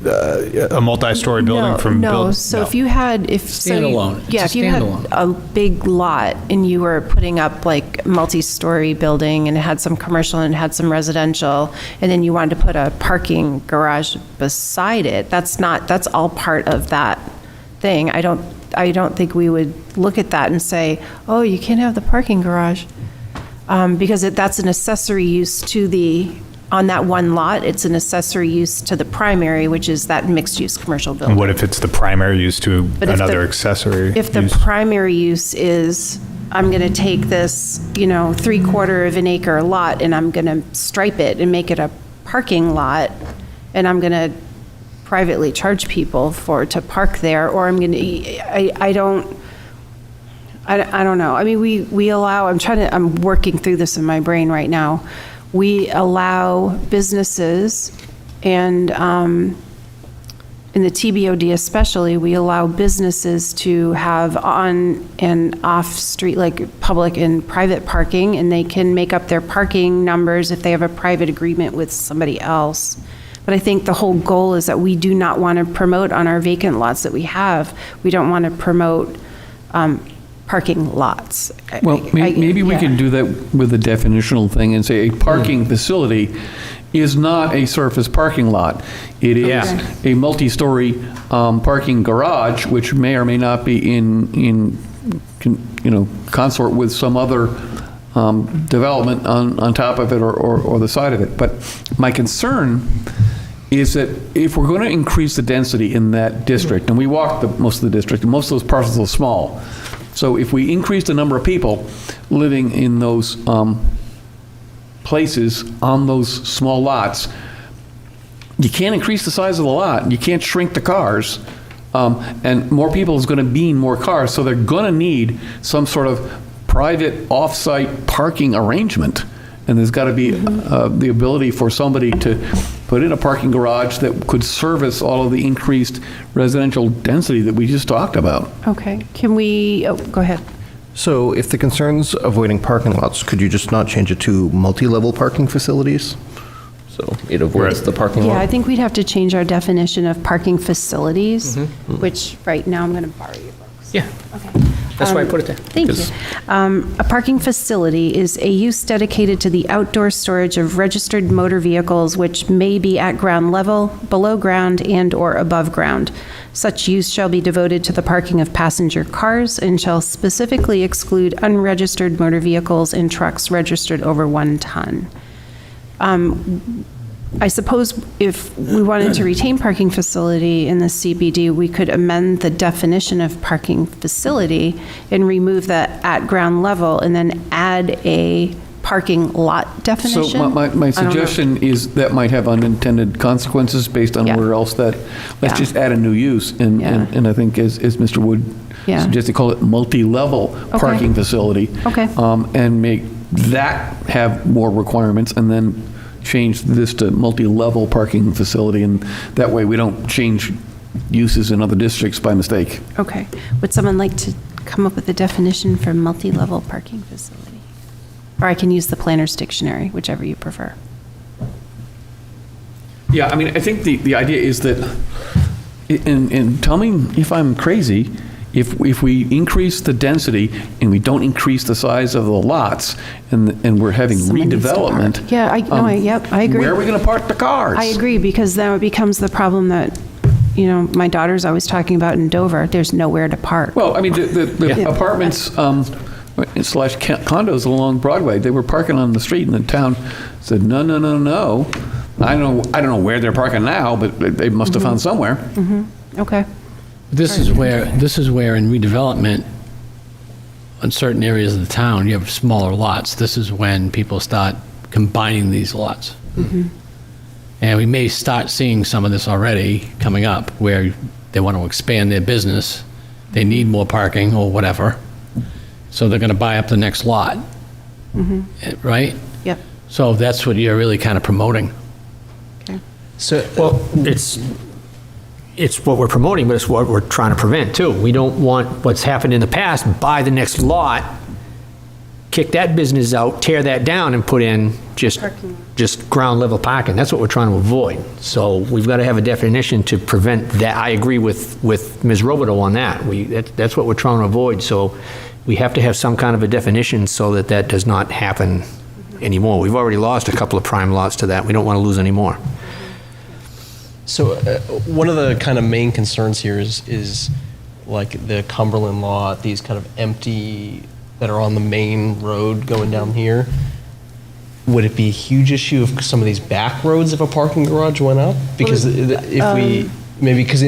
Speaker 10: a multi-story building from building?
Speaker 3: No, so if you had,
Speaker 7: Standalone. It's
Speaker 3: Yeah,
Speaker 7: a
Speaker 3: if you had
Speaker 7: standalone.
Speaker 3: a big lot and you were putting up like multi-story building and it had some commercial and it had some residential, and then you wanted to put a parking garage beside it, that's all part of that thing. I don't think we would look at that and say, oh, you can't have the parking garage. Because that's an accessory use on that one lot, it's an accessory use to the primary, which is that mixed-use commercial building.
Speaker 10: And what if it's the primary use to
Speaker 3: But if
Speaker 10: another accessory
Speaker 3: If the
Speaker 10: use?
Speaker 3: primary use is, I'm going to take this, 3/4 of an acre lot and I'm going to stripe it and make it a parking lot, and I'm going to privately charge people to park there, or I'm going to, I don't know. I mean, we allow, I'm working through this in my brain right now. We allow businesses, and in the TBOD especially, we allow businesses to have on and off street, like public and private parking, and they can make up their parking numbers if they have a private agreement with somebody else. But I think the whole goal is that we do not want to promote on our vacant lots that we have. We don't want to promote parking lots.
Speaker 2: Well, maybe we can do that with a definitional thing and say a parking facility is not a surface parking lot. It is a multi-story parking garage, which may or may not be in consort with some other development on top of it or the side of it. But my concern is that if we're going to increase the density in that district, and we walk most of the district, and most of those parcels are small, so if we increase the number of people living in those places on those small lots, you can't increase the size of the lot, you can't shrink the cars, and more people is going to mean more cars, so they're going to need some sort of private off-site parking arrangement. And there's got to be the ability for somebody to put in a parking garage that could service all of the increased residential density that we just talked about.
Speaker 3: Okay, can we, go ahead.
Speaker 12: So if the concern's avoiding parking lots, could you just not change it to multi-level parking facilities? So it avoids the parking lot?
Speaker 3: Yeah, I think we'd have to change our definition of parking facilities, which right now I'm going to borrow your books.
Speaker 4: Yeah.
Speaker 3: Okay.
Speaker 4: That's why I put it there.
Speaker 3: Thank you. A parking facility is a use dedicated to the outdoor storage of registered motor vehicles which may be at ground level, below ground, and/or above ground. Such use shall be devoted to the parking of passenger cars and shall specifically exclude unregistered motor vehicles and trucks registered over 1 ton. I suppose if we wanted to retain parking facility in the CBD, we could amend the definition of parking facility and remove the at ground level and then add a parking lot definition.
Speaker 2: So my suggestion is that might have unintended consequences based on where else let's just add a new use. And I think as Mr. Wood suggested, call it multi-level parking facility.
Speaker 3: Okay.
Speaker 2: And make that have more requirements, and then change this to multi-level parking facility, and that way we don't change uses in other districts by mistake.
Speaker 3: Okay. Would someone like to come up with a definition for multi-level parking facility? Or I can use the Planner's Dictionary, whichever you prefer.
Speaker 2: Yeah, I mean, I think the idea is that, and tell me if I'm crazy, if we increase the density and we don't increase the size of the lots, and we're having
Speaker 3: Someone needs to
Speaker 2: redevelopment.
Speaker 3: park. Yeah, I agree.
Speaker 2: Where are we going to park the cars?
Speaker 3: I agree, because then it becomes the problem that, my daughter's always talking about in Dover. There's nowhere to park.
Speaker 2: Well, I mean, the apartments slash condos along Broadway, they were parking on the street, and the town said, no. I don't know where they're parking now, but they must have found somewhere.
Speaker 3: Okay.
Speaker 7: This is where in redevelopment, in certain areas of the town, you have smaller lots. This is when people start combining these lots. And we may start seeing some of this already coming up, where they want to expand their business, they need more parking or whatever, so they're going to buy up the next lot, right?
Speaker 3: Yep.
Speaker 7: So that's what you're really kind of promoting.
Speaker 3: Okay.
Speaker 11: So,
Speaker 4: Well, it's what we're promoting, but it's what we're trying to prevent too. We don't want what's happened in the past, buy the next lot, kick that business out, tear that down, and put in just ground level parking. That's what we're trying to avoid. So we've got to have a definition to prevent that. I agree with Ms. Roboto on that. That's what we're trying to avoid. So we have to have some kind of a definition so that that does not happen anymore. We've already lost a couple of prime lots to that. We don't want to lose any more.
Speaker 11: So one of the kind of main concerns here is like the Cumberland lot, these kind of empty that are on the main road going down here. Would it be a huge issue if some of these back roads if a parking garage went up? Because because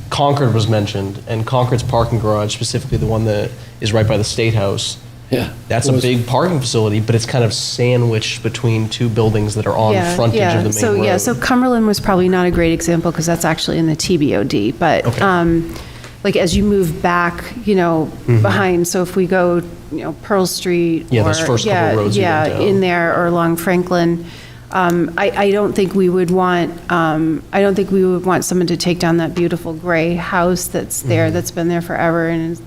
Speaker 11: Concord was mentioned, and Concord's parking garage, specifically the one that is right by the State House,
Speaker 7: Yeah.
Speaker 11: that's a big parking facility, but it's kind of sandwiched between two buildings that are on frontage of the main road.
Speaker 3: So Cumberland was probably not a great example because that's actually in the TBOD, but like as you move back, behind, so if we go, Pearl Street.
Speaker 11: Yeah, those first couple roads you went down.
Speaker 3: In there, or along Franklin, I don't think we would want, someone to take down that beautiful gray house that's there, that's been there forever, and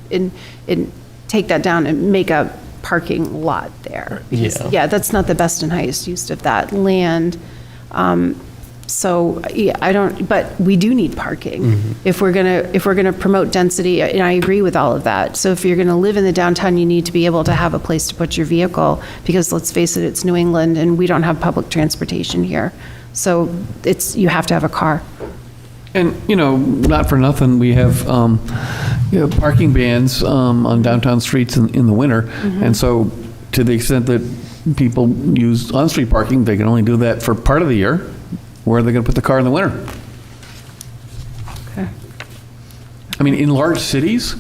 Speaker 3: take that down and make a parking lot there. Because, that's not the best and highest use of that land. So, but we do need parking. If we're gonna promote density, and I agree with all of that. So if you're gonna live in the downtown, you need to be able to have a place to put your vehicle, because let's face it, it's New England and we don't have public transportation here. So you have to have a car.
Speaker 2: And, not for nothing, we have, parking bans on downtown streets in the winter. And so to the extent that people use on-street parking, they can only do that for part of the year. Where are they going to put the car in the winter?
Speaker 3: Okay.
Speaker 2: I mean, in large cities,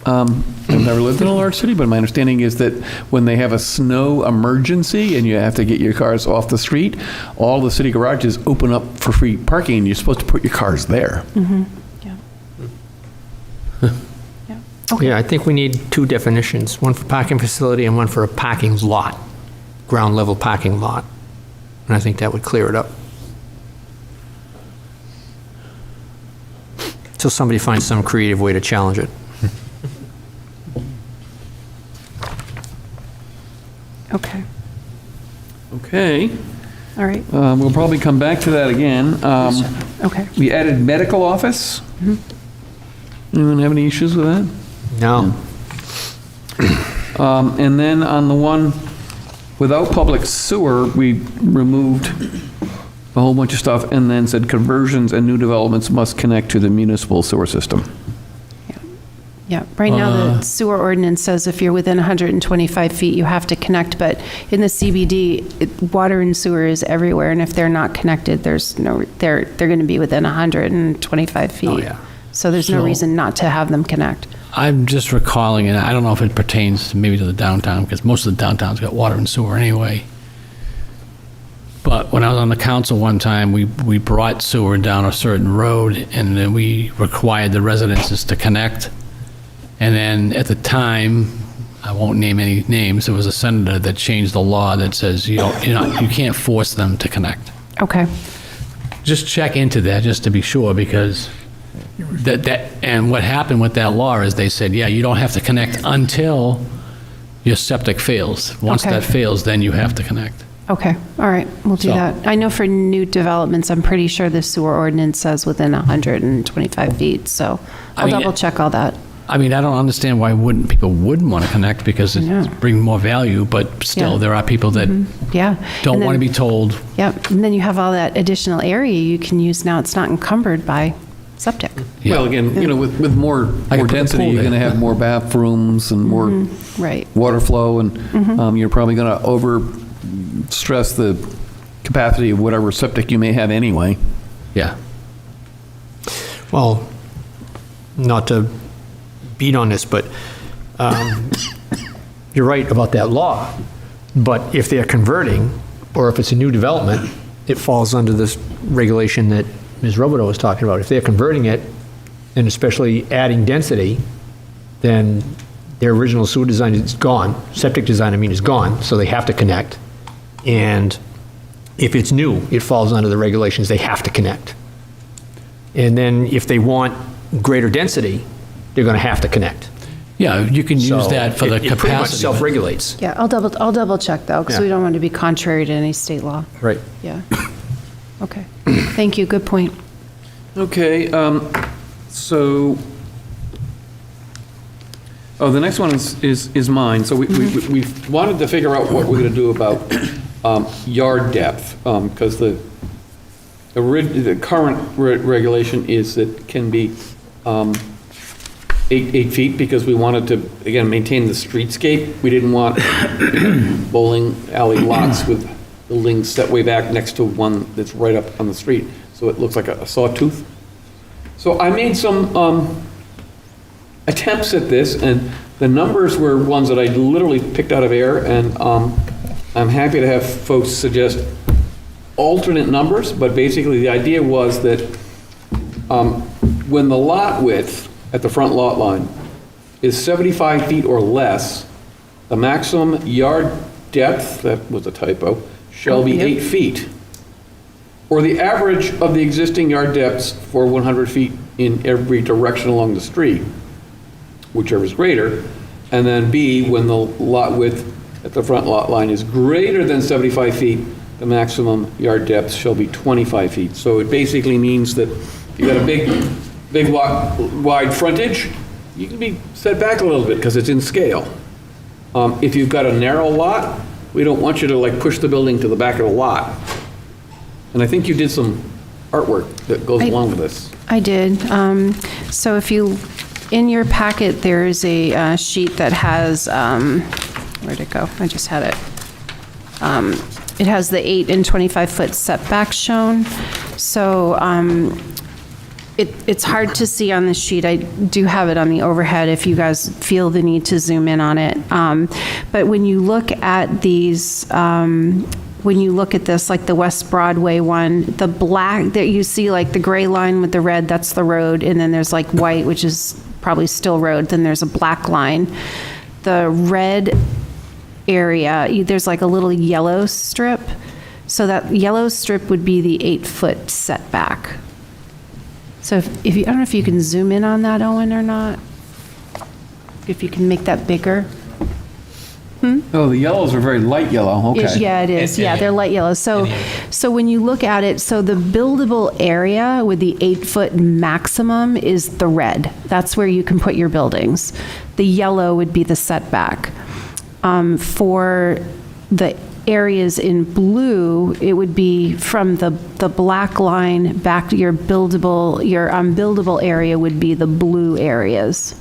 Speaker 2: I've never lived in a large city, but my understanding is that when they have a snow emergency and you have to get your cars off the street, all the city garages open up for free parking, and you're supposed to put your cars there.
Speaker 4: Yeah, I think we need two definitions, one for parking facility and one for a parking lot, ground level parking lot. And I think that would clear it up. Till somebody finds some creative way to challenge it.
Speaker 3: Okay.
Speaker 2: Okay.
Speaker 3: All right.
Speaker 2: We'll probably come back to that again.
Speaker 3: Okay.
Speaker 2: We added medical office. Anyone have any issues with that?
Speaker 4: No.
Speaker 2: And then on the one without public sewer, we removed a whole bunch of stuff and then said conversions and new developments must connect to the municipal sewer system.
Speaker 3: Yeah, right now the sewer ordinance says if you're within 125 feet, you have to connect, but in the CBD, water and sewer is everywhere, and if they're not connected, they're going to be within 125 feet.
Speaker 4: Oh, yeah.
Speaker 3: So there's no reason not to have them connect.
Speaker 7: I'm just recalling, and I don't know if it pertains maybe to the downtown, because most of the downtown's got water and sewer anyway. But when I was on the council one time, we brought sewer down a certain road, and then we required the residences to connect. And then at the time, I won't name any names, there was a senator that changed the law that says you can't force them to connect.
Speaker 3: Okay.
Speaker 7: Just check into that, just to be sure, because and what happened with that law is they said, yeah, you don't have to connect until your septic fails. Once
Speaker 3: Okay.
Speaker 7: that fails, then you have to connect.
Speaker 3: Okay, all right, we'll do
Speaker 7: So-
Speaker 3: that. I know for new developments, I'm pretty sure the sewer ordinance says within 125 feet, so I'll double check all that.
Speaker 7: I mean, I don't understand why people wouldn't want to connect, because
Speaker 3: Yeah.
Speaker 7: it brings more value, but still,
Speaker 3: Yeah.
Speaker 7: there are people that
Speaker 3: Yeah.
Speaker 7: don't
Speaker 3: And
Speaker 7: want to
Speaker 3: then-
Speaker 7: be told.
Speaker 3: Yep, and then you have all that additional area you can use now. It's not encumbered by septic.
Speaker 7: Yeah.
Speaker 2: Well, again, with more
Speaker 7: I could put the
Speaker 2: density,
Speaker 7: pool
Speaker 2: you're
Speaker 7: there.
Speaker 2: going to have more bathrooms and more
Speaker 3: Right.
Speaker 2: water flow, and you're probably going to over-stress the capacity of whatever septic you may have anyway.
Speaker 7: Yeah.
Speaker 4: Well, not to beat on this, but you're right about that law. But if they're converting, or if it's a new development, it falls under this regulation that Ms. Roboto was talking about. If they're converting it, and especially adding density, then their original sewer design is gone, septic design, I mean, is gone, so they have to connect. And if it's new, it falls under the regulations, they have to connect. And then if they want greater density, they're gonna have to connect.
Speaker 7: Yeah, you can use
Speaker 4: So
Speaker 7: that for the
Speaker 4: it pretty much
Speaker 7: capacity.
Speaker 4: self-regulates.
Speaker 3: Yeah, I'll double check though, because we
Speaker 4: Yeah.
Speaker 3: don't want to be contrary to any state law.
Speaker 4: Right.
Speaker 3: Yeah. Okay. Thank you. Good point.
Speaker 2: Okay, so, the next one is mine. So we wanted to figure out what we're going to do about yard depth, because the current regulation is it can be 8 feet, because we wanted to, again, maintain the streetscape. We didn't want bowling alley lots with buildings set way back next to one that's right up on the street, so it looks like a sawtooth. So I made some attempts at this, and the numbers were ones that I literally picked out of air, and I'm happy to have folks suggest alternate numbers, but basically the idea was that when the lot width at the front lot line is 75 feet or less, the maximum yard depth, that was a typo, shall be 8 feet, or the average of the existing yard depths for 100 feet in every direction along the street, whichever is greater. And then B, when the lot width at the front lot line is greater than 75 feet, the maximum yard depth shall be 25 feet. So it basically means that if you got a big wide frontage, you can be set back a little bit because it's in scale. If you've got a narrow lot, we don't want you to like push the building to the back of the lot. And I think you did some artwork that goes along with this.
Speaker 3: I did. So if you, in your packet, there is a sheet that has, where'd it go? I just had it. It has the 8 and 25-foot setbacks shown. So it's hard to see on the sheet. I do have it on the overhead if you guys feel the need to zoom in on it. But when you look at these, when you look at this, like the West Broadway one, the black that you see, like the gray line with the red, that's the road, and then there's like white, which is probably still road, then there's a black line. The red area, there's like a little yellow strip. So that yellow strip would be the 8-foot setback. So if you, I don't know if you can zoom in on that, Owen, or not. If you can make that bigger.
Speaker 2: Oh, the yellows are very light yellow, okay.
Speaker 3: Yeah, it is. Yeah, they're light yellow. So when you look at it, so the buildable area with the 8-foot maximum is the red. That's where you can put your buildings. The yellow would be the setback. For the areas in blue, it would be from the black line back to your buildable area would be the blue areas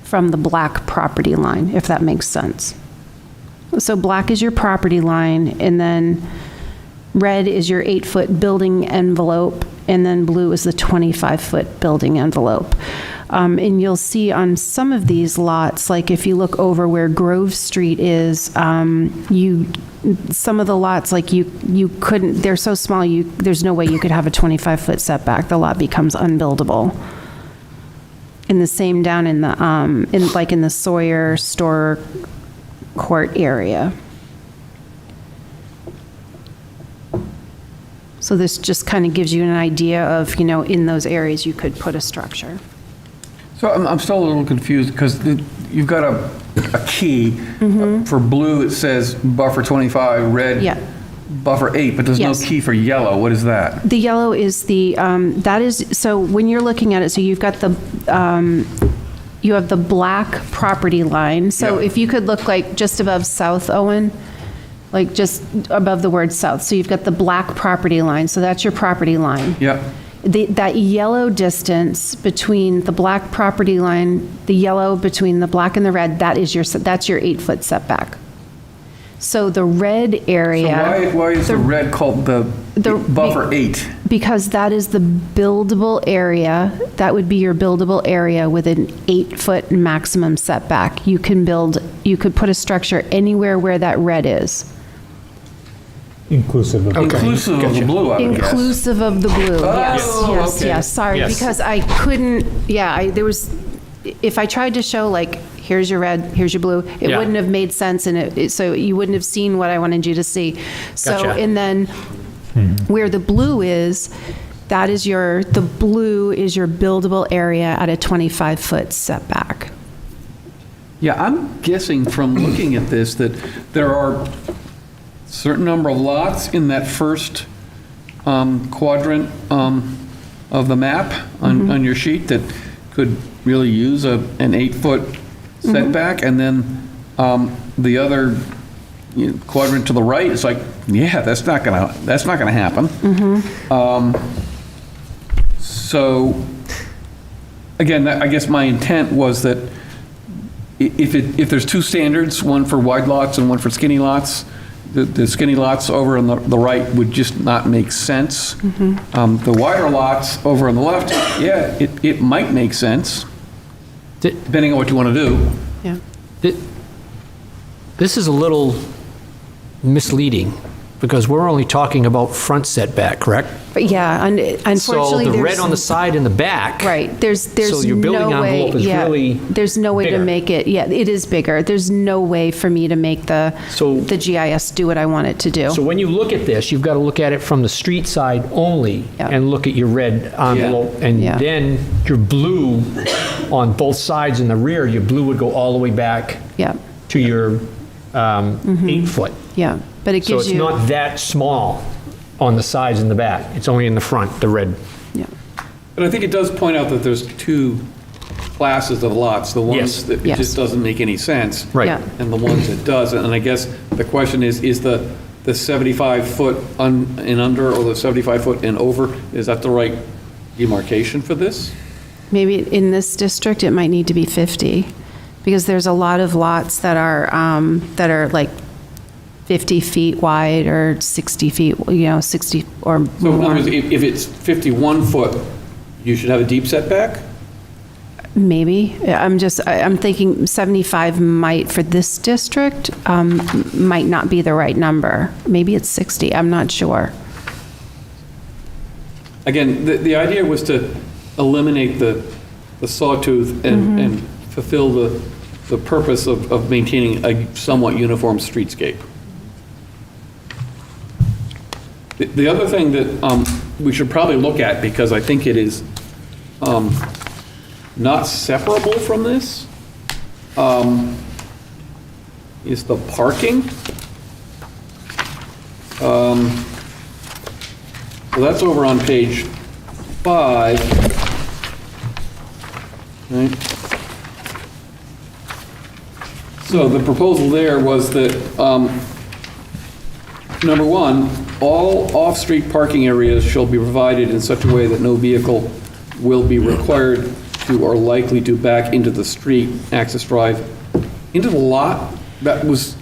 Speaker 3: from the black property line, if that makes sense. So black is your property line, and then red is your 8-foot building envelope, and then blue is the 25-foot building envelope. And you'll see on some of these lots, like if you look over where Grove Street is, some of the lots, like you couldn't, they're so small, there's no way you could have a 25-foot setback. The lot becomes unbuildable. And the same down in the, in the Sawyer Store Court area. So this just kind of gives you an idea of, in those areas you could put a structure.
Speaker 2: So I'm still a little confused because you've got a key. For blue, it says buffer 25, red,
Speaker 3: Yeah.
Speaker 2: buffer 8, but there's
Speaker 3: Yes.
Speaker 2: no key for yellow. What is that?
Speaker 3: The yellow is so when you're looking at it, so you've got you have the black property line. So
Speaker 2: Yeah.
Speaker 3: if you could look like just above south, Owen, like just above the word south. So you've got the black property line. So that's your property line.
Speaker 2: Yeah.
Speaker 3: That yellow distance between the black property line, the yellow between the black and the red, that's your 8-foot setback. So the red area.
Speaker 2: So why is the red called the buffer 8?
Speaker 3: Because that is the buildable area. That would be your buildable area with an 8-foot maximum setback. You could put a structure anywhere where that red is.
Speaker 10: Inclusive of.
Speaker 2: Inclusive of the blue, I would guess.
Speaker 3: Inclusive of the blue, yes,
Speaker 2: Oh,
Speaker 3: yes,
Speaker 2: okay.
Speaker 3: yes, sorry,
Speaker 4: Yes.
Speaker 3: because I couldn't, there was, if I tried to show like, here's your red, here's your blue, it
Speaker 4: Yeah.
Speaker 3: wouldn't have made sense, and so you wouldn't have seen what I wanted you to see. So,
Speaker 4: Gotcha.
Speaker 3: and then where the blue is, the blue is your buildable area at a 25-foot setback.
Speaker 2: Yeah, I'm guessing from looking at this that there are certain number of lots in that first quadrant of the map on your sheet that could really use an 8-foot setback, and then the other quadrant to the right, it's like, yeah, that's not gonna happen. So, again, I guess my intent was that if there's two standards, one for wide lots and one for skinny lots, the skinny lots over on the right would just not make sense. The wider lots over on the left, yeah, it might make sense, depending on what you want to do.
Speaker 3: Yeah.
Speaker 4: This is a little misleading, because we're only talking about front setback, correct?
Speaker 3: But yeah, unfortunately,
Speaker 4: So the red
Speaker 3: there's-
Speaker 4: on the side and the back.
Speaker 3: Right, there's
Speaker 4: So your building
Speaker 3: no way,
Speaker 4: envelope is really
Speaker 3: there's no way to
Speaker 4: bigger.
Speaker 3: make it, it is bigger. There's no way for me to make the GIS do what I want it to do.
Speaker 4: So when you look at this, you've got to look at it from the street side only
Speaker 3: Yeah.
Speaker 4: and look at your red envelope. And
Speaker 3: Yeah.
Speaker 4: then your blue on both sides in the rear, your blue would go all the way back
Speaker 3: Yeah,
Speaker 4: to your 8-foot.
Speaker 3: yeah, but it
Speaker 4: So
Speaker 3: gives
Speaker 4: it's
Speaker 3: you.
Speaker 4: not that small on the sides and the back. It's only in the front, the red.
Speaker 3: Yeah.
Speaker 2: But I think it does point out that there's two classes of lots, the
Speaker 4: Yes.
Speaker 2: ones that it
Speaker 3: Yes.
Speaker 2: just doesn't make any sense.
Speaker 4: Right.
Speaker 3: Yeah.
Speaker 2: And the ones that does, and I guess the question is the 75-foot and under, or the 75-foot and over, is that the right demarcation for this?
Speaker 3: Maybe in this district, it might need to be 50, because there's a lot of lots that are like 50 feet wide or 60 feet, 60 or
Speaker 2: So in other
Speaker 3: more.
Speaker 2: words, if it's 51 foot, you should have a deep setback?
Speaker 3: Maybe. I'm thinking 75 might, for this district, might not be the right number. Maybe it's 60, I'm not sure.
Speaker 2: Again, the idea was to eliminate the sawtooth and fulfill the purpose of maintaining a somewhat uniform streetscape. The other thing that we should probably look at, because I think it is not separable from this, is the parking. So that's over on page 5. Right? So the proposal there was that, number one, all off-street parking areas shall be provided in such a way that no vehicle will be required to or likely to back into the street access drive into the lot. That was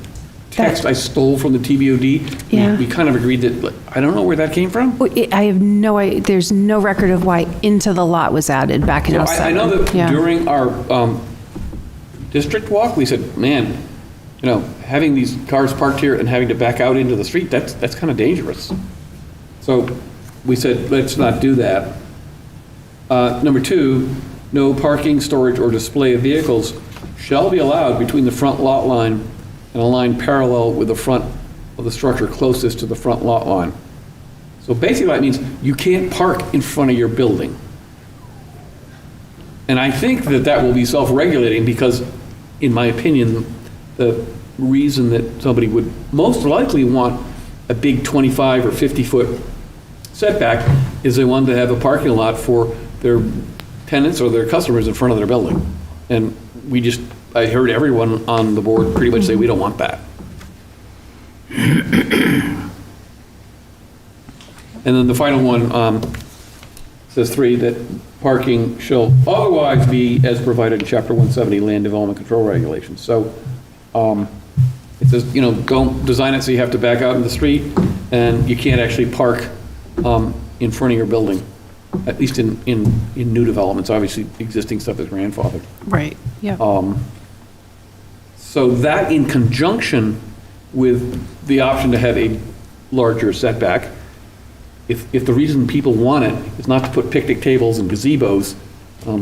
Speaker 2: text I stole from the TBOD.
Speaker 3: Yeah.
Speaker 2: We kind of agreed that, I don't know where that came from.
Speaker 3: I have no idea, there's no record of why into the lot was added back in
Speaker 2: So
Speaker 3: '07.
Speaker 2: I know that
Speaker 3: Yeah.
Speaker 2: during our district walk, we said, man, having these cars parked here and having to back out into the street, that's kind of dangerous. So we said, let's not do that. Number 2, no parking, storage, or display of vehicles shall be allowed between the front lot line and a line parallel with the front of the structure closest to the front lot line. So basically that means you can't park in front of your building. And I think that will be self-regulating because, in my opinion, the reason that somebody would most likely want a big 25 or 50-foot setback is they want to have a parking lot for their tenants or their customers in front of their building. And I heard everyone on the board pretty much say, we don't want that. And then the final one says 3, that parking shall otherwise be as provided in Chapter 170 Land Development Control Regulations. So it says, don't design it so you have to back out in the street, and you can't actually park in front of your building, at least in new developments. Obviously, existing stuff is grandfathered.
Speaker 3: Right, yeah.
Speaker 2: So that, in conjunction with the option to have a larger setback, if the reason people want it is not to put picnic tables and gazebos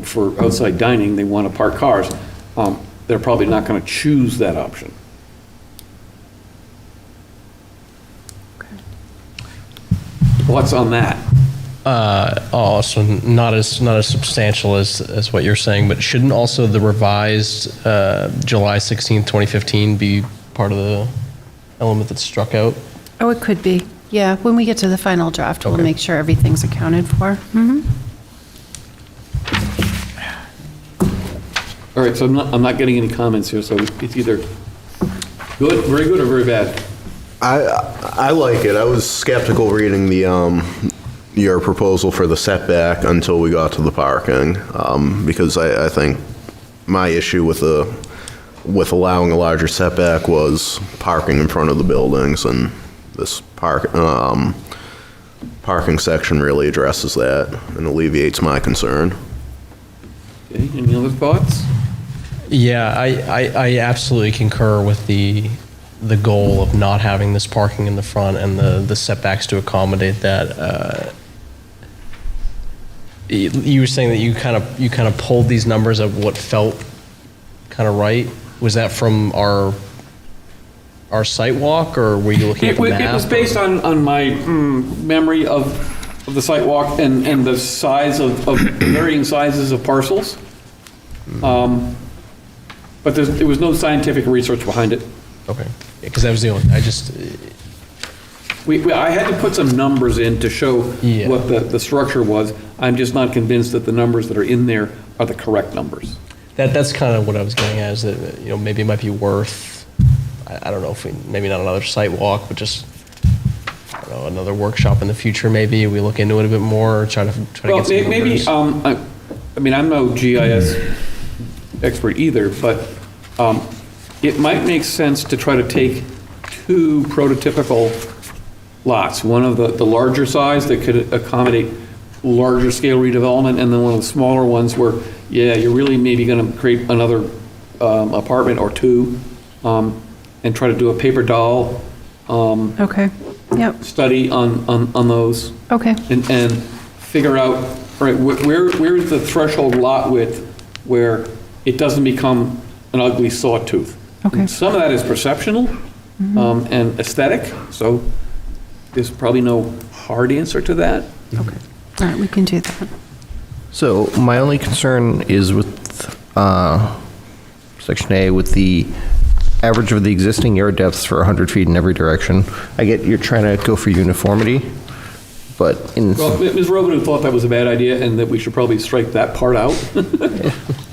Speaker 2: for outside dining, they want to park cars, they're probably not going to choose that option. What's on that?
Speaker 11: So not as substantial as what you're saying, but shouldn't also the revised July 16th, 2015 be part of the element that's struck out?
Speaker 3: Oh, it could be. Yeah, when we get to the final draft, we'll
Speaker 11: Okay.
Speaker 3: make sure everything's accounted for.
Speaker 2: All right, so I'm not getting any comments here, so it's either good, very good, or very bad.
Speaker 5: I like it. I was skeptical reading the, your proposal for the setback until we got to the parking, because I think my issue with allowing a larger setback was parking in front of the buildings, and this parking section really addresses that and alleviates my concern.
Speaker 2: Okay, any other thoughts?
Speaker 11: Yeah, I absolutely concur with the goal of not having this parking in the front and the setbacks to accommodate that. You were saying that you kind of pulled these numbers of what felt kind of right. Was that from our site walk, or were you looking at the map?
Speaker 2: It was based on my memory of the site walk and the size of varying sizes of parcels. But there was no scientific research behind it.
Speaker 11: Okay, because that was the only,
Speaker 2: I had to put some numbers in to show
Speaker 11: Yeah.
Speaker 2: what the structure was. I'm just not convinced that the numbers that are in there are the correct numbers.
Speaker 11: that's kind of what I was getting at, is that, maybe it might be worth, I don't know if maybe not another site walk, but just, I don't know, another workshop in the future, maybe we look into it a bit more, or try to get some numbers.
Speaker 2: I'm no GIS expert either, but it might make sense to try to take two prototypical lots, one of the larger size that could accommodate larger scale redevelopment, and then one of the smaller ones where, you're really maybe going to create another apartment or two, and try to do a paper doll
Speaker 3: Okay, yep,
Speaker 2: study on those.
Speaker 3: okay.
Speaker 2: And figure out, all right, where's the threshold lot width where it doesn't become an ugly sawtooth?
Speaker 3: Okay.
Speaker 2: And some of that is perceptional and aesthetic, so there's probably no hard answer to that.
Speaker 3: Okay. All right, we can do that.
Speaker 12: So my only concern is with Section A, with the average of the existing yard depths for 100 feet in every direction. I get you're trying to go for uniformity, but in...
Speaker 2: Well, Ms. Robidoux thought that was a bad idea and that we should probably strike that part out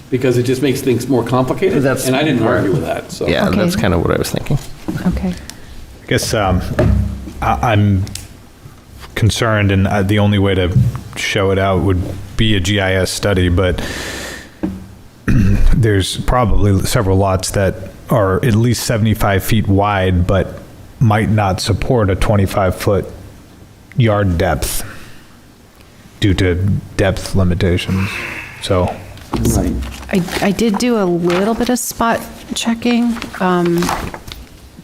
Speaker 2: because it just makes things more complicated, and I didn't argue with that, so.
Speaker 12: Yeah,
Speaker 3: Okay.
Speaker 12: that's kind of what I was thinking.
Speaker 3: Okay.
Speaker 10: I guess I'm concerned, and the only way to show it out would be a GIS study, but there's probably several lots that are at least 75 feet wide, but might not support a 25-foot yard depth due to depth limitations. So,
Speaker 3: I did do a little bit of spot checking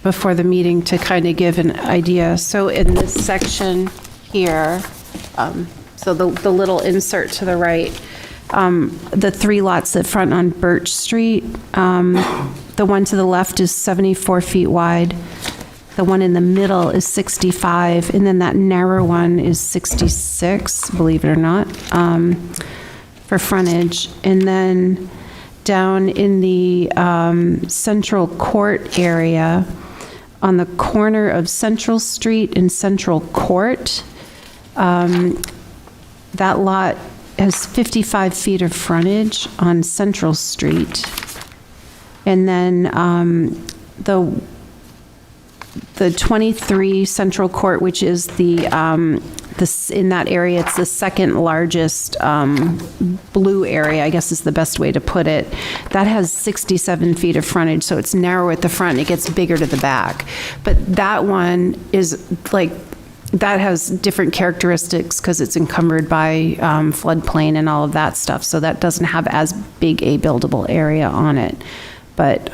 Speaker 3: before the meeting to kind of give an idea. So in this section here, so the little insert to the right, the three lots that front on Birch Street, the one to the left is 74 feet wide. The one in the middle is 65, and then that narrow one is 66, believe it or not, for frontage. And then down in the Central Court area, on the corner of Central Street and Central Court, that lot has 55 feet of frontage on Central Street. And then the 23 Central Court, which is in that area, it's the second largest blue area, I guess is the best way to put it. That has 67 feet of frontage, so it's narrow at the front, it gets bigger to the back. But that one is like, that has different characteristics because it's encumbered by floodplain and all of that stuff, so that doesn't have as big a buildable area on it. But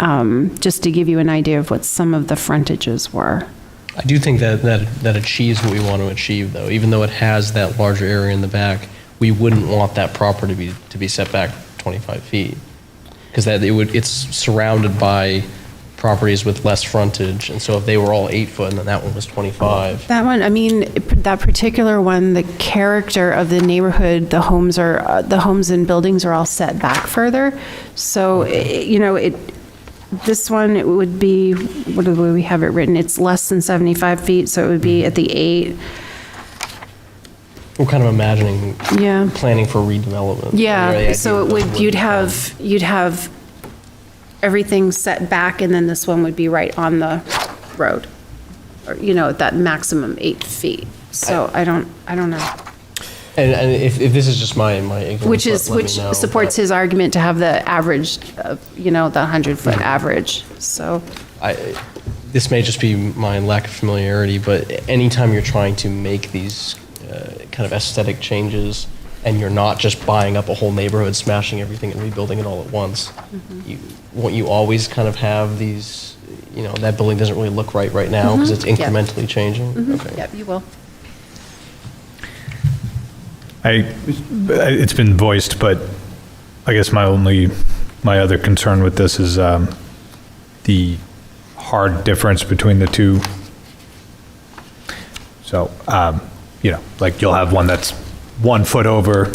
Speaker 3: just to give you an idea of what some of the frontages were.
Speaker 11: I do think that achieves what we want to achieve, though. Even though it has that larger area in the back, we wouldn't want that property to be set back 25 feet. Because it's surrounded by properties with less frontage, and so if they were all 8 foot and then that one was 25.
Speaker 3: That one, I mean, that particular one, the character of the neighborhood, the homes and buildings are all set back further. So, this one, it would be, what do we have it written? It's less than 75 feet, so it would be at the 8.
Speaker 11: We're kind of imagining
Speaker 3: Yeah.
Speaker 11: planning for redevelopment.
Speaker 3: Yeah, so it would, you'd have everything set back, and then this one would be right on the road. Or, that maximum 8 feet. So I don't know.
Speaker 11: And if this is just my ignorance,
Speaker 3: Which
Speaker 11: let me know,
Speaker 3: supports
Speaker 11: but
Speaker 3: his argument to have the average, the 100-foot average, so.
Speaker 11: this may just be my lack of familiarity, but anytime you're trying to make these kind of aesthetic changes, and you're not just buying up a whole neighborhood, smashing everything and rebuilding it all at once, won't you always kind of have these, that building doesn't really look right now because it's incrementally changing? Okay.
Speaker 3: Yep, you will.
Speaker 10: It's been voiced, but I guess my other concern with this is the hard difference between the two. So, like you'll have one that's 1 foot over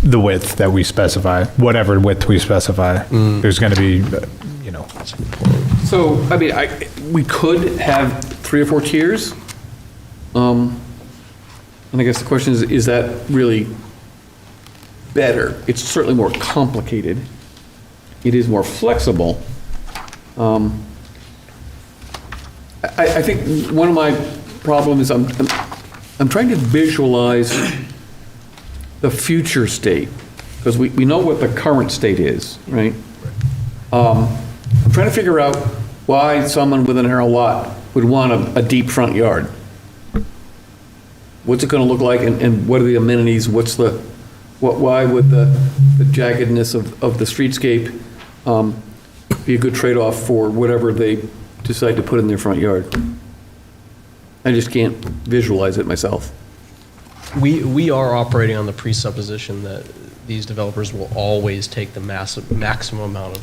Speaker 10: the width that we specify, whatever width we specify. There's going to be,
Speaker 2: So, I mean, we could have 3 or 4 tiers. And I guess the question is that really better? It's certainly more complicated. It is more flexible. I think one of my problems is I'm trying to visualize the future state, because we know what the current state is, right? I'm trying to figure out why someone with a narrow lot would want a deep front yard. What's it going to look like, and what are the amenities? Why would the jaggedness of the streetscape be a good trade-off for whatever they decide to put in their front yard? I just can't visualize it myself.
Speaker 11: We are operating on the presupposition that these developers will always take the maximum amount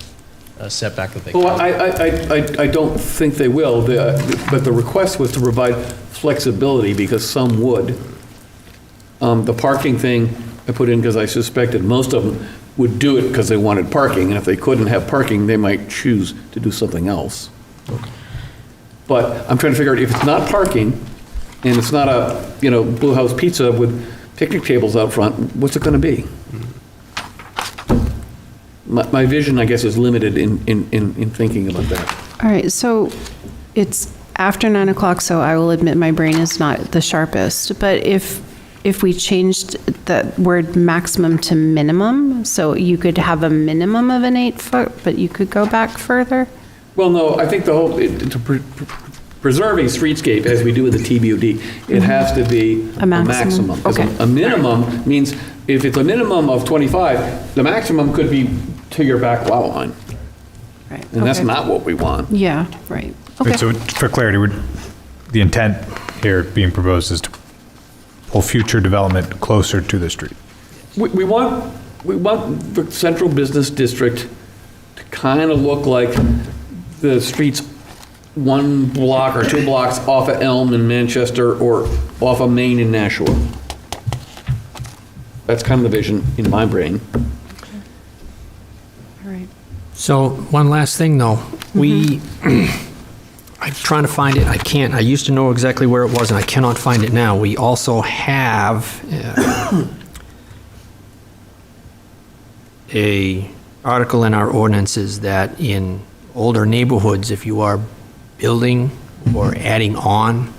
Speaker 11: of setback that they can.
Speaker 2: Well, I don't think they will, but the request was to provide flexibility, because some would. The parking thing I put in because I suspected most of them would do it because they wanted parking, and if they couldn't have parking, they might choose to do something else. But I'm trying to figure out, if it's not parking, and it's not a, Blue House Pizza with picnic tables out front, what's it going to be? My vision, I guess, is limited in thinking about that.
Speaker 3: All right, so it's after 9 o'clock, so I will admit my brain is not the sharpest, but if we changed the word maximum to minimum, so you could have a minimum of an 8 foot, but you could go back further?
Speaker 2: Well, no, I think to preserve a streetscape, as we do with the TBOD, it has to be
Speaker 3: A maximum.
Speaker 2: 'Cause
Speaker 3: Okay.
Speaker 2: a minimum means, if it's a minimum of 25, the maximum could be to your back lot line,
Speaker 3: Right.
Speaker 2: and that's
Speaker 3: okay.
Speaker 2: not what we want.
Speaker 3: Yeah, right.
Speaker 10: Right,
Speaker 3: Okay.
Speaker 10: so for clarity, the intent here being proposed is to pull future development closer to the street.
Speaker 2: We want the central business district to kind of look like the streets 1 block or 2 blocks off of Elm in Manchester, or off of Main in Nashua. That's kind of the vision in my brain.
Speaker 3: All right.
Speaker 4: So, one last thing, though. I'm trying to find it, I can't. I used to know exactly where it was, and I cannot find it now. We also have a article in our ordinances that in older neighborhoods, if you are building or adding on,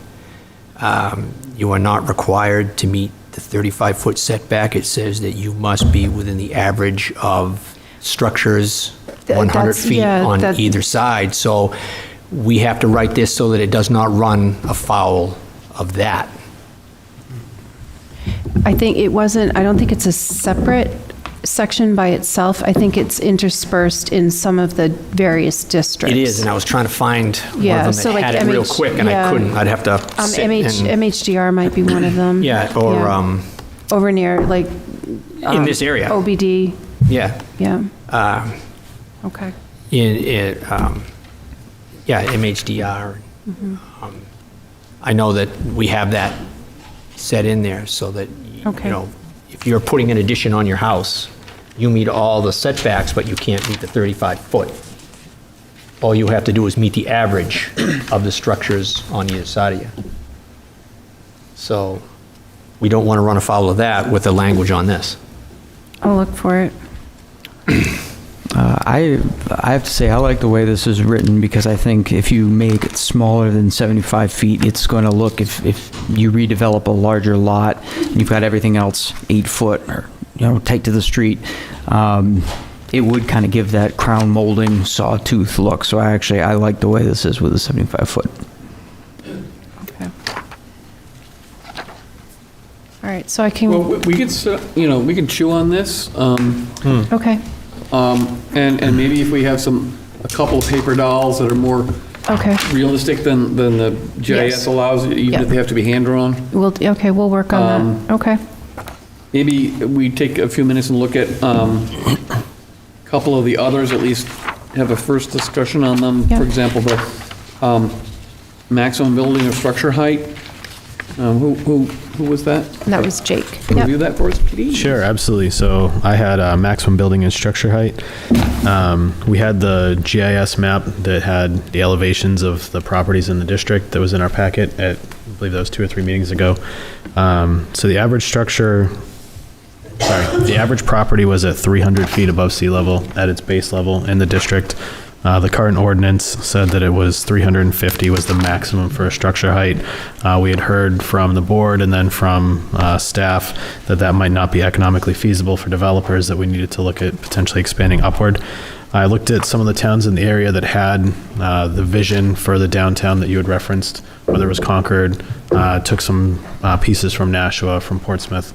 Speaker 4: you are not required to meet the 35-foot setback. It says that you must be within the average of structures 100 feet on either side. So we have to write this so that it does not run afoul of that.
Speaker 3: I think it wasn't, I don't think it's a separate section by itself. I think it's interspersed in some of the various districts.
Speaker 4: It is, and I was trying to find one
Speaker 3: Yeah,
Speaker 4: of them
Speaker 3: so
Speaker 4: that
Speaker 3: like
Speaker 4: had it real
Speaker 3: MH
Speaker 4: quick, and I
Speaker 3: yeah.
Speaker 4: couldn't. I'd have to sit and,
Speaker 3: MHDR might be one of them.
Speaker 4: yeah, or
Speaker 3: Over near, like.
Speaker 4: in this area.
Speaker 3: OBD,
Speaker 4: Yeah.
Speaker 3: yeah. Okay.
Speaker 4: Yeah, MHDR. I know that we have that set in there so that,
Speaker 3: Okay.
Speaker 4: you know, if you're putting an addition on your house, you meet all the setbacks, but you can't meet the 35-foot. All you have to do is meet the average of the structures on either side of you. So we don't want to run afoul of that with the language on this.
Speaker 3: I'll look for it.
Speaker 8: I have to say, I like the way this is written because I think if you make it smaller than 75 feet, it's going to look, if you redevelop a larger lot, and you've got everything else 8 foot or, you know, tight to the street, it would kind of give that crown molding sawtooth look. So I like the way this is with the 75 foot.
Speaker 3: Okay. All right, so I can,
Speaker 2: Well, we could, we can chew on this.
Speaker 3: okay,
Speaker 2: And maybe if we have a couple of paper dolls that are more
Speaker 3: okay.
Speaker 2: realistic than the GIS
Speaker 3: Yes.
Speaker 2: allows, even
Speaker 3: Yep.
Speaker 2: if they have to be hand-drawn.
Speaker 3: We'll work on that. Okay.
Speaker 2: Maybe we take a few minutes and look at a couple of the others, at least have a first discussion on them.
Speaker 3: Yeah.
Speaker 2: For example, the maximum building or structure height. Who was that?
Speaker 3: That was Jake.
Speaker 2: Can you
Speaker 3: Yep.
Speaker 2: review that for us, please?
Speaker 11: Sure, absolutely. So I had maximum building and structure height. We had the GIS map that had the elevations of the properties in the district that was in our packet at, I believe that was 2 or 3 meetings ago. So the average the average property was at 300 feet above sea level at its base level in the district. The current ordinance said that it was 350 was the maximum for a structure height. We had heard from the board and then from staff that might not be economically feasible for developers, that we needed to look at potentially expanding upward. I looked at some of the towns in the area that had the vision for the downtown that you had referenced, whether it was Concord, took some pieces from Nashua, from Portsmouth.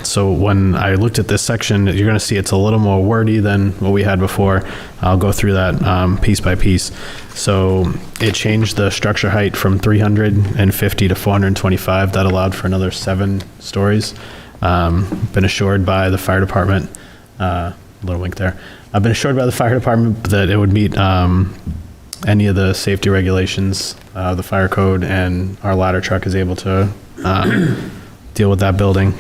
Speaker 11: So when I looked at this section, you're going to see it's a little more wordy than what we had before. I'll go through that piece by piece. So it changed the structure height from 350 to 425. That allowed for another 7 stories. Been assured by the fire department, little wink there. I've been assured by the fire department that it would meet any of the safety regulations, the fire code, and our ladder truck is able to deal with that building.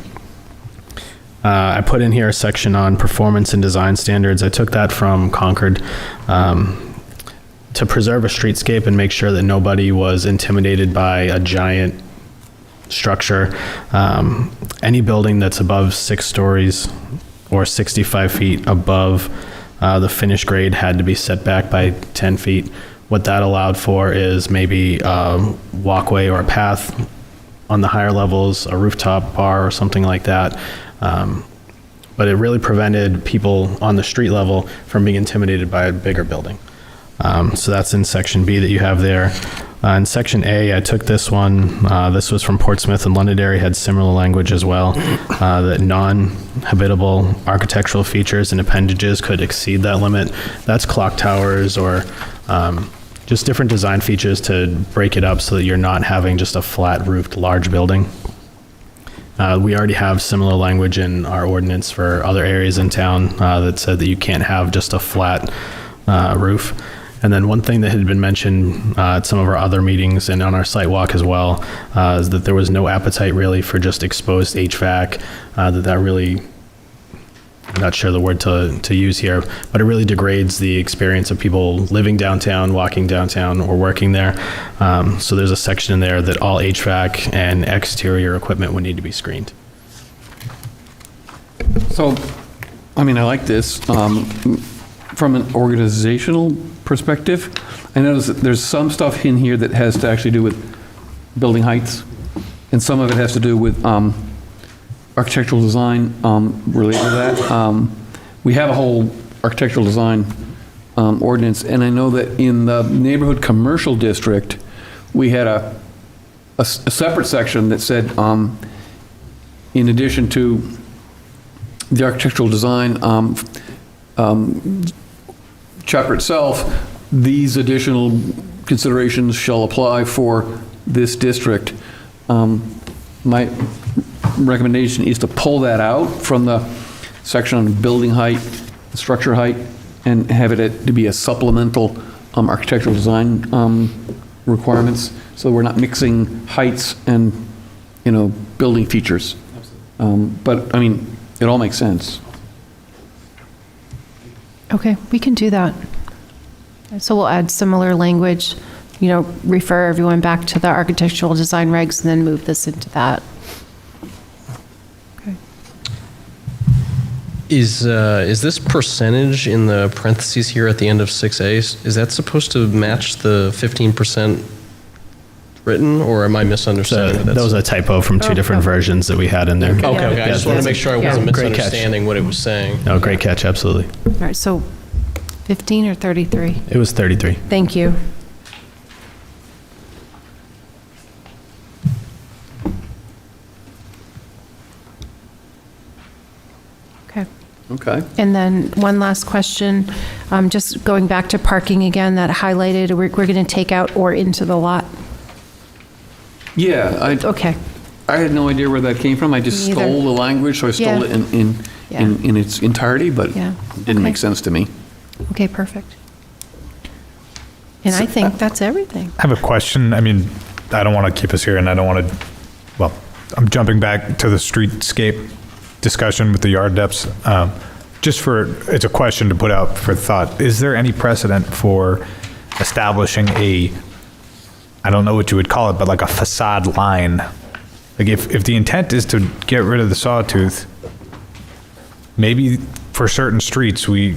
Speaker 11: I put in here a section on performance and design standards. I took that from Concord to preserve a streetscape and make sure that nobody was intimidated by a giant structure. Any building that's above 6 stories or 65 feet above the finished grade had to be set back by 10 feet. What that allowed for is maybe a walkway or a path on the higher levels, a rooftop bar or something like that. But it really prevented people on the street level from being intimidated by a bigger building. So that's in section B that you have there. In section A, I took this one. This was from Portsmouth, and Londonderry had similar language as well, that non-habitable architectural features and appendages could exceed that limit. That's clock towers or just different design features to break it up so that you're not having just a flat-roofed large building. We already have similar language in our ordinance for other areas in town that said that you can't have just a flat roof. And then one thing that had been mentioned at some of our other meetings and on our site walk as well is that there was no appetite really for just exposed HVAC, that really, I'm not sure the word to use here, but it really degrades the experience of people living downtown, walking downtown, or working there. So there's a section in there that all HVAC and exterior equipment would need to be screened.
Speaker 2: So, I mean, I like this. From an organizational perspective, I notice that there's some stuff in here that has to actually do with building heights, and some of it has to do with architectural design related to that. We have a whole architectural design ordinance, and I know that in the neighborhood commercial district, we had a separate section that said, in addition to the architectural design chapter itself, these additional considerations shall apply for this district. My recommendation is to pull that out from the section on building height, structure height, and have it to be a supplemental architectural design requirements, so we're not mixing heights and, building features. But, I mean, it all makes sense.
Speaker 3: Okay, we can do that. So we'll add similar language, refer everyone back to the architectural design regs and then move this into that. Okay.
Speaker 11: Is this percentage in the parentheses here at the end of 6A, is that supposed to match the 15% written, or am I misunderstanding?
Speaker 13: That was a typo from two different versions that we had in there.
Speaker 11: Okay. I just want to make sure I wasn't
Speaker 13: Great catch.
Speaker 11: misunderstanding what it was saying.
Speaker 13: No, great catch, absolutely.
Speaker 3: All right, so 15 or 33?
Speaker 13: It was 33.
Speaker 3: Thank you. Okay.
Speaker 2: Okay.
Speaker 3: And then one last question, just going back to parking again, that highlighted, we're going to take out or into the lot.
Speaker 2: Yeah,
Speaker 3: Okay.
Speaker 2: I had no idea where that came from. I just
Speaker 3: Me either.
Speaker 2: stole the language, so I stole
Speaker 3: Yeah.
Speaker 2: it
Speaker 3: Yeah.
Speaker 2: in its entirety, but
Speaker 3: Yeah.
Speaker 2: it didn't make
Speaker 3: Okay.
Speaker 2: sense to me.
Speaker 3: Okay, perfect. And I think that's everything.
Speaker 10: I have a question. I mean, I don't want to keep us here, and I don't want to, well, I'm jumping back to the streetscape discussion with the yard depths. It's a question to put out for thought. Is there any precedent for establishing I don't know what you would call it, but like a facade line? Like if the intent is to get rid of the sawtooth, maybe for certain streets, we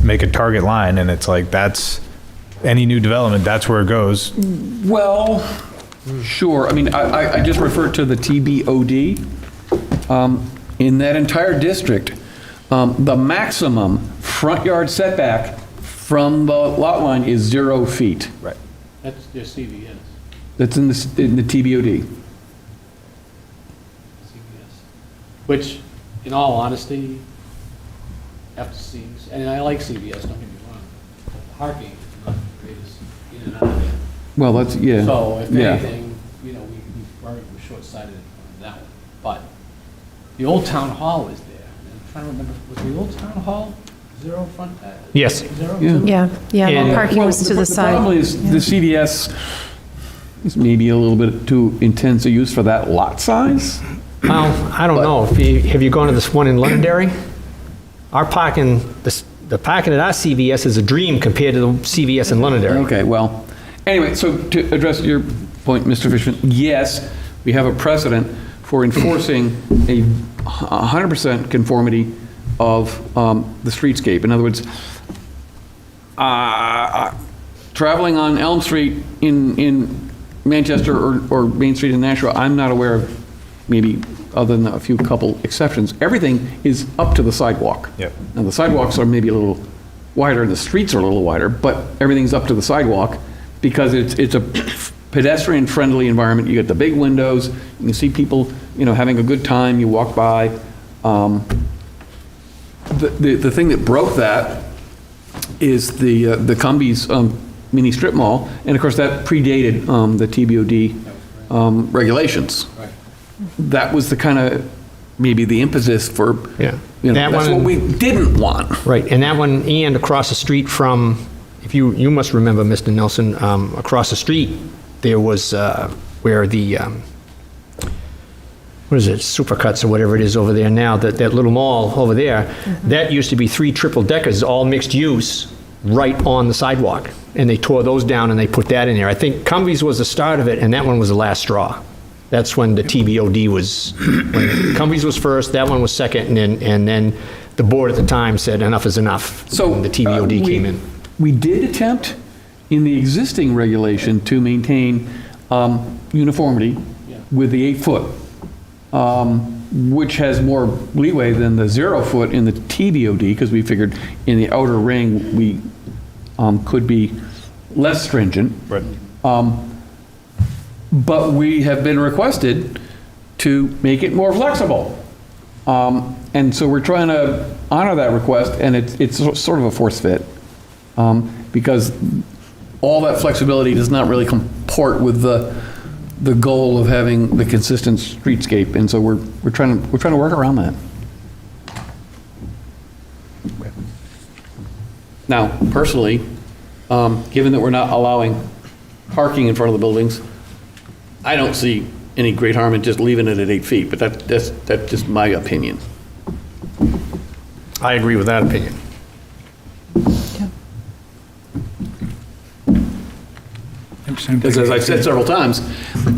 Speaker 10: make a target line and it's like, that's any new development, that's where it goes.
Speaker 2: Well, sure. I mean, I just referred to the TBOD. In that entire district, the maximum front yard setback from the lot line is 0 feet.
Speaker 10: Right.
Speaker 7: That's your CVS.
Speaker 2: That's in the TBOD.
Speaker 7: Which, in all honesty, after CVS, and I like CVS, don't get me wrong, but parking is not the greatest in and out of there.
Speaker 2: Well, that's, yeah.
Speaker 7: So if
Speaker 2: Yeah.
Speaker 7: anything, we're short-sighted on that one. But the old town hall is there. I'm trying to remember, was the old town hall 0 front?
Speaker 4: Yes.
Speaker 7: 0?
Speaker 2: Yeah.
Speaker 3: Yeah,
Speaker 4: And-
Speaker 3: the parking was to the
Speaker 2: The problem
Speaker 3: side.
Speaker 2: is, the CVS is maybe a little bit too intense a use for that lot size.
Speaker 4: Well, I don't know. Have you gone to this one in Londonderry? Our parking, the parking at our CVS is a dream compared to the CVS in Londonderry.
Speaker 2: Okay, well, anyway, so to address your point, Mr. Fishman, yes, we have a precedent for enforcing a 100% conformity of the streetscape. In other words, traveling on Elm Street in Manchester or Main Street in Nashua, I'm not aware of, maybe other than a few couple exceptions, everything is up to the sidewalk.
Speaker 10: Yep.
Speaker 2: Now, the sidewalks are maybe a little wider, and the streets are a little wider, but everything's up to the sidewalk because it's a pedestrian-friendly environment. You get the big windows, you can see people, having a good time, you walk by. The thing that broke that is the Cumbies mini strip mall, and of course, that predated the TBOD regulations. That was the kind of, maybe the impetus for,
Speaker 4: Yeah. That
Speaker 2: that's
Speaker 4: one-
Speaker 2: what we didn't want.
Speaker 4: Right, and that one, and across the street from, if you must remember, Mr. Nelson, across the street, there was where the, what is it, Supercuts or whatever it is over there now, that little mall over there, that used to be 3 triple deckers, all mixed use, right on the sidewalk. And they tore those down and they put that in there. I think Cumbies was the start of it, and that one was the last straw. That's when the TBOD was, when Cumbies was first, that one was second, and then the board at the time said enough is enough.
Speaker 2: So
Speaker 4: when the TBOD came in.
Speaker 2: We did attempt in the existing regulation to maintain uniformity with the 8-foot, which has more leeway than the 0-foot in the TBOD, because we figured in the outer ring, we could be less stringent.
Speaker 10: Right.
Speaker 2: But we have been requested to make it more flexible. And so we're trying to honor that request, and it's sort of a force fit, because all that flexibility does not really comport with the goal of having the consistent streetscape, and so we're trying to work around that. Now, personally, given that we're not allowing parking in front of the buildings, I don't see any great harm in just leaving it at 8 feet, but that's just my opinion.
Speaker 4: I agree with that opinion.
Speaker 2: Because as I've said several times,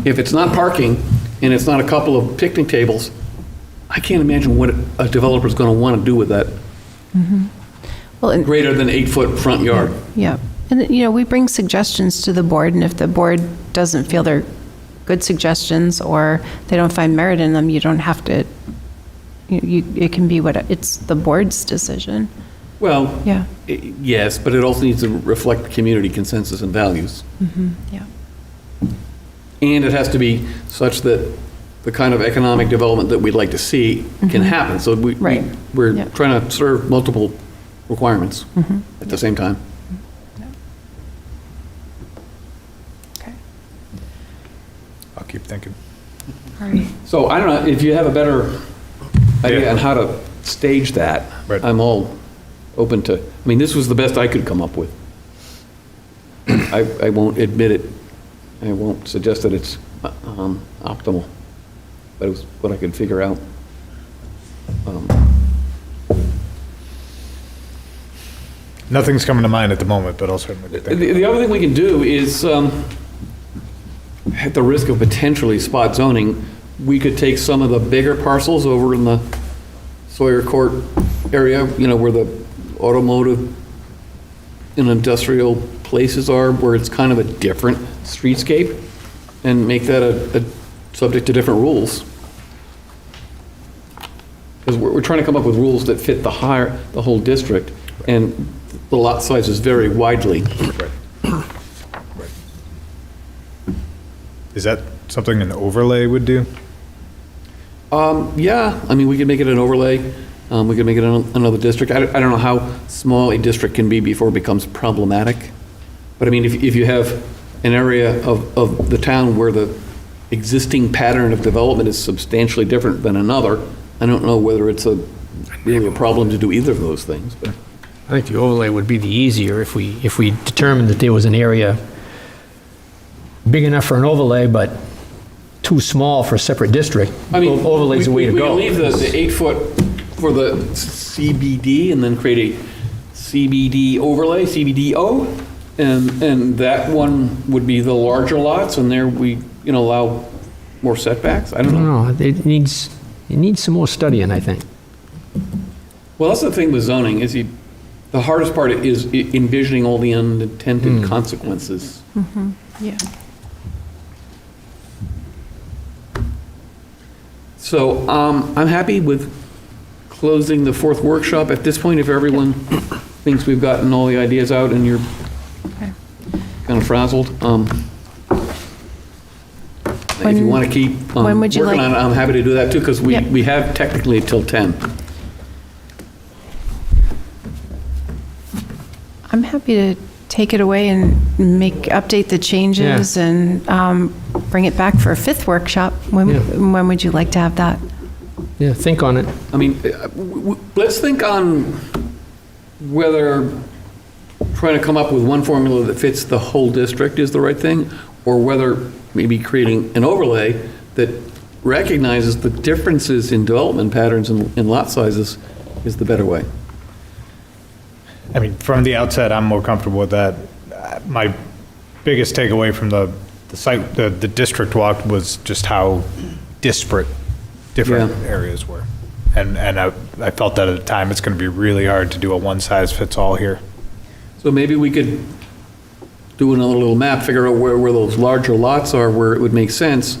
Speaker 2: if it's not parking and it's not a couple of picnic tables, I can't imagine what a developer's going to want to do with that
Speaker 3: Well, and-
Speaker 2: greater than 8-foot front yard.
Speaker 3: Yeah. And, we bring suggestions to the board, and if the board doesn't feel they're good suggestions or they don't find merit in them, you don't have to, it can be it's the board's decision.
Speaker 2: Well,
Speaker 3: Yeah.
Speaker 2: yes, but it also needs to reflect community consensus and values.
Speaker 3: Yeah.
Speaker 2: And it has to be such that the kind of economic development that we'd like to see can happen. So
Speaker 3: Right.
Speaker 2: we're
Speaker 3: Yeah.
Speaker 2: trying to serve multiple requirements at the same time.
Speaker 3: Okay.
Speaker 10: I'll keep thinking.
Speaker 3: All right.
Speaker 2: So I don't know, if you have a better idea
Speaker 10: Yeah.
Speaker 2: on how to stage that,
Speaker 10: Right.
Speaker 2: I'm all open to, this was the best I could come up with. I won't admit it, I won't suggest that it's optimal, but it was what I could figure out.
Speaker 10: Nothing's coming to mind at the moment, but I'll certainly be thinking.
Speaker 2: The other thing we can do is, at the risk of potentially spot zoning, we could take some of the bigger parcels over in the Sawyer Court area, where the automotive and industrial places are, where it's kind of a different streetscape, and make that a subject to different rules. Because we're trying to come up with rules that fit the whole district, and the lot sizes vary widely.
Speaker 10: Is that something an overlay would do?
Speaker 2: Yeah, we could make it an overlay. We could make it another district. I don't know how small a district can be before it becomes problematic. But if you have an area of the town where the existing pattern of development is substantially different than another, I don't know whether it's really a problem to do either of those things. But
Speaker 4: I think the overlay would be the easier if we determined that there was an area big enough for an overlay, but too small for a separate district. Overlay's the way to
Speaker 2: we
Speaker 4: go.
Speaker 2: can leave the 8-foot for the CBD and then create a CBD overlay, CBDO, and that one would be the larger lots, and there we, allow more setbacks. I don't know.
Speaker 4: No, it needs some more studying, I think.
Speaker 2: Well, that's the thing with zoning, is the hardest part is envisioning all the unintended consequences.
Speaker 3: Yeah.
Speaker 2: So I'm happy with closing the 4th workshop at this point, if everyone thinks we've gotten all the ideas out and you're kind of frazzled. If you want to keep
Speaker 3: when would you
Speaker 2: working on it, I'm happy to do that too, because we have technically till 10.
Speaker 3: I'm happy to take it away and update the changes and bring it back for a 5th workshop. When would you like to have that?
Speaker 4: Yeah, think on it.
Speaker 2: Let's think on whether trying to come up with one formula that fits the whole district is the right thing, or whether maybe creating an overlay that recognizes the differences in development patterns and lot sizes is the better way.
Speaker 10: From the outset, I'm more comfortable with that. My biggest takeaway from the site, the district walk, was just how disparate different areas were. And I felt that at the time, it's going to be really hard to do a one-size-fits-all here.
Speaker 2: So maybe we could do another little map, figure out where those larger lots are, where it would make sense,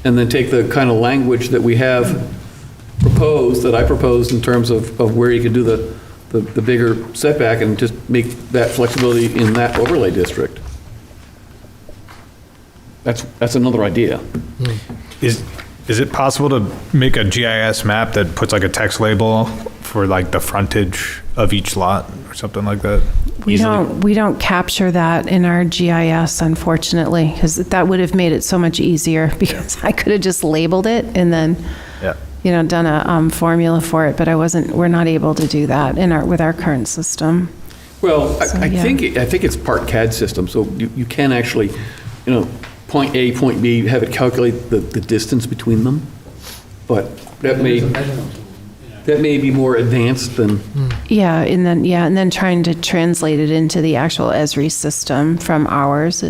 Speaker 2: and then take the kind of language that we have proposed, that I proposed in terms of where you could do the bigger setback, and just make that flexibility in that overlay district. That's another idea.
Speaker 10: Is it possible to make a GIS map that puts like a text label for like the frontage of each lot or something like that?
Speaker 3: We don't capture that in our GIS, unfortunately, because that would have made it so much easier, because I could have just labeled it and then,
Speaker 10: Yeah.
Speaker 3: done a formula for it, but we're not able to do that with our current system.
Speaker 2: Well,
Speaker 3: So,
Speaker 2: I
Speaker 3: yeah.
Speaker 2: think it's part CAD system, so you can actually, point A, point B, have it calculate the distance between them, but that may be more advanced than,
Speaker 3: Yeah, and then trying to translate it into the actual Esri system from ours,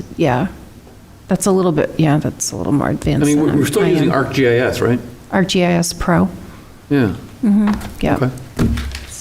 Speaker 3: that's a little more advanced.
Speaker 2: I mean,
Speaker 3: than
Speaker 2: we're still
Speaker 3: I am.
Speaker 2: using ArcGIS, right?
Speaker 3: ArcGIS Pro,
Speaker 2: Yeah.
Speaker 3: yeah.
Speaker 2: Okay.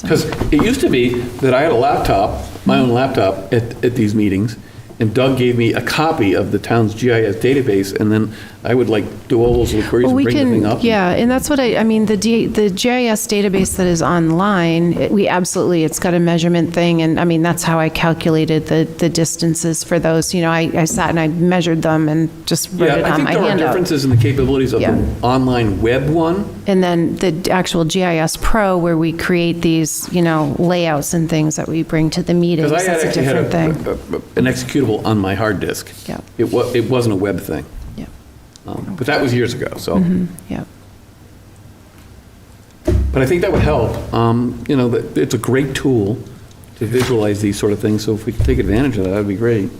Speaker 2: Because it used to be that I had a laptop, my own laptop, at these meetings, and Doug gave me a copy of the town's GIS database, and then I would do all those little queries
Speaker 3: Well,
Speaker 2: and
Speaker 3: we
Speaker 2: bring the thing
Speaker 3: can,
Speaker 2: up.
Speaker 3: yeah, and that's what I mean, the GIS database that is online, it's got a measurement thing, and I mean, that's how I calculated the distances for those, I sat and I measured them and just wrote it
Speaker 2: Yeah, I
Speaker 3: on
Speaker 2: think
Speaker 3: my
Speaker 2: there are
Speaker 3: handout.
Speaker 2: differences in the capabilities of
Speaker 3: Yeah.
Speaker 2: the online web one.
Speaker 3: And then the actual GIS Pro, where we create these, layouts and things that we bring to the meetings,
Speaker 2: Because I
Speaker 3: that's a
Speaker 2: actually
Speaker 3: different
Speaker 2: had
Speaker 3: thing.
Speaker 2: an executable on my hard disk.
Speaker 3: Yeah.
Speaker 2: It wasn't a web thing.
Speaker 3: Yeah.
Speaker 2: But that was years ago, so.
Speaker 3: Yeah.
Speaker 2: But I think that would help. It's a great tool to visualize these sort of things, so if we could take advantage of that, that'd be great.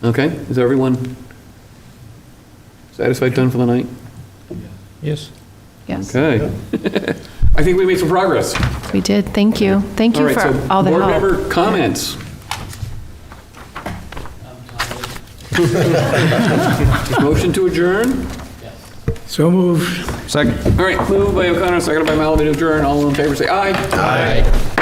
Speaker 2: Okay, is everyone satisfied, done for the night?
Speaker 4: Yes.
Speaker 3: Yes,
Speaker 2: Okay. I think we made some progress.
Speaker 3: we did. Thank you. Thank
Speaker 2: All
Speaker 3: you
Speaker 2: right,
Speaker 3: for
Speaker 2: so
Speaker 3: all the
Speaker 2: board
Speaker 3: help.
Speaker 2: member comments. Motion to adjourn?
Speaker 6: So moved.
Speaker 10: Second.
Speaker 2: All right, moved by O'Connor, seconded by Mallory to adjourn. All in favor, say aye. Aye.